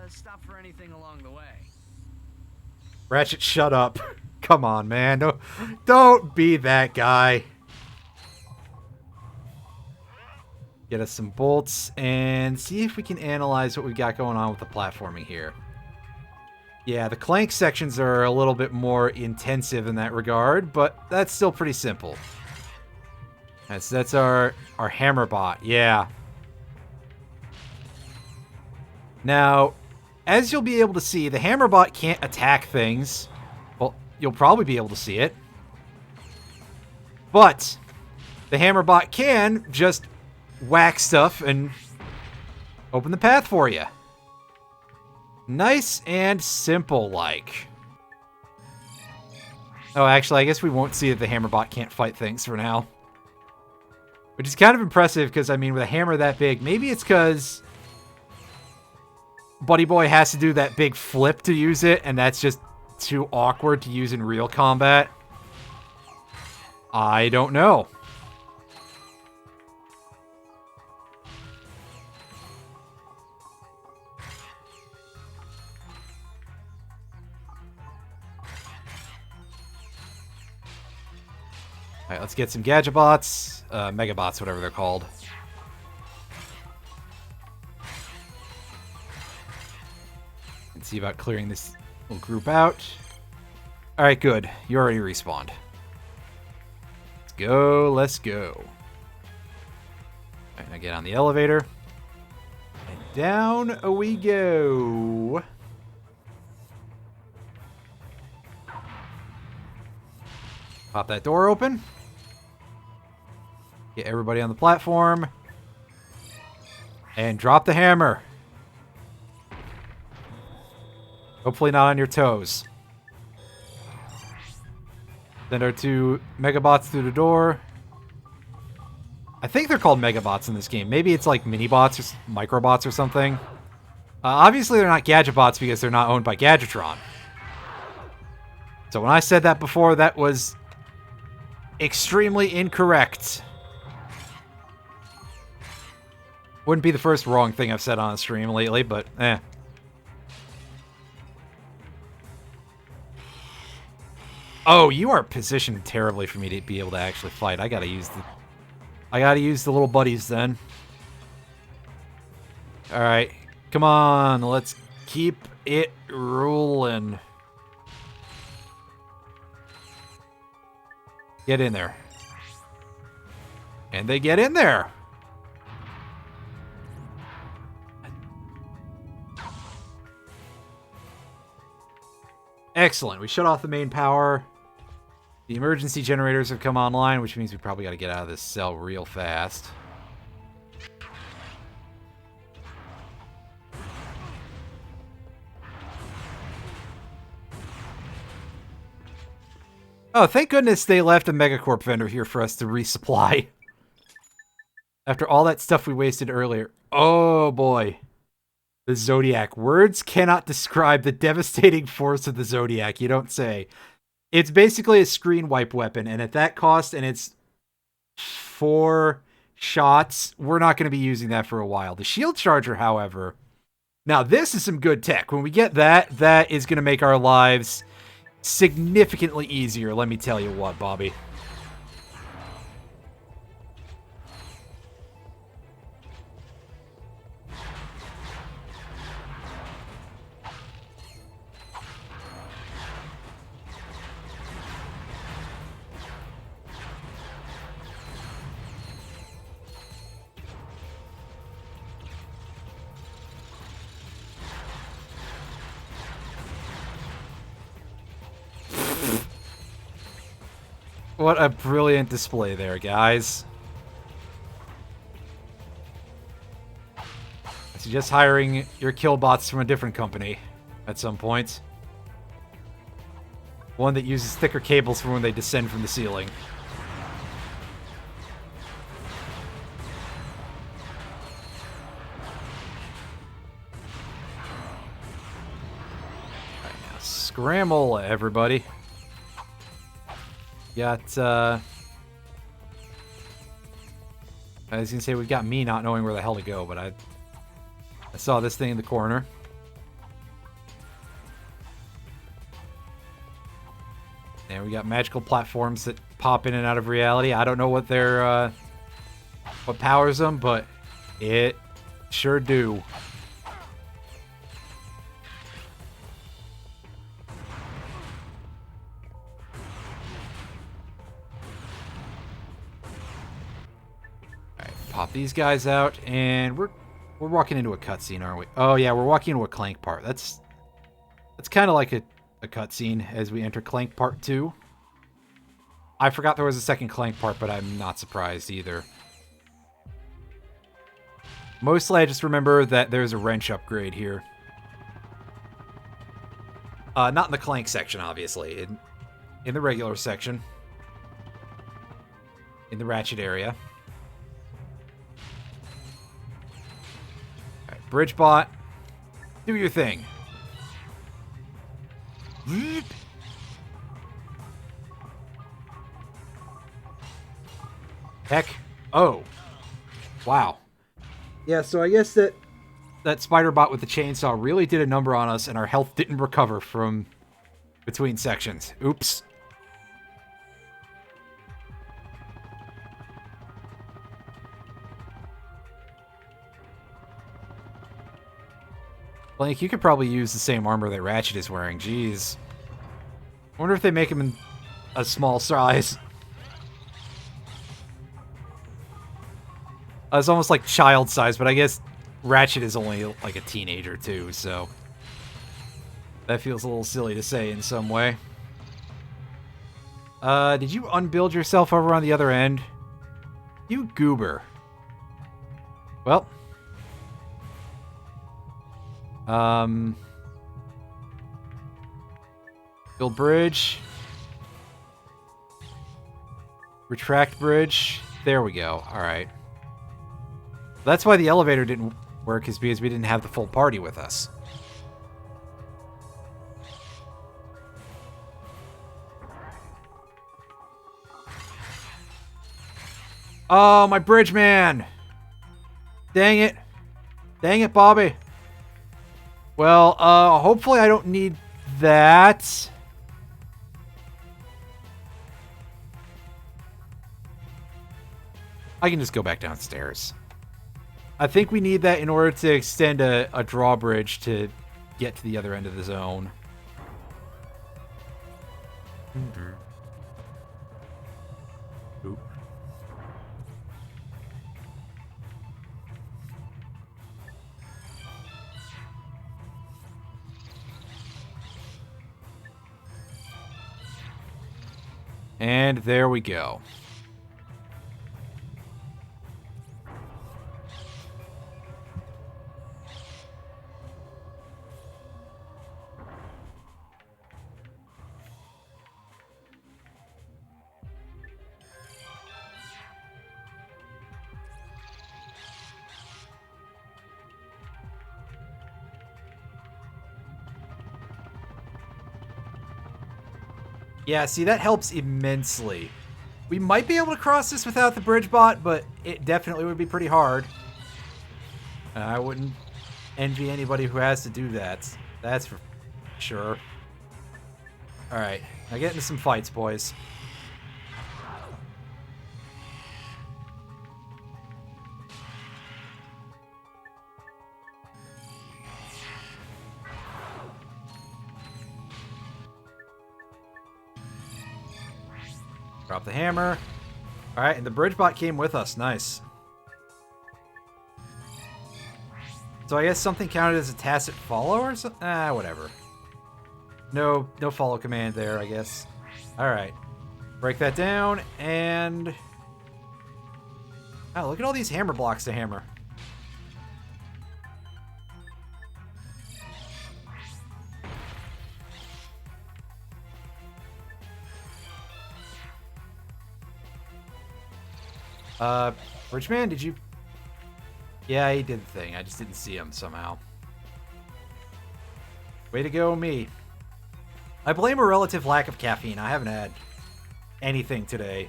stop for anything along the way. Ratchet, shut up. Come on, man. Don't be that guy. Get us some bolts and see if we can analyze what we got going on with the platforming here. Yeah, the Clank sections are a little bit more intensive in that regard, but that's still pretty simple. That's our hammer bot. Yeah. Now, as you'll be able to see, the hammer bot can't attack things. Well, you'll probably be able to see it. But the hammer bot can just whack stuff and open the path for you. Nice and simple, like. Oh, actually, I guess we won't see that the hammer bot can't fight things for now. Which is kind of impressive, because, I mean, with a hammer that big, maybe it's because Buddy Boy has to do that big flip to use it, and that's just too awkward to use in real combat. I don't know. Alright, let's get some gadget bots, megabots, whatever they're called. And see about clearing this little group out. Alright, good. You already respawned. Let's go, let's go. Alright, now get on the elevator. And down we go. Pop that door open. Get everybody on the platform. And drop the hammer. Hopefully not on your toes. Send our two megabots through the door. I think they're called megabots in this game. Maybe it's like mini-bots or microbots or something. Obviously they're not gadget bots because they're not owned by Gadgetron. So when I said that before, that was extremely incorrect. Wouldn't be the first wrong thing I've said on a stream lately, but eh. Oh, you are positioned terribly for me to be able to actually fight. I gotta use the little buddies then. Alright. Come on, let's keep it rolling. Get in there. And they get in there. Excellent. We shut off the main power. The emergency generators have come online, which means we probably got to get out of this cell real fast. Oh, thank goodness they left a Megacorp vendor here for us to resupply. After all that stuff we wasted earlier. Oh, boy. The Zodiac. Words cannot describe the devastating force of the Zodiac, you don't say. It's basically a screen wipe weapon, and at that cost, and it's 4 shots, we're not going to be using that for a while. The shield charger, however... Now, this is some good tech. When we get that, that is going to make our lives significantly easier, let me tell you what, Bobby. What a brilliant display there, guys. I suggest hiring your kill bots from a different company at some point. One that uses thicker cables for when they descend from the ceiling. Alright, now scramble, everybody. Got, I was gonna say we've got me not knowing where the hell to go, but I saw this thing in the corner. And we got magical platforms that pop in and out of reality. I don't know what their, what powers them, but it sure do. Pop these guys out, and we're walking into a cutscene, aren't we? Oh yeah, we're walking into a Clank part. That's kind of like a cutscene as we enter Clank Part 2. I forgot there was a second Clank part, but I'm not surprised either. Mostly, I just remember that there's a wrench upgrade here. Not in the Clank section, obviously. In the regular section. In the Ratchet area. Bridge bot, do your thing. Heck. Oh. Wow. Yeah, so I guess that spider bot with the chainsaw really did a number on us, and our health didn't recover from between sections. Oops. Clank, you could probably use the same armor that Ratchet is wearing. Jeez. I wonder if they make him in a small size. It's almost like child size, but I guess Ratchet is only like a teenager too, so that feels a little silly to say in some way. Did you unbuild yourself over on the other end? You goober. Well... build bridge. Retract bridge. There we go. Alright. That's why the elevator didn't work, is because we didn't have the full party with us. Oh, my bridge man! Dang it. Dang it, Bobby. Well, hopefully I don't need that. I can just go back downstairs. I think we need that in order to extend a drawbridge to get to the other end of the zone. Oop. And there we go. Yeah, see, that helps immensely. We might be able to cross this without the bridge bot, but it definitely would be pretty hard. I wouldn't envy anybody who has to do that. That's for sure. Alright, now get into some fights, boys. Drop the hammer. Alright, and the bridge bot came with us. Nice. So I guess something counted as a tacit follow or something? Ah, whatever. No follow command there, I guess. Alright. Break that down, and... Oh, look at all these hammer blocks to hammer. Bridgeman, did you... Yeah, he did the thing. I just didn't see him somehow. Way to go, me. I blame a relative lack of caffeine. I haven't had anything today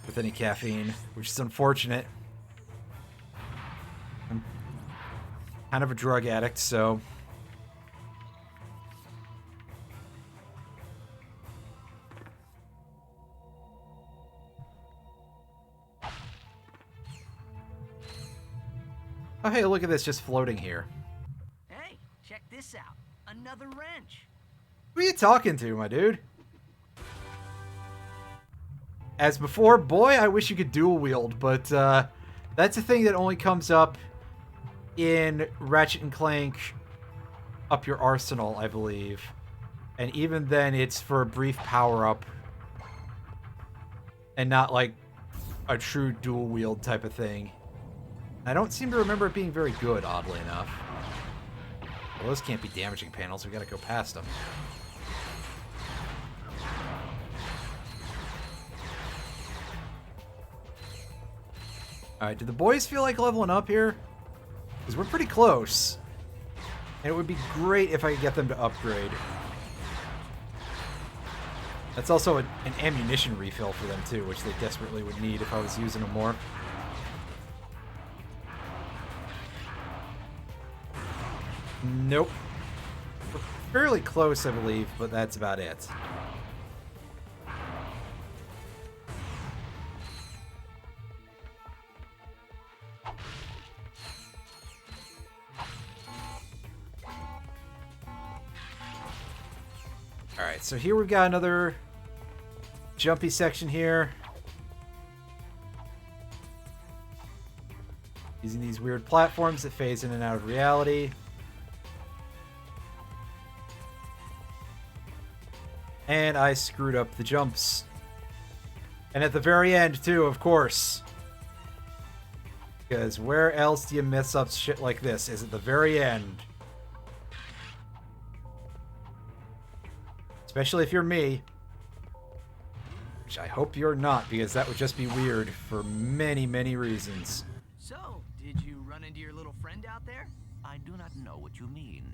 with any caffeine, which is unfortunate. I'm kind of a drug addict, so... Oh, hey, look at this, just floating here. Hey, check this out. Another wrench. Who are you talking to, my dude? As before, boy, I wish you could dual wield, but that's a thing that only comes up in Ratchet and Clank Up Your Arsenal, I believe. And even then, it's for a brief power-up. And not like a true dual wield type of thing. I don't seem to remember it being very good, oddly enough. Well, those can't be damaging panels. We gotta go past them. Alright, do the boys feel like leveling up here? Because we're pretty close. And it would be great if I could get them to upgrade. That's also an ammunition refill for them, too, which they desperately would need if I was using them more. Nope. We're fairly close, I believe, but that's about it. Alright, so here we've got another jumpy section here. Using these weird platforms that phase in and out of reality. And I screwed up the jumps. And at the very end, too, of course. Because where else do you mess up shit like this? Is at the very end. Especially if you're me. Which I hope you're not, because that would just be weird for many, many reasons. So, did you run into your little friend out there? I do not know what you mean.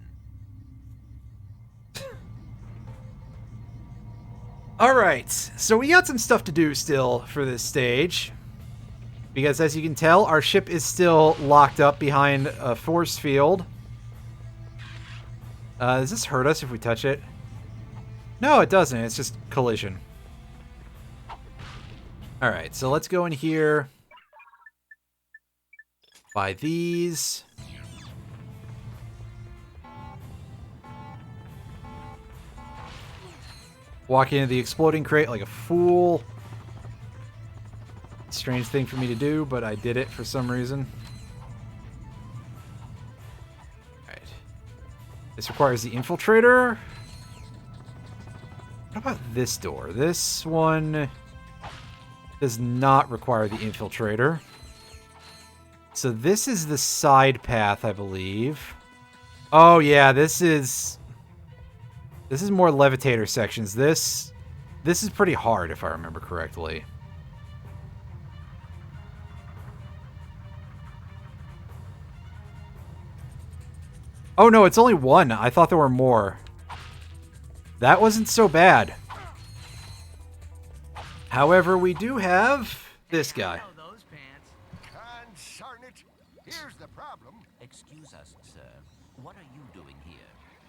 Alright, so we got some stuff to do still for this stage. Because as you can tell, our ship is still locked up behind a force field. Does this hurt us if we touch it? No, it doesn't. It's just collision. Alright, so let's go in here. Buy these. Walk into the exploding crate like a fool. Strange thing for me to do, but I did it for some reason. Alright. This requires the infiltrator. What about this door? This one does not require the infiltrator. So this is the side path, I believe. Oh yeah, this is more levitator sections. This is pretty hard, if I remember correctly. Oh no, it's only one. I thought there were more. That wasn't so bad. However, we do have this guy. Those pants. Consarn it! Here's the problem. Excuse us, sir. What are you doing here?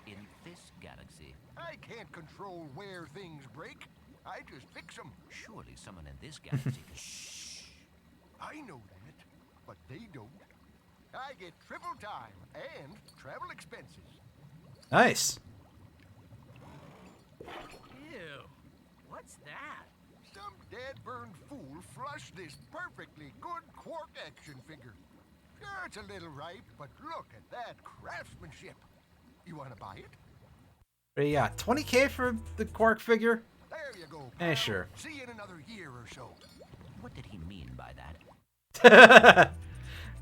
In this galaxy? I can't control where things break. I just fix them. Surely someone in this galaxy can... Shh. I know that, but they don't. I get triple time and travel expenses. Nice. Ew. What's that? Some dead-burned fool flushed this perfectly good Quark action figure. Sure, it's a little ripe, but look at that craftsmanship. You want to buy it? But yeah, 20K for the Quark figure? There you go, pal. Eh, sure. See you in another year or so. What did he mean by that?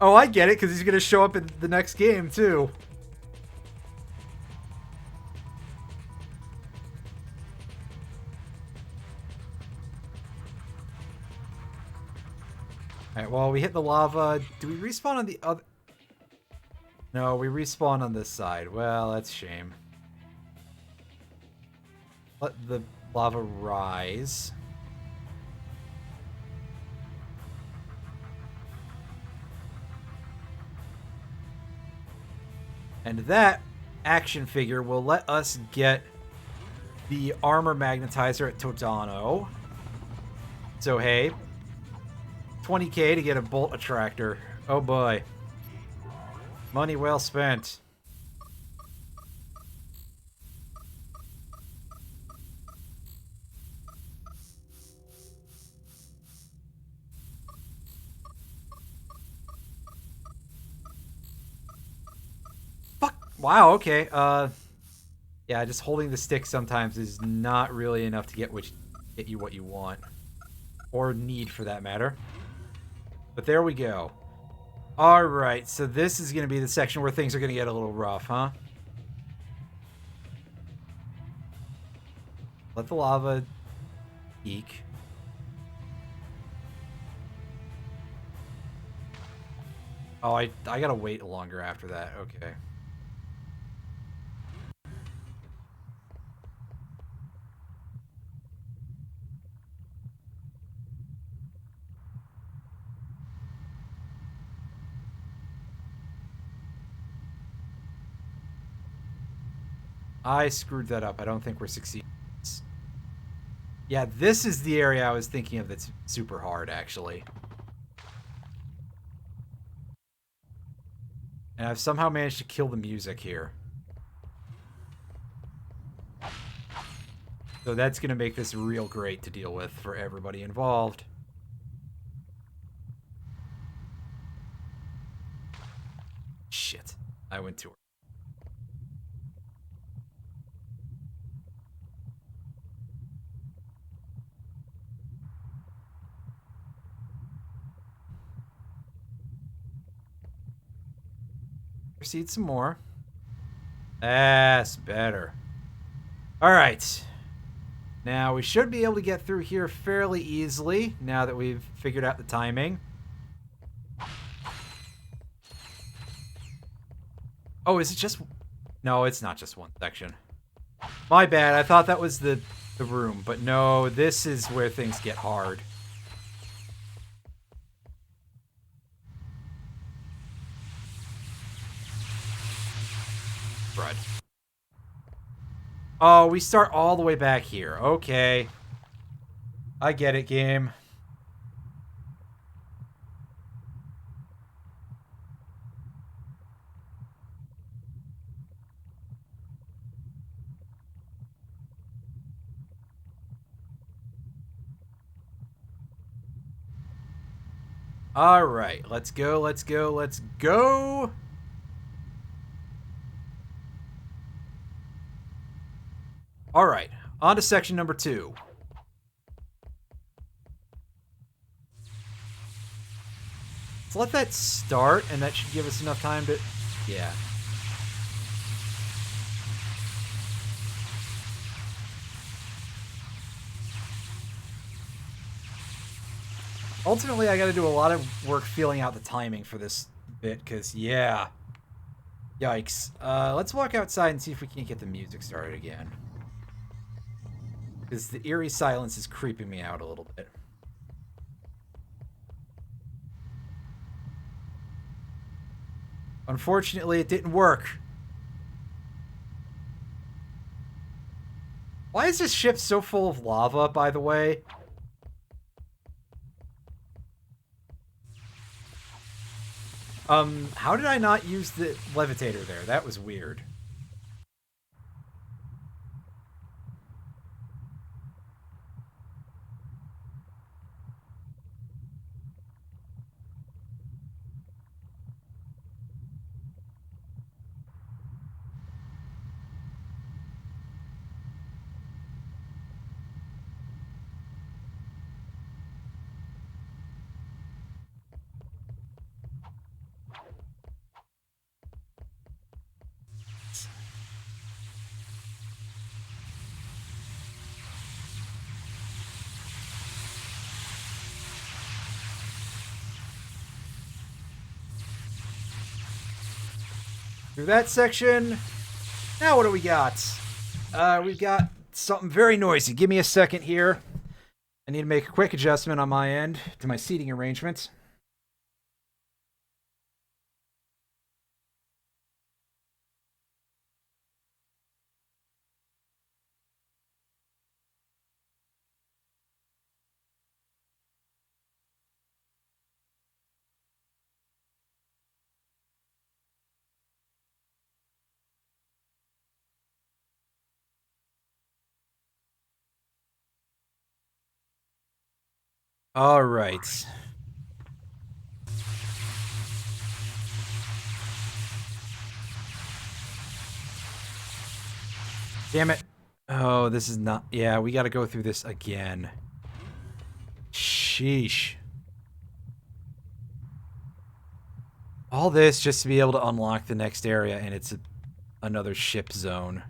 Oh, I get it, because he's going to show up in the next game, too. Alright, well, we hit the lava. Do we respawn on the other... No, we respawn on this side. Well, that's a shame. Let the lava rise. And that action figure will let us get the armor magnetizer at Totano. So, hey, 20K to get a bolt attractor. Oh boy. Money well spent. Fuck. Wow, okay. Yeah, just holding the stick sometimes is not really enough to get you what you want. Or need, for that matter. But there we go. Alright, so this is going to be the section where things are going to get a little rough, huh? Let the lava peak. Oh, I gotta wait longer after that. Okay. I screwed that up. I don't think we're succeeding. Yeah, this is the area I was thinking of that's super hard, actually. And I've somehow managed to kill the music here. So that's going to make this real great to deal with for everybody involved. Shit. I went too early. Proceed some more. That's better. Alright. Now, we should be able to get through here fairly easily, now that we've figured out the timing. Oh, is it just... No, it's not just one section. My bad, I thought that was the room, but no, this is where things get hard. Crud. Oh, we start all the way back here. Okay. I get it, game. All right, let's go, let's go, let's go. All right, on to section number 2. Let's let that start, and that should give us enough time to... Yeah. Ultimately, I gotta do a lot of work feeling out the timing for this bit, because, yeah. Yikes. Let's walk outside and see if we can't get the music started again. Because the eerie silence is creeping me out a little bit. Unfortunately, it didn't work. Why is this ship so full of lava, by the way? How did I not use the levitator there? That was weird. Through that section. Now what do we got? We've got something very noisy. Give me a second here. I need to make a quick adjustment on my end to my seating arrangement. All right. Damn it. Oh, this is not... Yeah, we gotta go through this again. Sheesh. All this just to be able to unlock the next area, and it's another ship zone.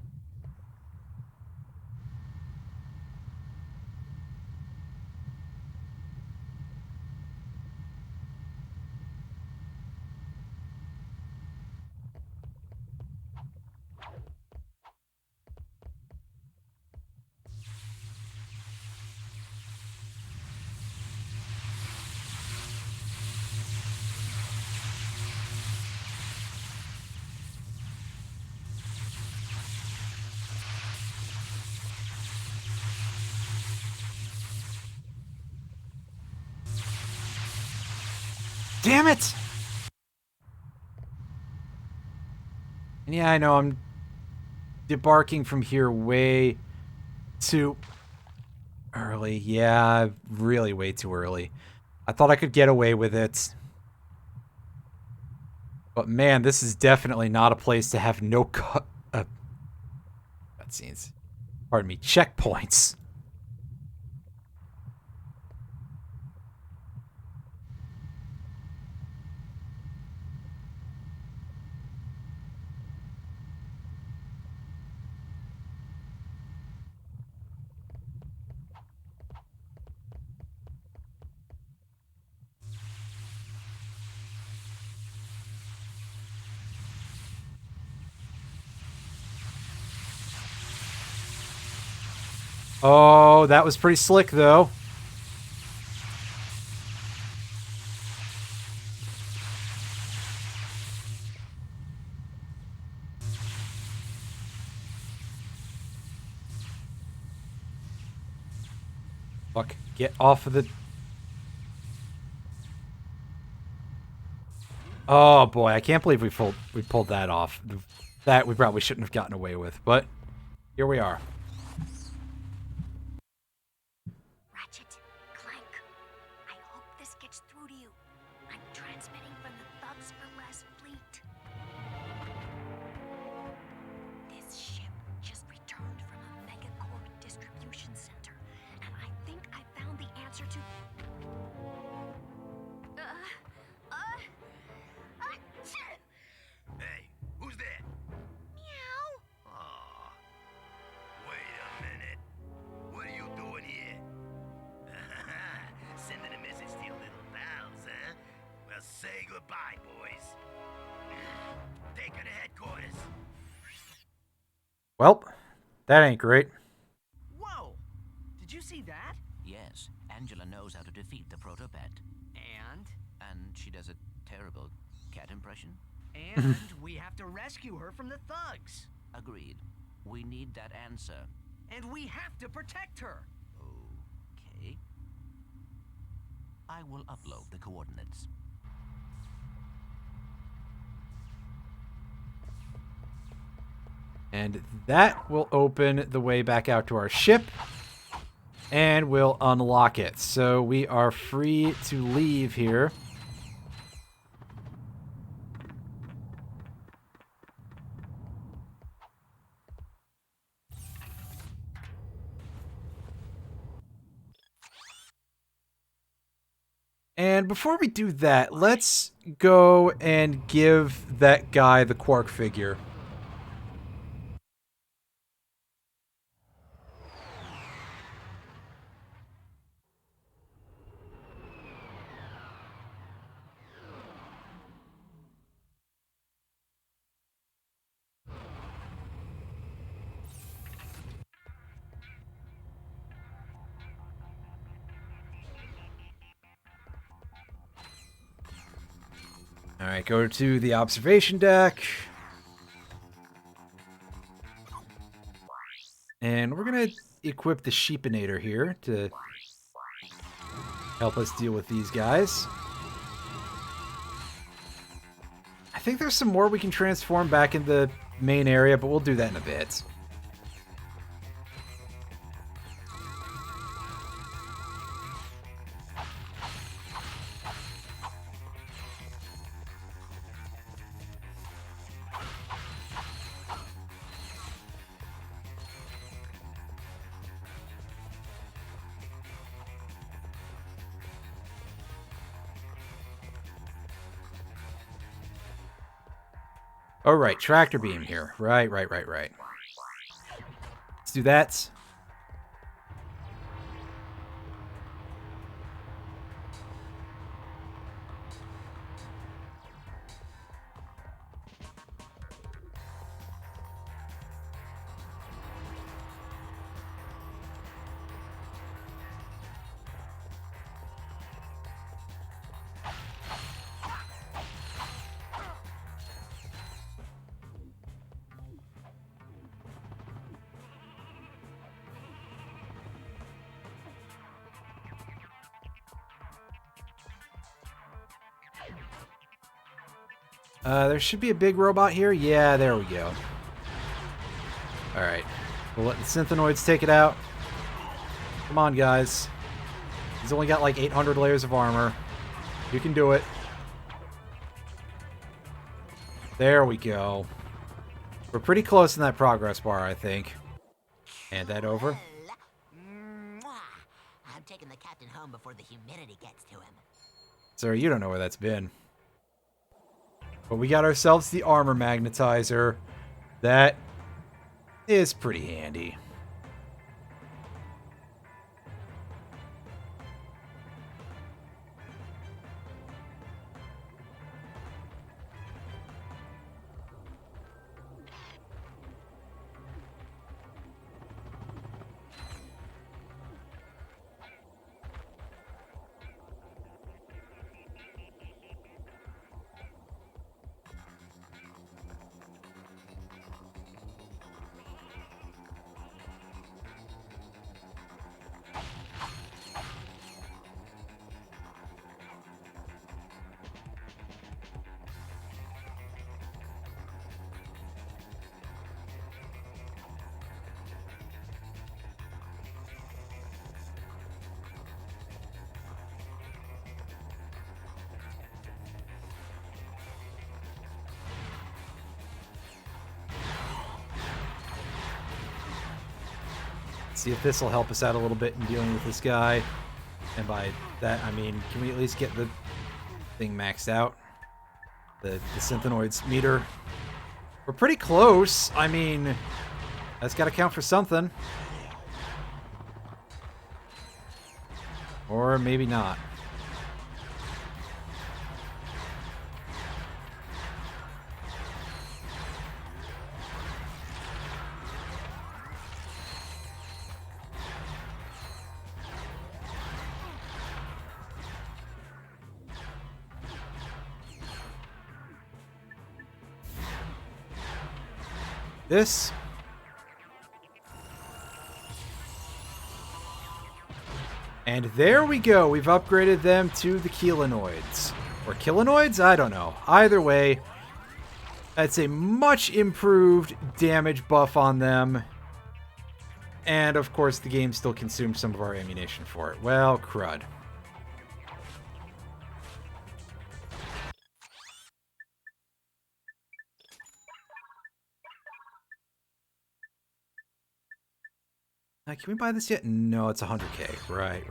Damn it! And yeah, I know I'm debarking from here way too early. Yeah, really way too early. I thought I could get away with it. But man, this is definitely not a place to have no cutscenes. Pardon me, checkpoints. Oh, that was pretty slick, though. Fuck, get off of the... Oh, boy, I can't believe we pulled that off. That we probably shouldn't have gotten away with, but here we are. Ratchet, Clank, I hope this gets through to you. I'm transmitting from the Thugs for Less fleet. This ship just returned from a megacorp distribution center, and I think I found the answer to... Hey, who's that? Meow. Aw. Wait a minute. What are you doing here? Sending a message to your little pals, huh? Well, say goodbye, boys. Take her to headquarters. Well, that ain't great. Whoa! Did you see that? Yes, Angela knows how to defeat the protopet. And? And she does a terrible cat impression. And we have to rescue her from the thugs. Agreed. We need that answer. And we have to protect her. Okay. I will upload the coordinates. And that will open the way back out to our ship. And we'll unlock it. So we are free to leave here. And before we do that, let's go and give that guy the Quark figure. Alright, go to the observation deck. And we're going to equip the Sheepinator here to help us deal with these guys. I think there's some more we can transform back in the main area, but we'll do that in a bit. Oh, right. Tractor beam here. Right. Let's do that. There should be a big robot here. Yeah, there we go. Alright. We'll let the Synthenoids take it out. Come on, guys. He's only got like 800 layers of armor. You can do it. There we go. We're pretty close in that progress bar, I think. Hand that over. I'm taking the captain home before the humidity gets to him. Sir, you don't know where that's been. But we got ourselves the armor magnetizer. That is pretty handy. See if this will help us out a little bit in dealing with this guy. And by that, I mean, can we at least get the thing maxed out? The Synthenoids meter. We're pretty close. I mean, that's got to count for something. Or maybe not. And there we go. We've upgraded them to the Keelanoids. Or Kilanoids? I don't know. Either way, that's a much improved damage buff on them. And, of course, the game still consumes some of our ammunition for it. Well, crud. Can we buy this yet? No, it's 100k. Right.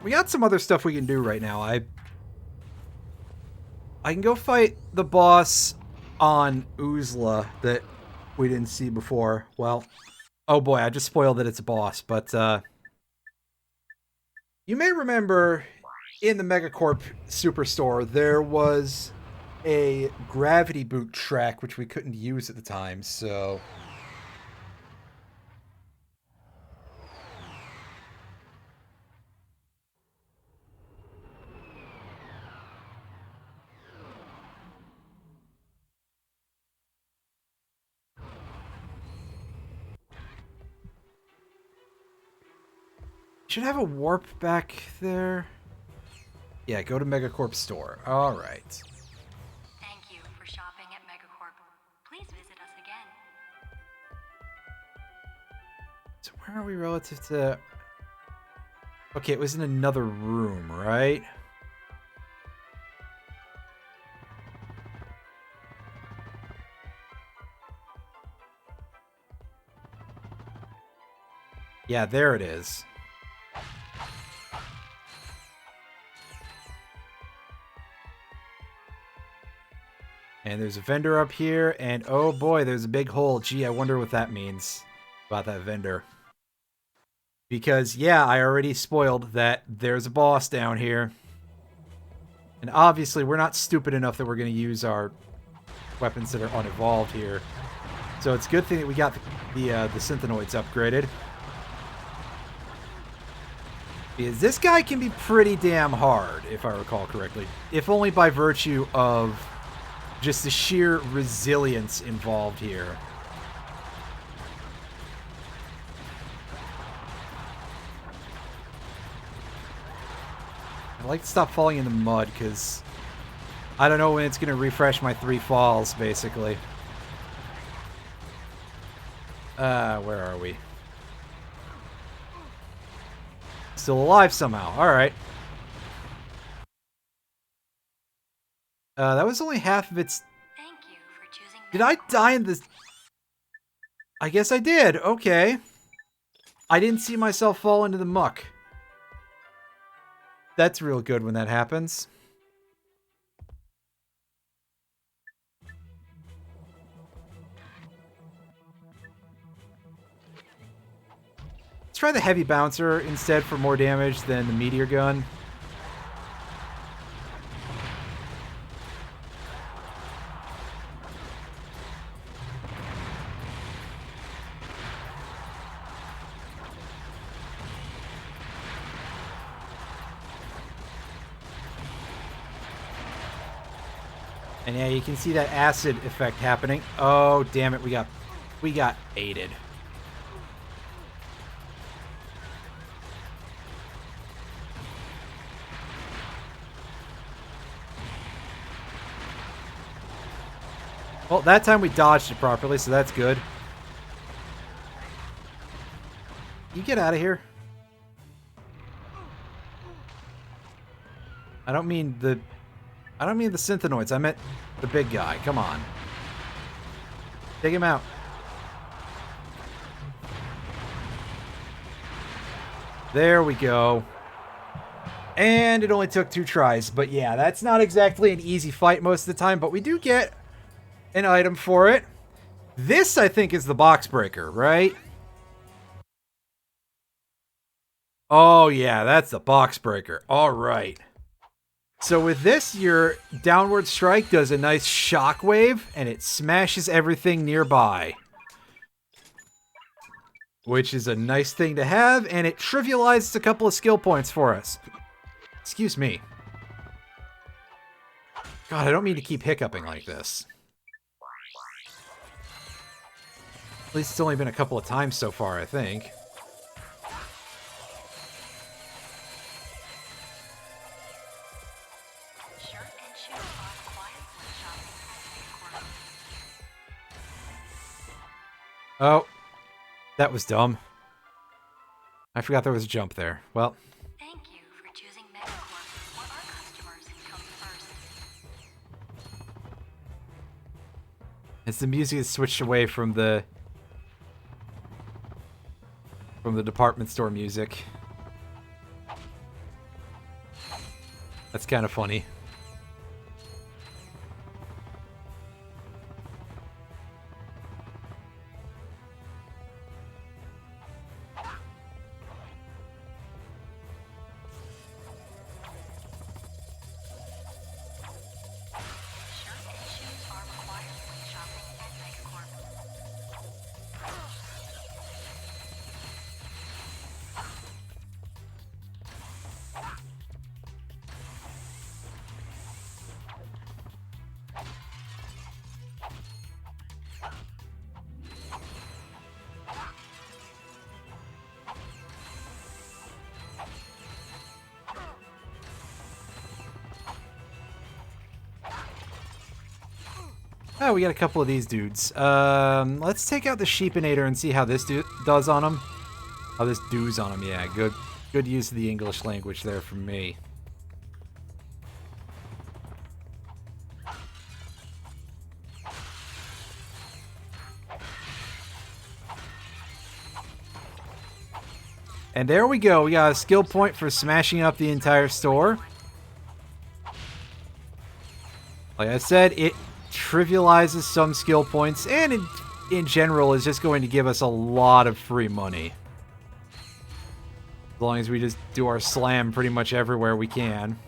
We got some other stuff we can do right now. I can go fight the boss on Uzla that we didn't see before. Well, oh boy, I just spoiled that it's a boss, but you may remember in the Megacorp Superstore there was a gravity boot track which we couldn't use at the time, so should have a warp back there. Yeah, go to Megacorp store. All right. Thank you for shopping at Megacorp. Please visit us again. So where are we relative to... Okay, it was in another room, right? Yeah, there it is. And there's a vendor up here, and oh boy, there's a big hole. Gee, I wonder what that means about that vendor. Because, yeah, I already spoiled that there's a boss down here. And obviously, we're not stupid enough that we're going to use our weapons that are unevolved here. So it's a good thing that we got the Synthenoids upgraded. Because this guy can be pretty damn hard, if I recall correctly. If only by virtue of just the sheer resilience involved here. I'd like to stop falling in the mud, because I don't know when it's going to refresh my 3 falls, basically. Where are we? Still alive somehow. Alright. That was only half of its... Thank you for choosing. Did I die in this? I guess I did. Okay. I didn't see myself fall into the muck. That's real good when that happens. Let's try the heavy bouncer instead for more damage than the meteor gun. And yeah, you can see that acid effect happening. Oh, damn it, we got aided. Well, that time we dodged it properly, so that's good. You get out of here. I don't mean the Synthenoids. I meant the big guy. Come on. Take him out. There we go. And it only took 2 tries. But yeah, that's not exactly an easy fight most of the time. But we do get an item for it. This, I think, is the box breaker, right? Oh, yeah, that's the box breaker. All right. So with this, your downward strike does a nice shockwave, and it smashes everything nearby. Which is a nice thing to have, and it trivializes a couple of skill points for us. Excuse me. God, I don't mean to keep hiccuping like this. At least it's only been a couple of times so far, I think. Oh, that was dumb. I forgot there was a jump there. Well. Thank you for choosing Megacorp, where our customers come first. As the music has switched away from the department store music. That's kind of funny. Oh, we got a couple of these dudes. Let's take out the Sheepinator and see how this does on him. How this does on him, yeah. Good use of the English language there from me. And there we go. We got a skill point for smashing up the entire store. Like I said, it trivializes some skill points, and in general is just going to give us a lot of free money. As long as we just do our slam pretty much everywhere we can.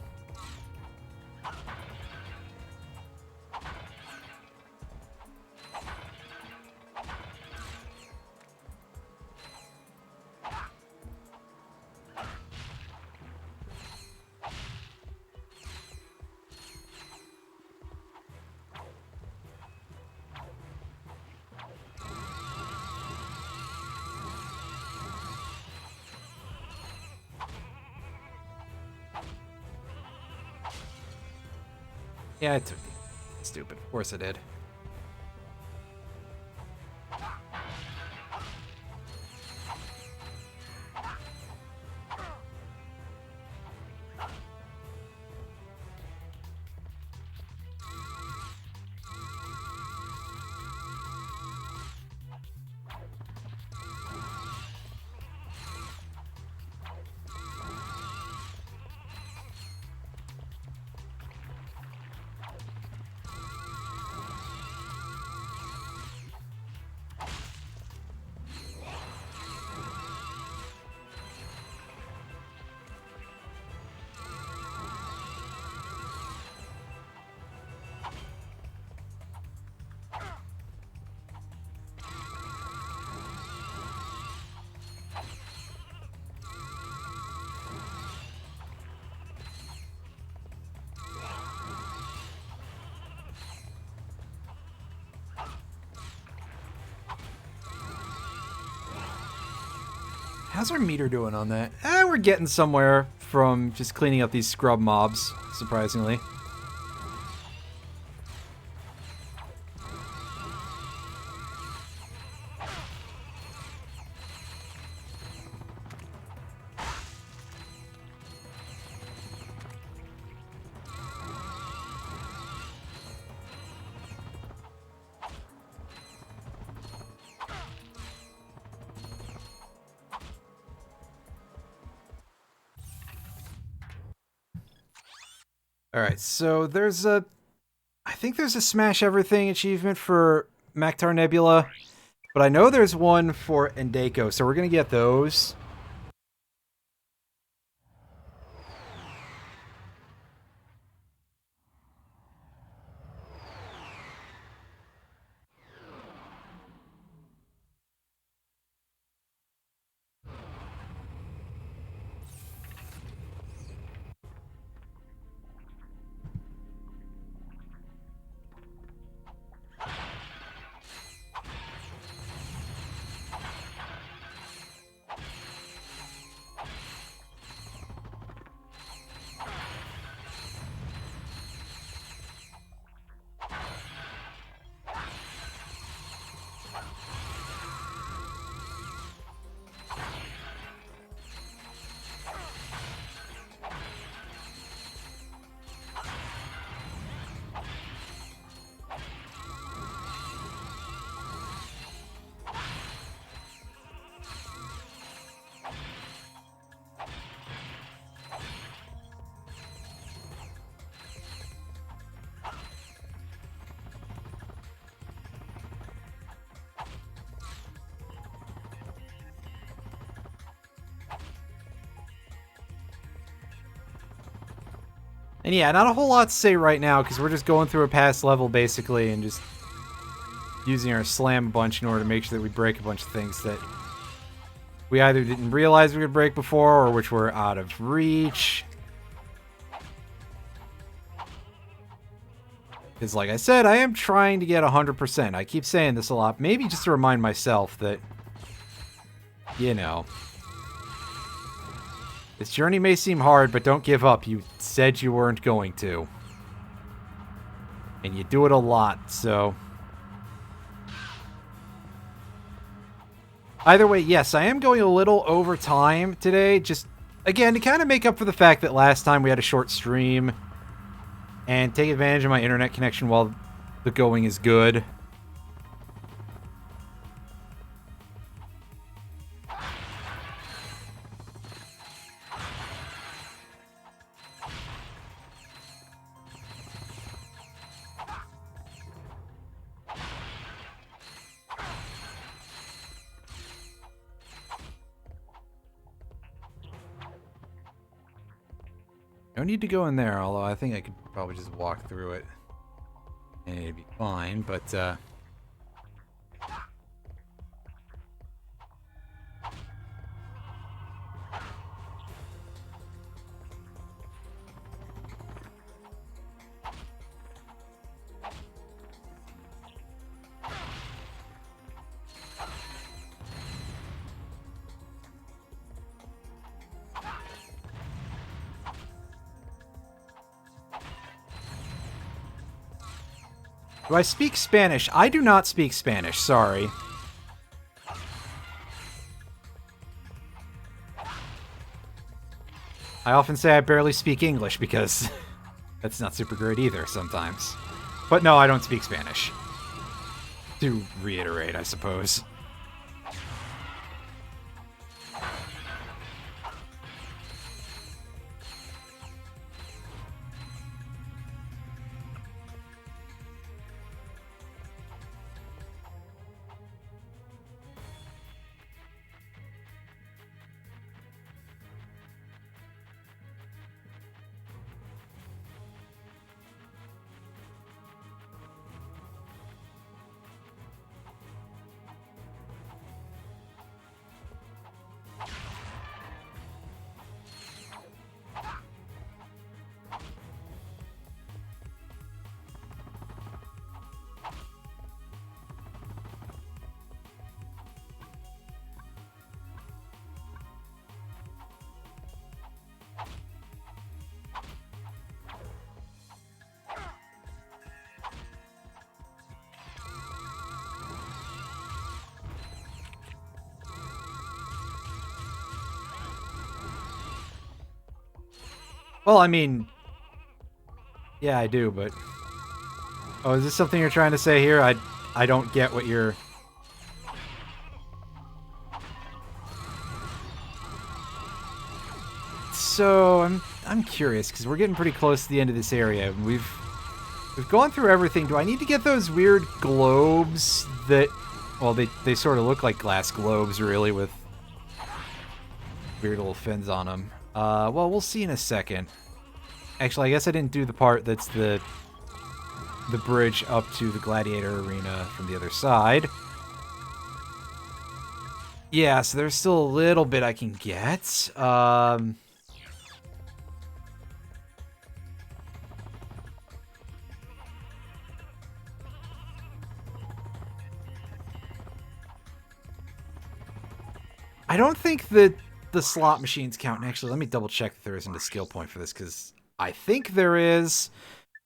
Yeah, I took it. Stupid. Of course I did. How's our meter doing on that? We're getting somewhere from just cleaning up these scrub mobs, surprisingly. Alright, so there's a... I think there's a Smash Everything achievement for Mactar Nebula, but I know there's one for Endako, so we're gonna get those. And yeah, not a whole lot to say right now, because we're just going through a past level, basically, and just using our slam a bunch in order to make sure that we break a bunch of things that we either didn't realize we could break before, or which were out of reach. Because, like I said, I am trying to get 100%. I keep saying this a lot. Maybe just to remind myself that, you know, this journey may seem hard, but don't give up. You said you weren't going to. And you do it a lot, so... Either way, yes, I am going a little over time today. Just, again, to kind of make up for the fact that last time we had a short stream. And take advantage of my internet connection while the going is good. No need to go in there, although I think I could probably just walk through it and it'd be fine, but do I speak Spanish? I do not speak Spanish, sorry. I often say I barely speak English because that's not super great either sometimes. But no, I don't speak Spanish. To reiterate, I suppose. Well, I mean... Yeah, I do, but... Oh, is this something you're trying to say here? I don't get what you're... So, I'm curious, because we're getting pretty close to the end of this area. We've gone through everything. Do I need to get those weird globes that... Well, they sort of look like glass globes, really, with weird little fins on them. Well, we'll see in a second. Actually, I guess I didn't do the part that's the bridge up to the gladiator arena from the other side. Yeah, so there's still a little bit I can get. I don't think that the slot machines count. And actually, let me double check if there isn't a skill point for this, because I think there is,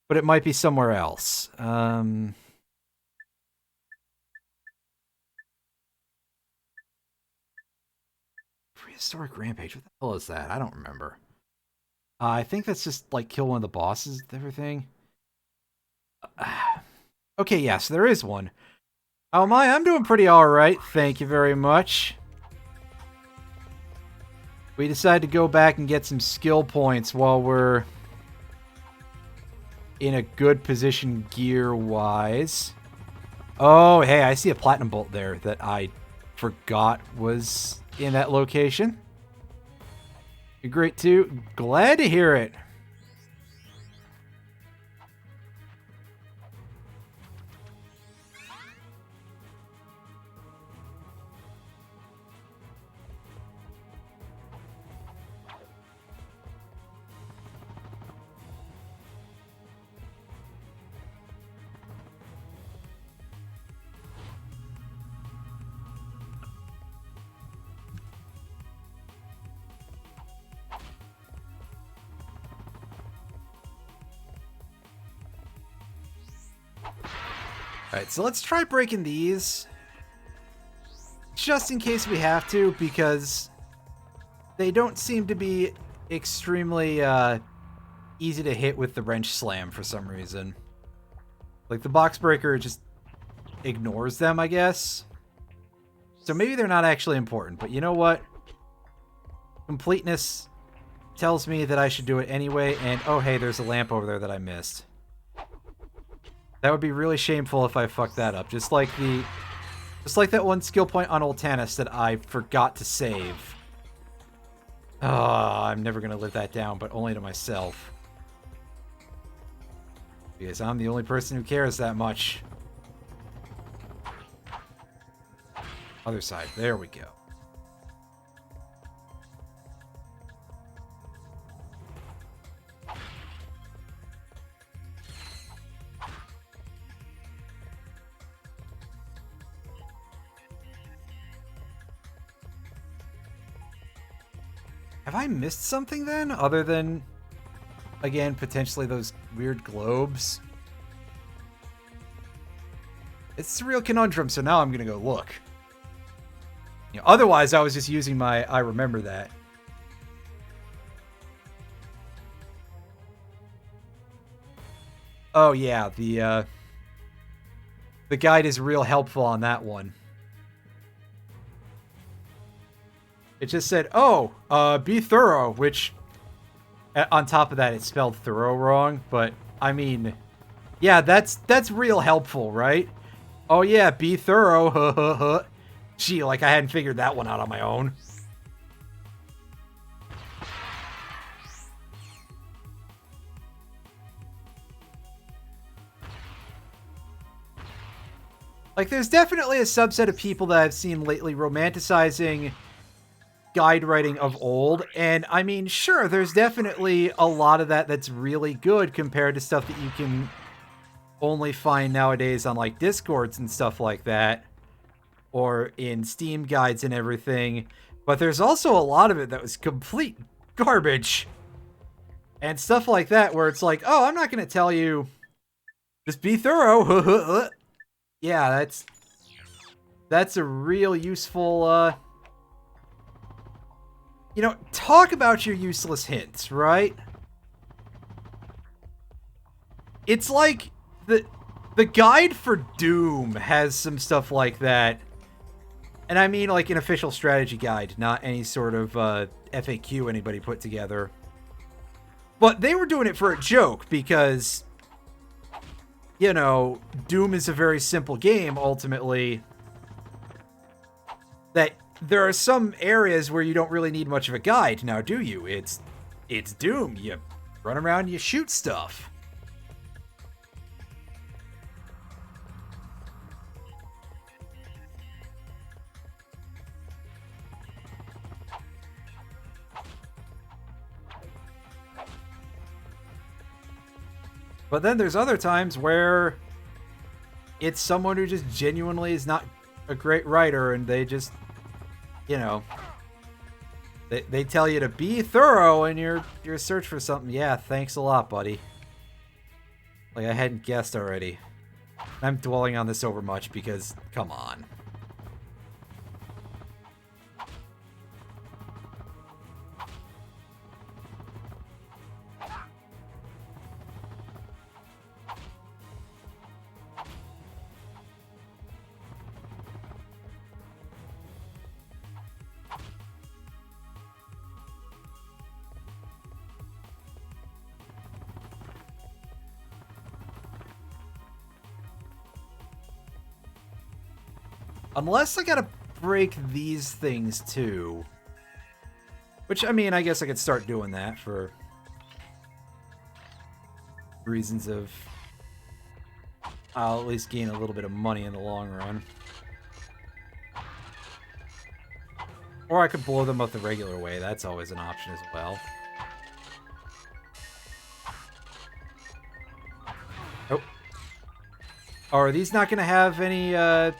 but it might be somewhere else. Prehistoric Rampage, what the hell is that? I don't remember. I think that's just, like, kill one of the bosses and everything. Okay, yes, yeah, so there is one. Oh my, I'm doing pretty alright, thank you very much. We decided to go back and get some skill points while we're in a good position gear-wise. Oh, hey, I see a platinum bolt there that I forgot was in that location. You're great, too. Glad to hear it. Alright, so let's try breaking these. Just in case we have to, because they don't seem to be extremely easy to hit with the wrench slam for some reason. Like, the box breaker just ignores them, I guess. So maybe they're not actually important, but you know what? Completeness tells me that I should do it anyway, and oh hey, there's a lamp over there that I missed. That would be really shameful if I fucked that up. Just like that one skill point on Oltanis that I forgot to save. Oh, I'm never gonna live that down, but only to myself. Because I'm the only person who cares that much. Other side. There we go. Have I missed something then? Other than, again, potentially those weird globes? It's a real conundrum, so now I'm gonna go look. You know, otherwise, I was just using my I remember that. Oh yeah, the guide is real helpful on that one. It just said, oh, be thorough, which, on top of that, it spelled thorough wrong, but, I mean, yeah, that's real helpful, right? Oh yeah, be thorough, Gee, like I hadn't figured that one out on my own. Like, there's definitely a subset of people that I've seen lately romanticizing guide writing of old, and I mean, sure, there's definitely a lot of that that's really good compared to stuff that you can only find nowadays on, like, Discords and stuff like that, or in Steam guides and everything, but there's also a lot of it that was complete garbage, and stuff like that where it's like, oh, I'm not going to tell you, just be thorough. Yeah, that's a real useful, you know, talk about your useless hints, right? It's like the guide for Doom has some stuff like that. And I mean like an official strategy guide, not any sort of FAQ anybody put together. But they were doing it for a joke because, you know, Doom is a very simple game, ultimately. That there are some areas where you don't really need much of a guide, now do you? It's Doom. You run around, you shoot stuff. But then there's other times where it's someone who just genuinely is not a great writer, and they just, you know, they tell you to be thorough in your search for something. Yeah, thanks a lot, buddy. Like I hadn't guessed already. I'm dwelling on this over much because, come on. Unless I gotta break these things too. Which, I mean, I guess I could start doing that for reasons of I'll at least gain a little bit of money in the long run. Or I could blow them up the regular way. That's always an option as well. Oh. Oh, are these not going to have any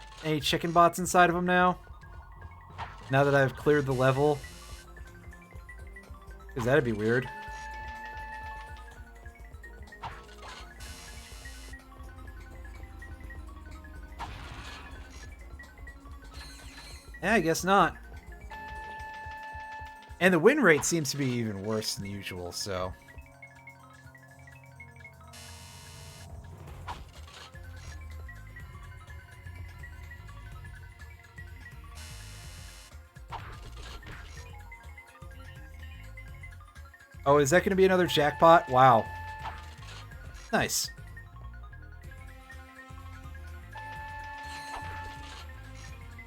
chicken bots inside of them now? Now that I've cleared the level? Because that'd be weird. Yeah, I guess not. And the win rate seems to be even worse than usual, so... Oh, is that going to be another jackpot? Wow. Nice.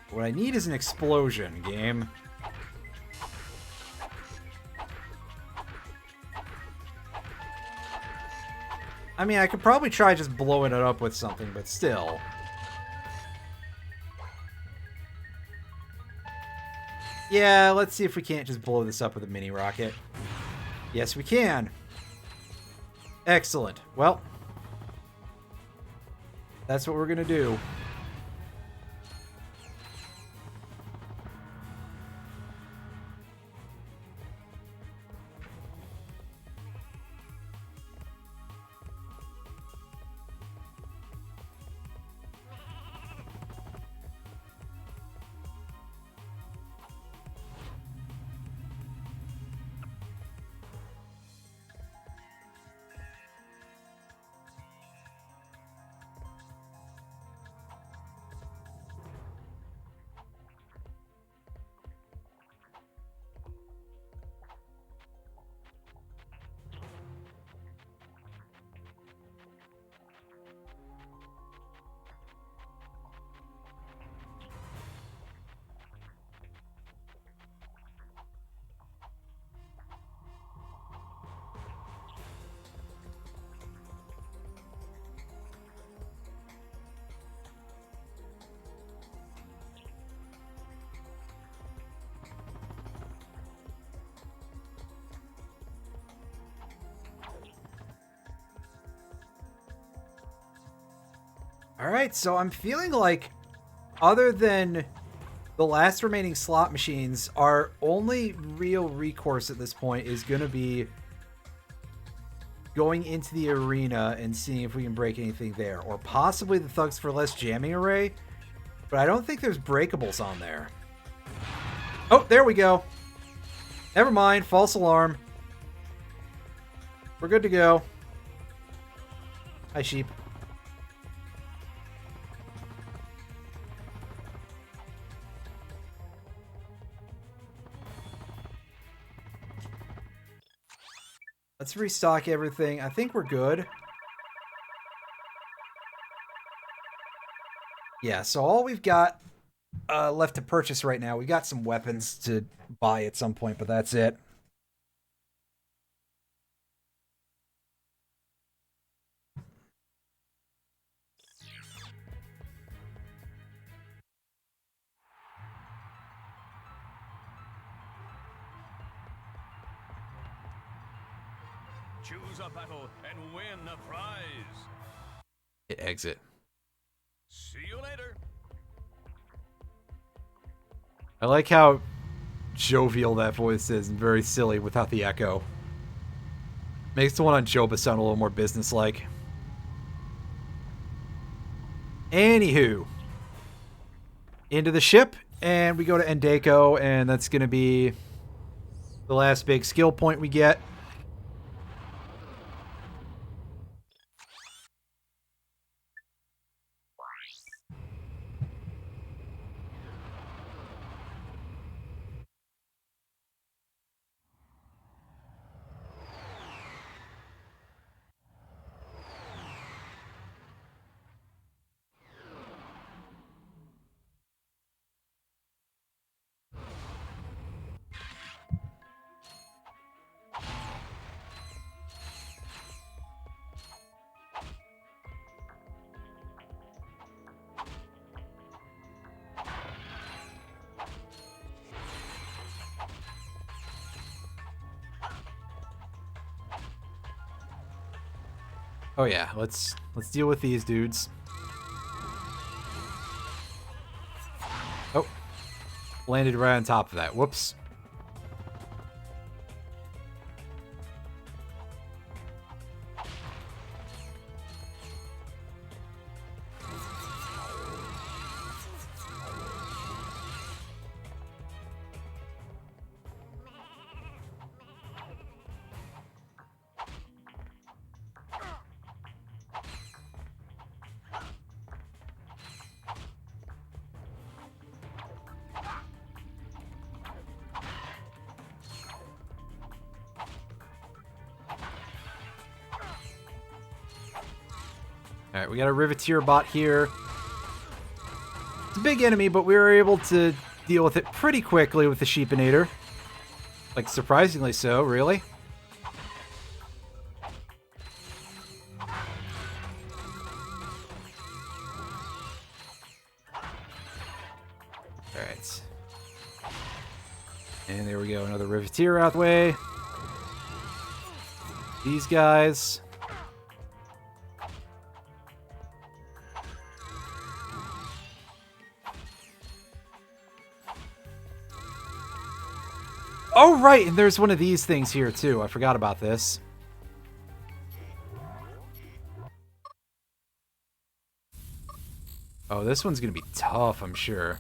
What I need is an explosion, game. I mean, I could probably try just blowing it up with something, but still. Yeah, let's see if we can't just blow this up with a mini rocket. Yes, we can. Excellent. Well, that's what we're going to do. Alright, so I'm feeling like, other than the last remaining slot machines, our only real recourse at this point is going to be going into the arena and seeing if we can break anything there. Or possibly the Thugs for Less jamming array. But I don't think there's breakables on there. Oh, there we go. Never mind, false alarm. We're good to go. Hi, sheep. Let's restock everything. I think we're good. Yeah, so all we've got left to purchase right now, we got some weapons to buy at some point, but that's it. Choose a battle and win the prize. Hit exit. See you later. I like how jovial that voice is and very silly without the echo. Makes the one on Joba sound a little more businesslike. Anywho. Into the ship, and we go to Endako, and that's going to be the last big skill point we get. Oh yeah, let's deal with these dudes. Oh. Landed right on top of that. Whoops. Alright, we got a Riveteer bot here. It's a big enemy, but we were able to deal with it pretty quickly with the Sheepinator. Like, surprisingly so, really. Alright. And there we go, another Riveteer out the way. These guys. Oh, right, and there's one of these things here, too. I forgot about this. Oh, this one's gonna be tough, I'm sure.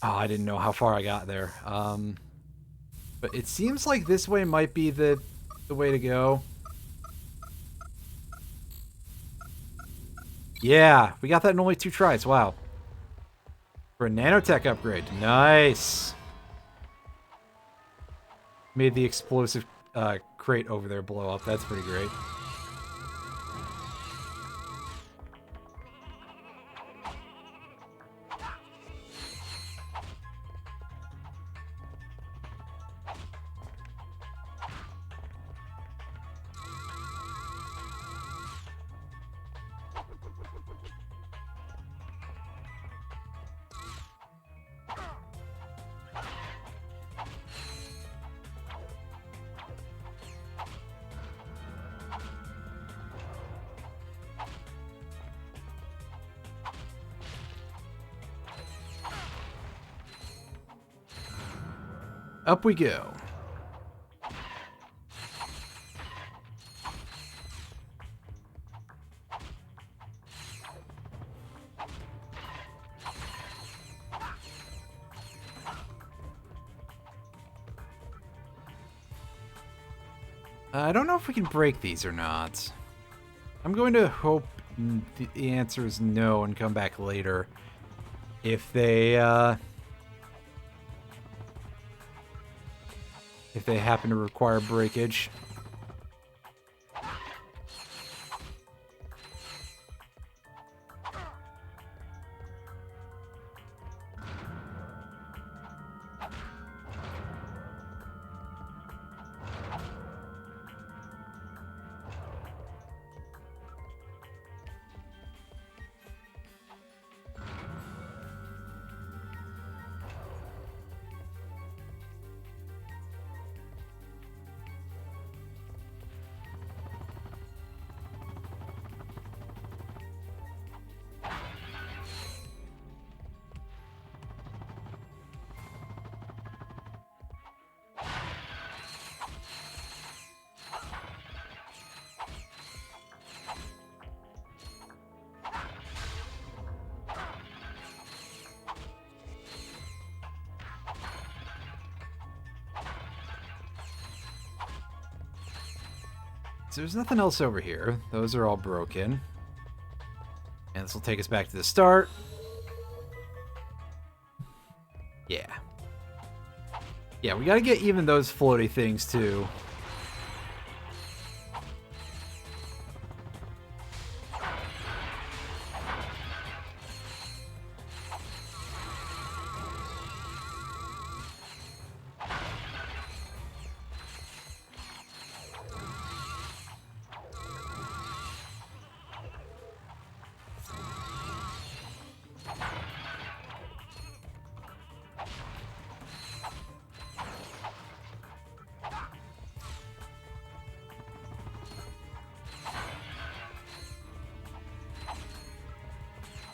Oh, I didn't know how far I got there. But it seems like this way might be the way to go. Yeah, we got that in only 2 tries. Wow. For a nanotech upgrade. Nice. Made the explosive crate over there blow up. That's pretty great. Up we go. I don't know if we can break these or not. I'm going to hope the answer is no and come back later. If they happen to require breakage. So there's nothing else over here. Those are all broken. And this will take us back to the start. Yeah. Yeah, we gotta get even those floaty things, too.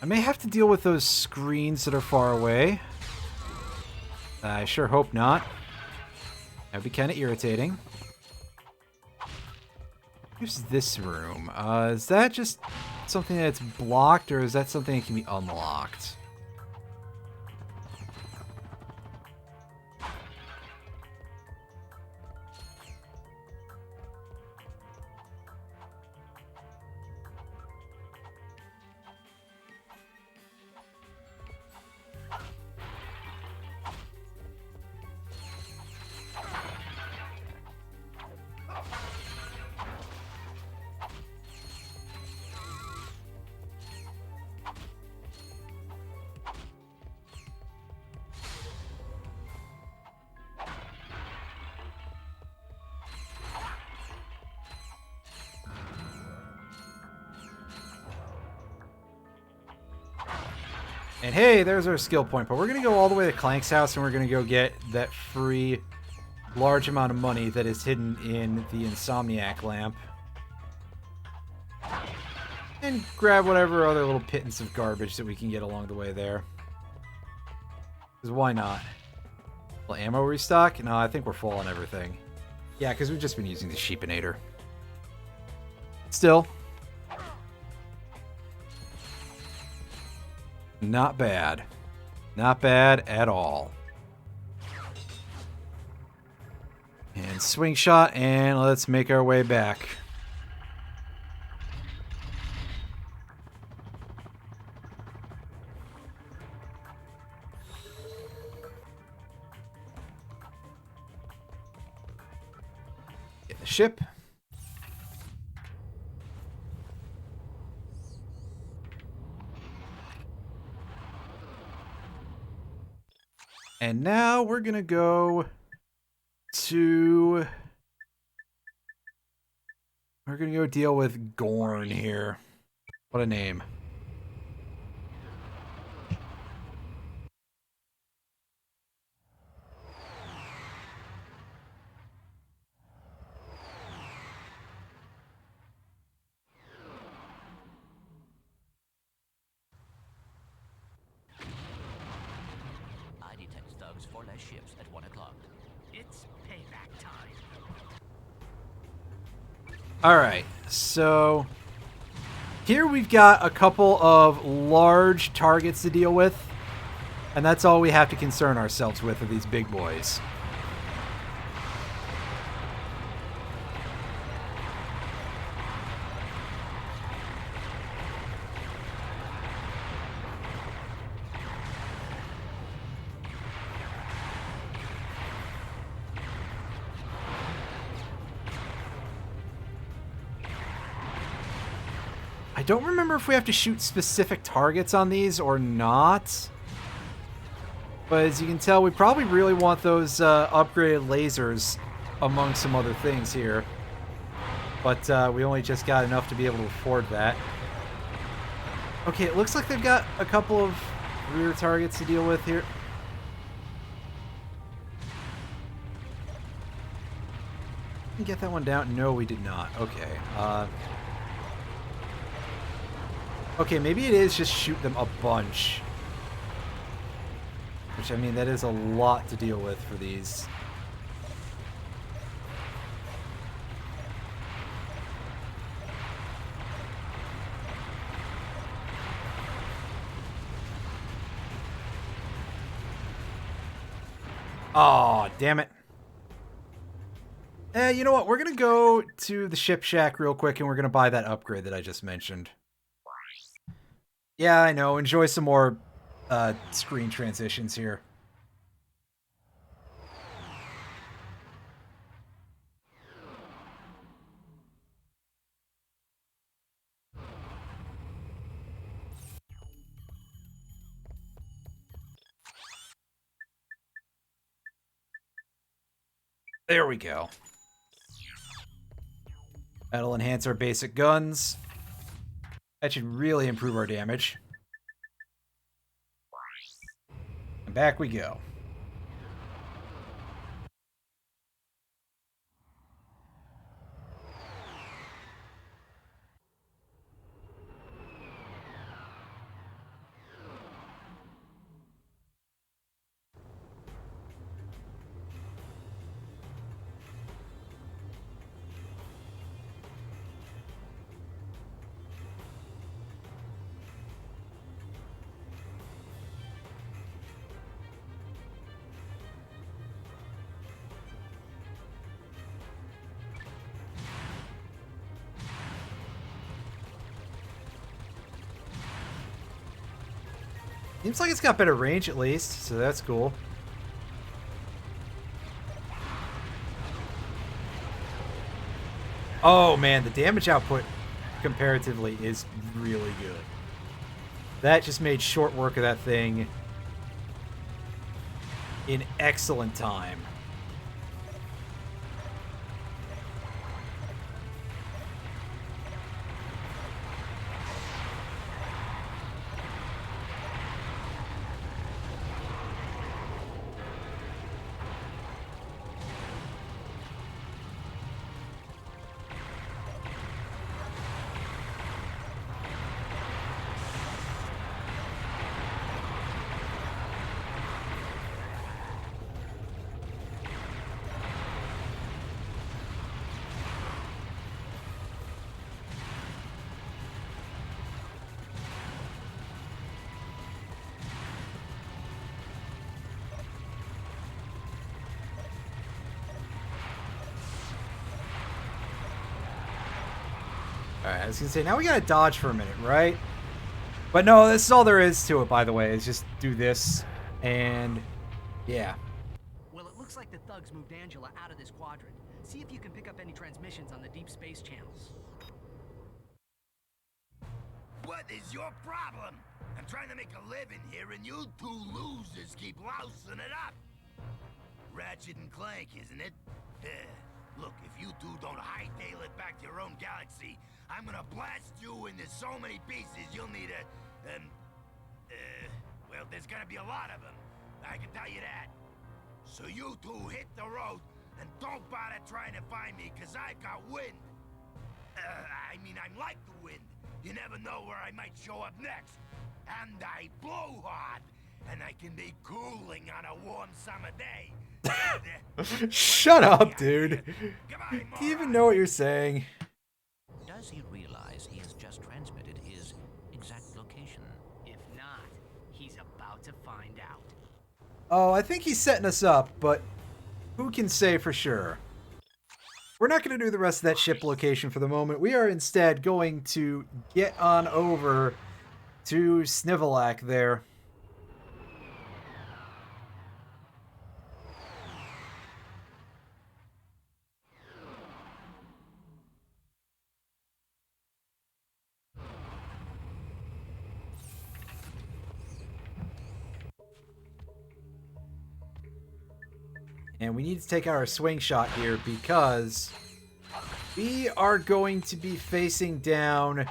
I may have to deal with those screens that are far away. I sure hope not. That'd be kind of irritating. Here's this room. Is that just something that's blocked, or is that something that can be unlocked? And hey, there's our skill point. But we're going to go all the way to Clank's house, and we're going to go get that free large amount of money that is hidden in the Insomniac lamp. And grab whatever other little pittance of garbage that we can get along the way there. Because why not? Will ammo restock? No, I think we're full on everything. Yeah, because we've just been using the Sheepinator. Still. Not bad. Not bad at all. And swing shot, and let's make our way back. Get the ship. And now we're gonna go to... We're gonna go deal with Gorn here. What a name. I detect thugs for less ships at 1 o'clock. It's payback time. Alright, so... Here we've got a couple of large targets to deal with. And that's all we have to concern ourselves with are these big boys. I don't remember if we have to shoot specific targets on these or not. But as you can tell, we probably really want those upgraded lasers among some other things here. But we only just got enough to be able to afford that. Okay, it looks like they've got a couple of rear targets to deal with here. Did we get that one down? No, we did not. Okay. Okay, maybe it is just shoot them a bunch. Which, I mean, that is a lot to deal with for these. Oh, damn it. You know what? We're going to go to the ship shack real quick, and we're going to buy that upgrade that I just mentioned. Yeah, I know. Enjoy some more screen transitions here. There we go. That'll enhance our basic guns. That should really improve our damage. And back we go. Seems like it's got better range at least, so that's cool. Oh man, the damage output comparatively is really good. That just made short work of that thing in excellent time. Alright, I was gonna say, now we gotta dodge for a minute, right? But no, this is all there is to it, by the way, is just do this, and yeah. Well, it looks like the thugs moved Angela out of this quadrant. See if you can pick up any transmissions on the deep space channels. What is your problem? I'm trying to make a living here, and you two losers keep lousing it up. Ratchet and Clank, isn't it? Look, if you two don't hightail it back to your own galaxy, I'm gonna blast you into so many pieces you'll need a, well, there's gonna be a lot of them. I can tell you that. So you two hit the road, and don't bother trying to find me, cause I've got wind. I mean, I'm like the wind. You never know where I might show up next. And I blow hard, and I can be cooling on a warm summer day. Shut up, dude. Do you even know what you're saying? Does he realize he has just transmitted his exact location? If not, he's about to find out. Oh, I think he's setting us up, but who can say for sure? We're not going to do the rest of that ship location for the moment. We are instead going to get on over to Snivelak there. And we need to take out our swing shot here because we are going to be facing down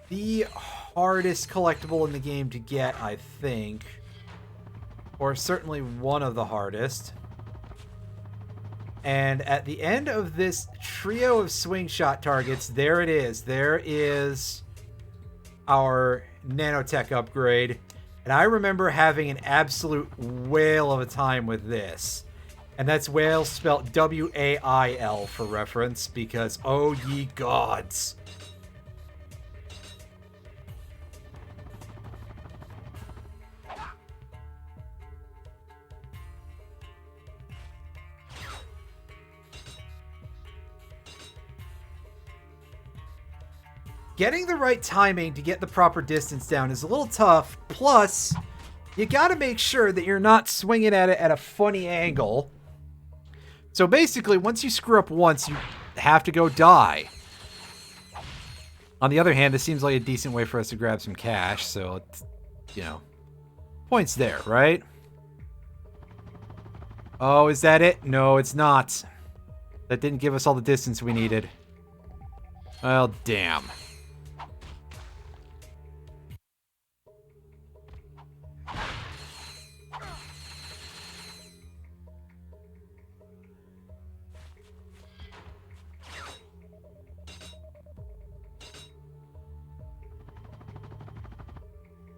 the hardest collectible in the game to get, I think. Or certainly one of the hardest. And at the end of this trio of swing shot targets, there it is. There is our nanotech upgrade. And I remember having an absolute whale of a time with this. And that's whale spelt W-A-I-L for reference, because oh ye gods. Getting the right timing to get the proper distance down is a little tough, plus you gotta make sure that you're not swinging at it at a funny angle. So basically, once you screw up once, you have to go die. On the other hand, this seems like a decent way for us to grab some cash, so, it's, you know, points there, right? Oh, is that it? No, it's not. That didn't give us all the distance we needed. Well, damn.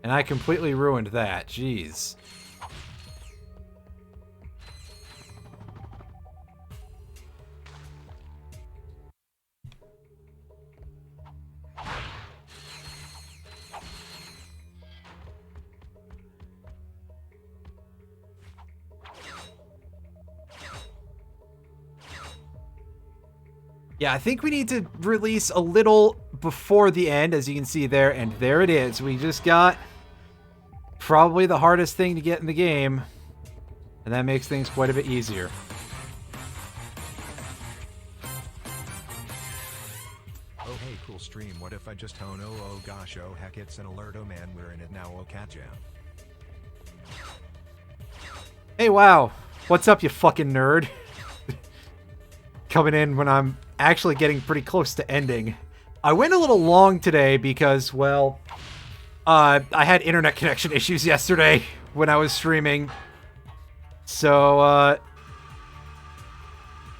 And I completely ruined that. Jeez. Yeah, I think we need to release a little before the end, as you can see there, and there it is. We just got probably the hardest thing to get in the game, and that makes things quite a bit easier. Oh hey, cool stream. What if I just oh gosh, oh heck, it's an alert, oh man, we're in it now, oh cat jam. Hey, wow. What's up, you fucking nerd? Coming in when I'm actually getting pretty close to ending. I went a little long today because, well, I had internet connection issues yesterday when I was streaming. So,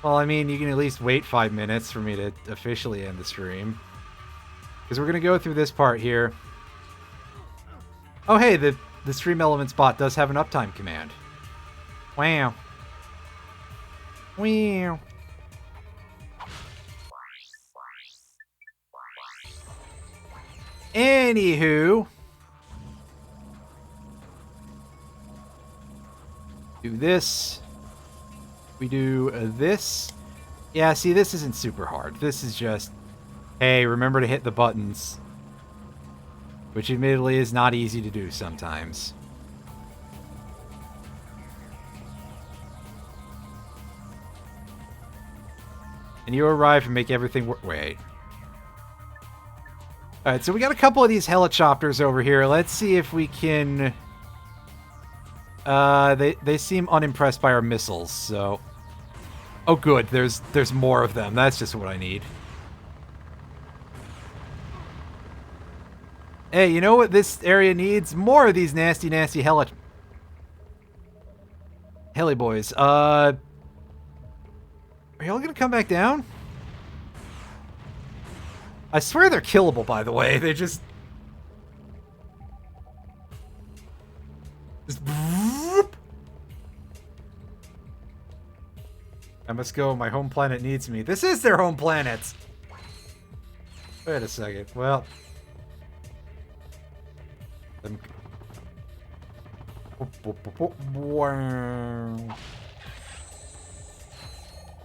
well, I mean, you can at least wait 5 minutes for me to officially end the stream. Because we're going to go through this part here. Oh, hey, the Stream Elements bot does have an uptime command. Wow. Wow. Anywho, do this. We do this. Yeah, see, this isn't super hard. This is just Hey, remember to hit the buttons. Which admittedly is not easy to do sometimes. And you arrive and make everything work. Wait. Alright, so we got a couple of these helicopters over here. Let's see if we can... They seem unimpressed by our missiles, so... Oh good, there's more of them. That's just what I need. Hey, you know what this area needs? More of these nasty, nasty heli boys. Are y'all gonna come back down? I swear they're killable, by the way. They just... I must go. My home planet needs me. This is their home planet! Wait a second. Well...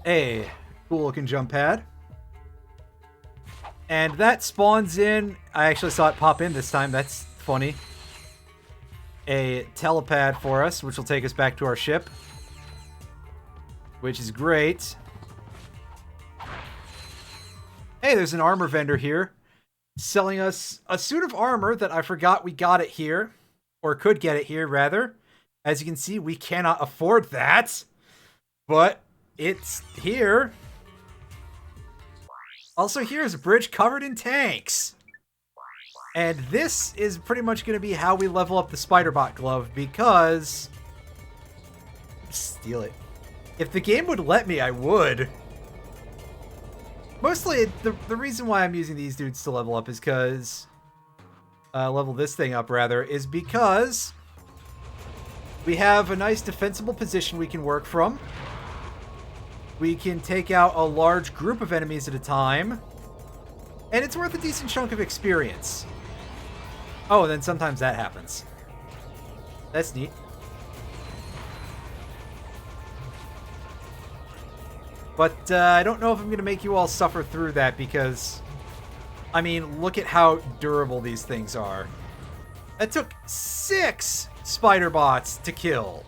Hey, cool looking jump pad. And that spawns in, I actually saw it pop in this time, that's funny. A telepad for us, which will take us back to our ship. Which is great. Hey, there's an armor vendor here. Selling us a suit of armor that I forgot we got it here. Or could get it here, rather. As you can see, we cannot afford that. But it's here. Also, here's a bridge covered in tanks. And this is pretty much going to be how we level up the Spider-Bot glove, because... Steal it. If the game would let me, I would. Mostly, the reason why I'm using these dudes to level up is because... level this thing up, rather, is because... we have a nice defensible position we can work from. We can take out a large group of enemies at a time. And it's worth a decent chunk of experience. Oh, and then sometimes that happens. That's neat. But I don't know if I'm going to make you all suffer through that because... I mean, look at how durable these things are. That took 6 spider bots to kill.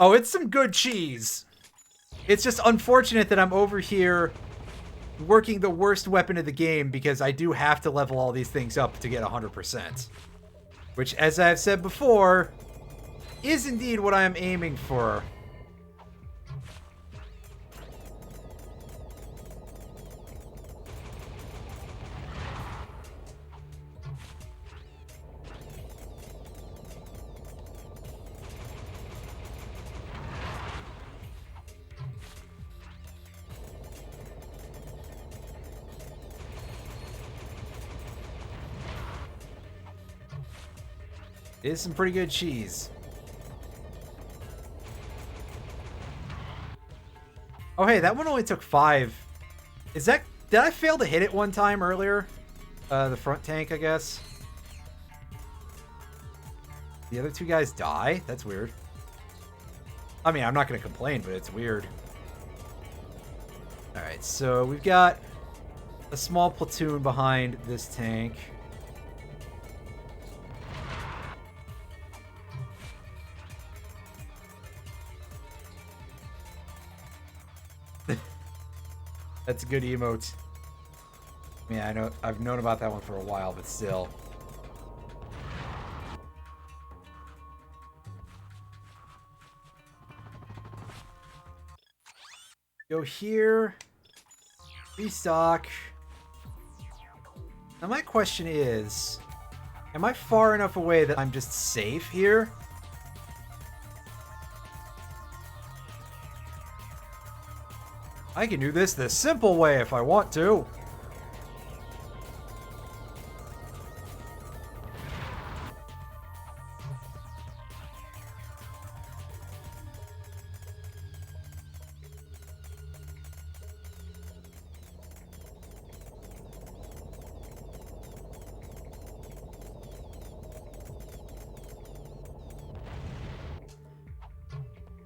Oh, it's some good cheese. It's just unfortunate that I'm over here working the worst weapon of the game because I do have to level all these things up to get 100%. Which, as I've said before, is indeed what I am aiming for. It is some pretty good cheese. Oh, hey, that one only took 5. Is that... Did I fail to hit it one time earlier? The front tank, I guess. The other 2 guys die? That's weird. I mean, I'm not going to complain, but it's weird. Alright, so we've got a small platoon behind this tank. That's a good emote. I mean, I know I've known about that one for a while, but still. Go here. Restock. Now my question is, am I far enough away that I'm just safe here? I can do this the simple way if I want to.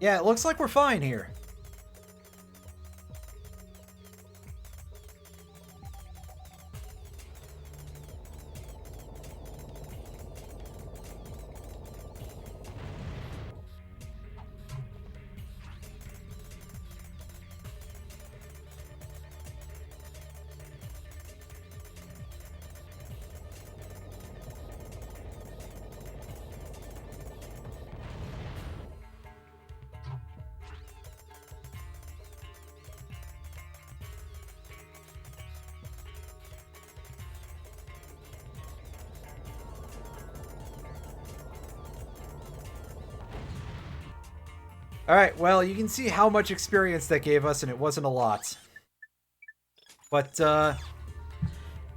Yeah, it looks like we're fine here. Alright, well, you can see how much experience that gave us, and it wasn't a lot. But,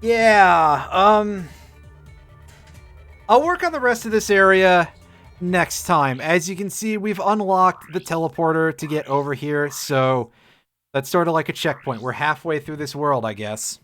yeah, I'll work on the rest of this area next time. As you can see, we've unlocked the teleporter to get over here, so that's sort of like a checkpoint. We're halfway through this world, I guess.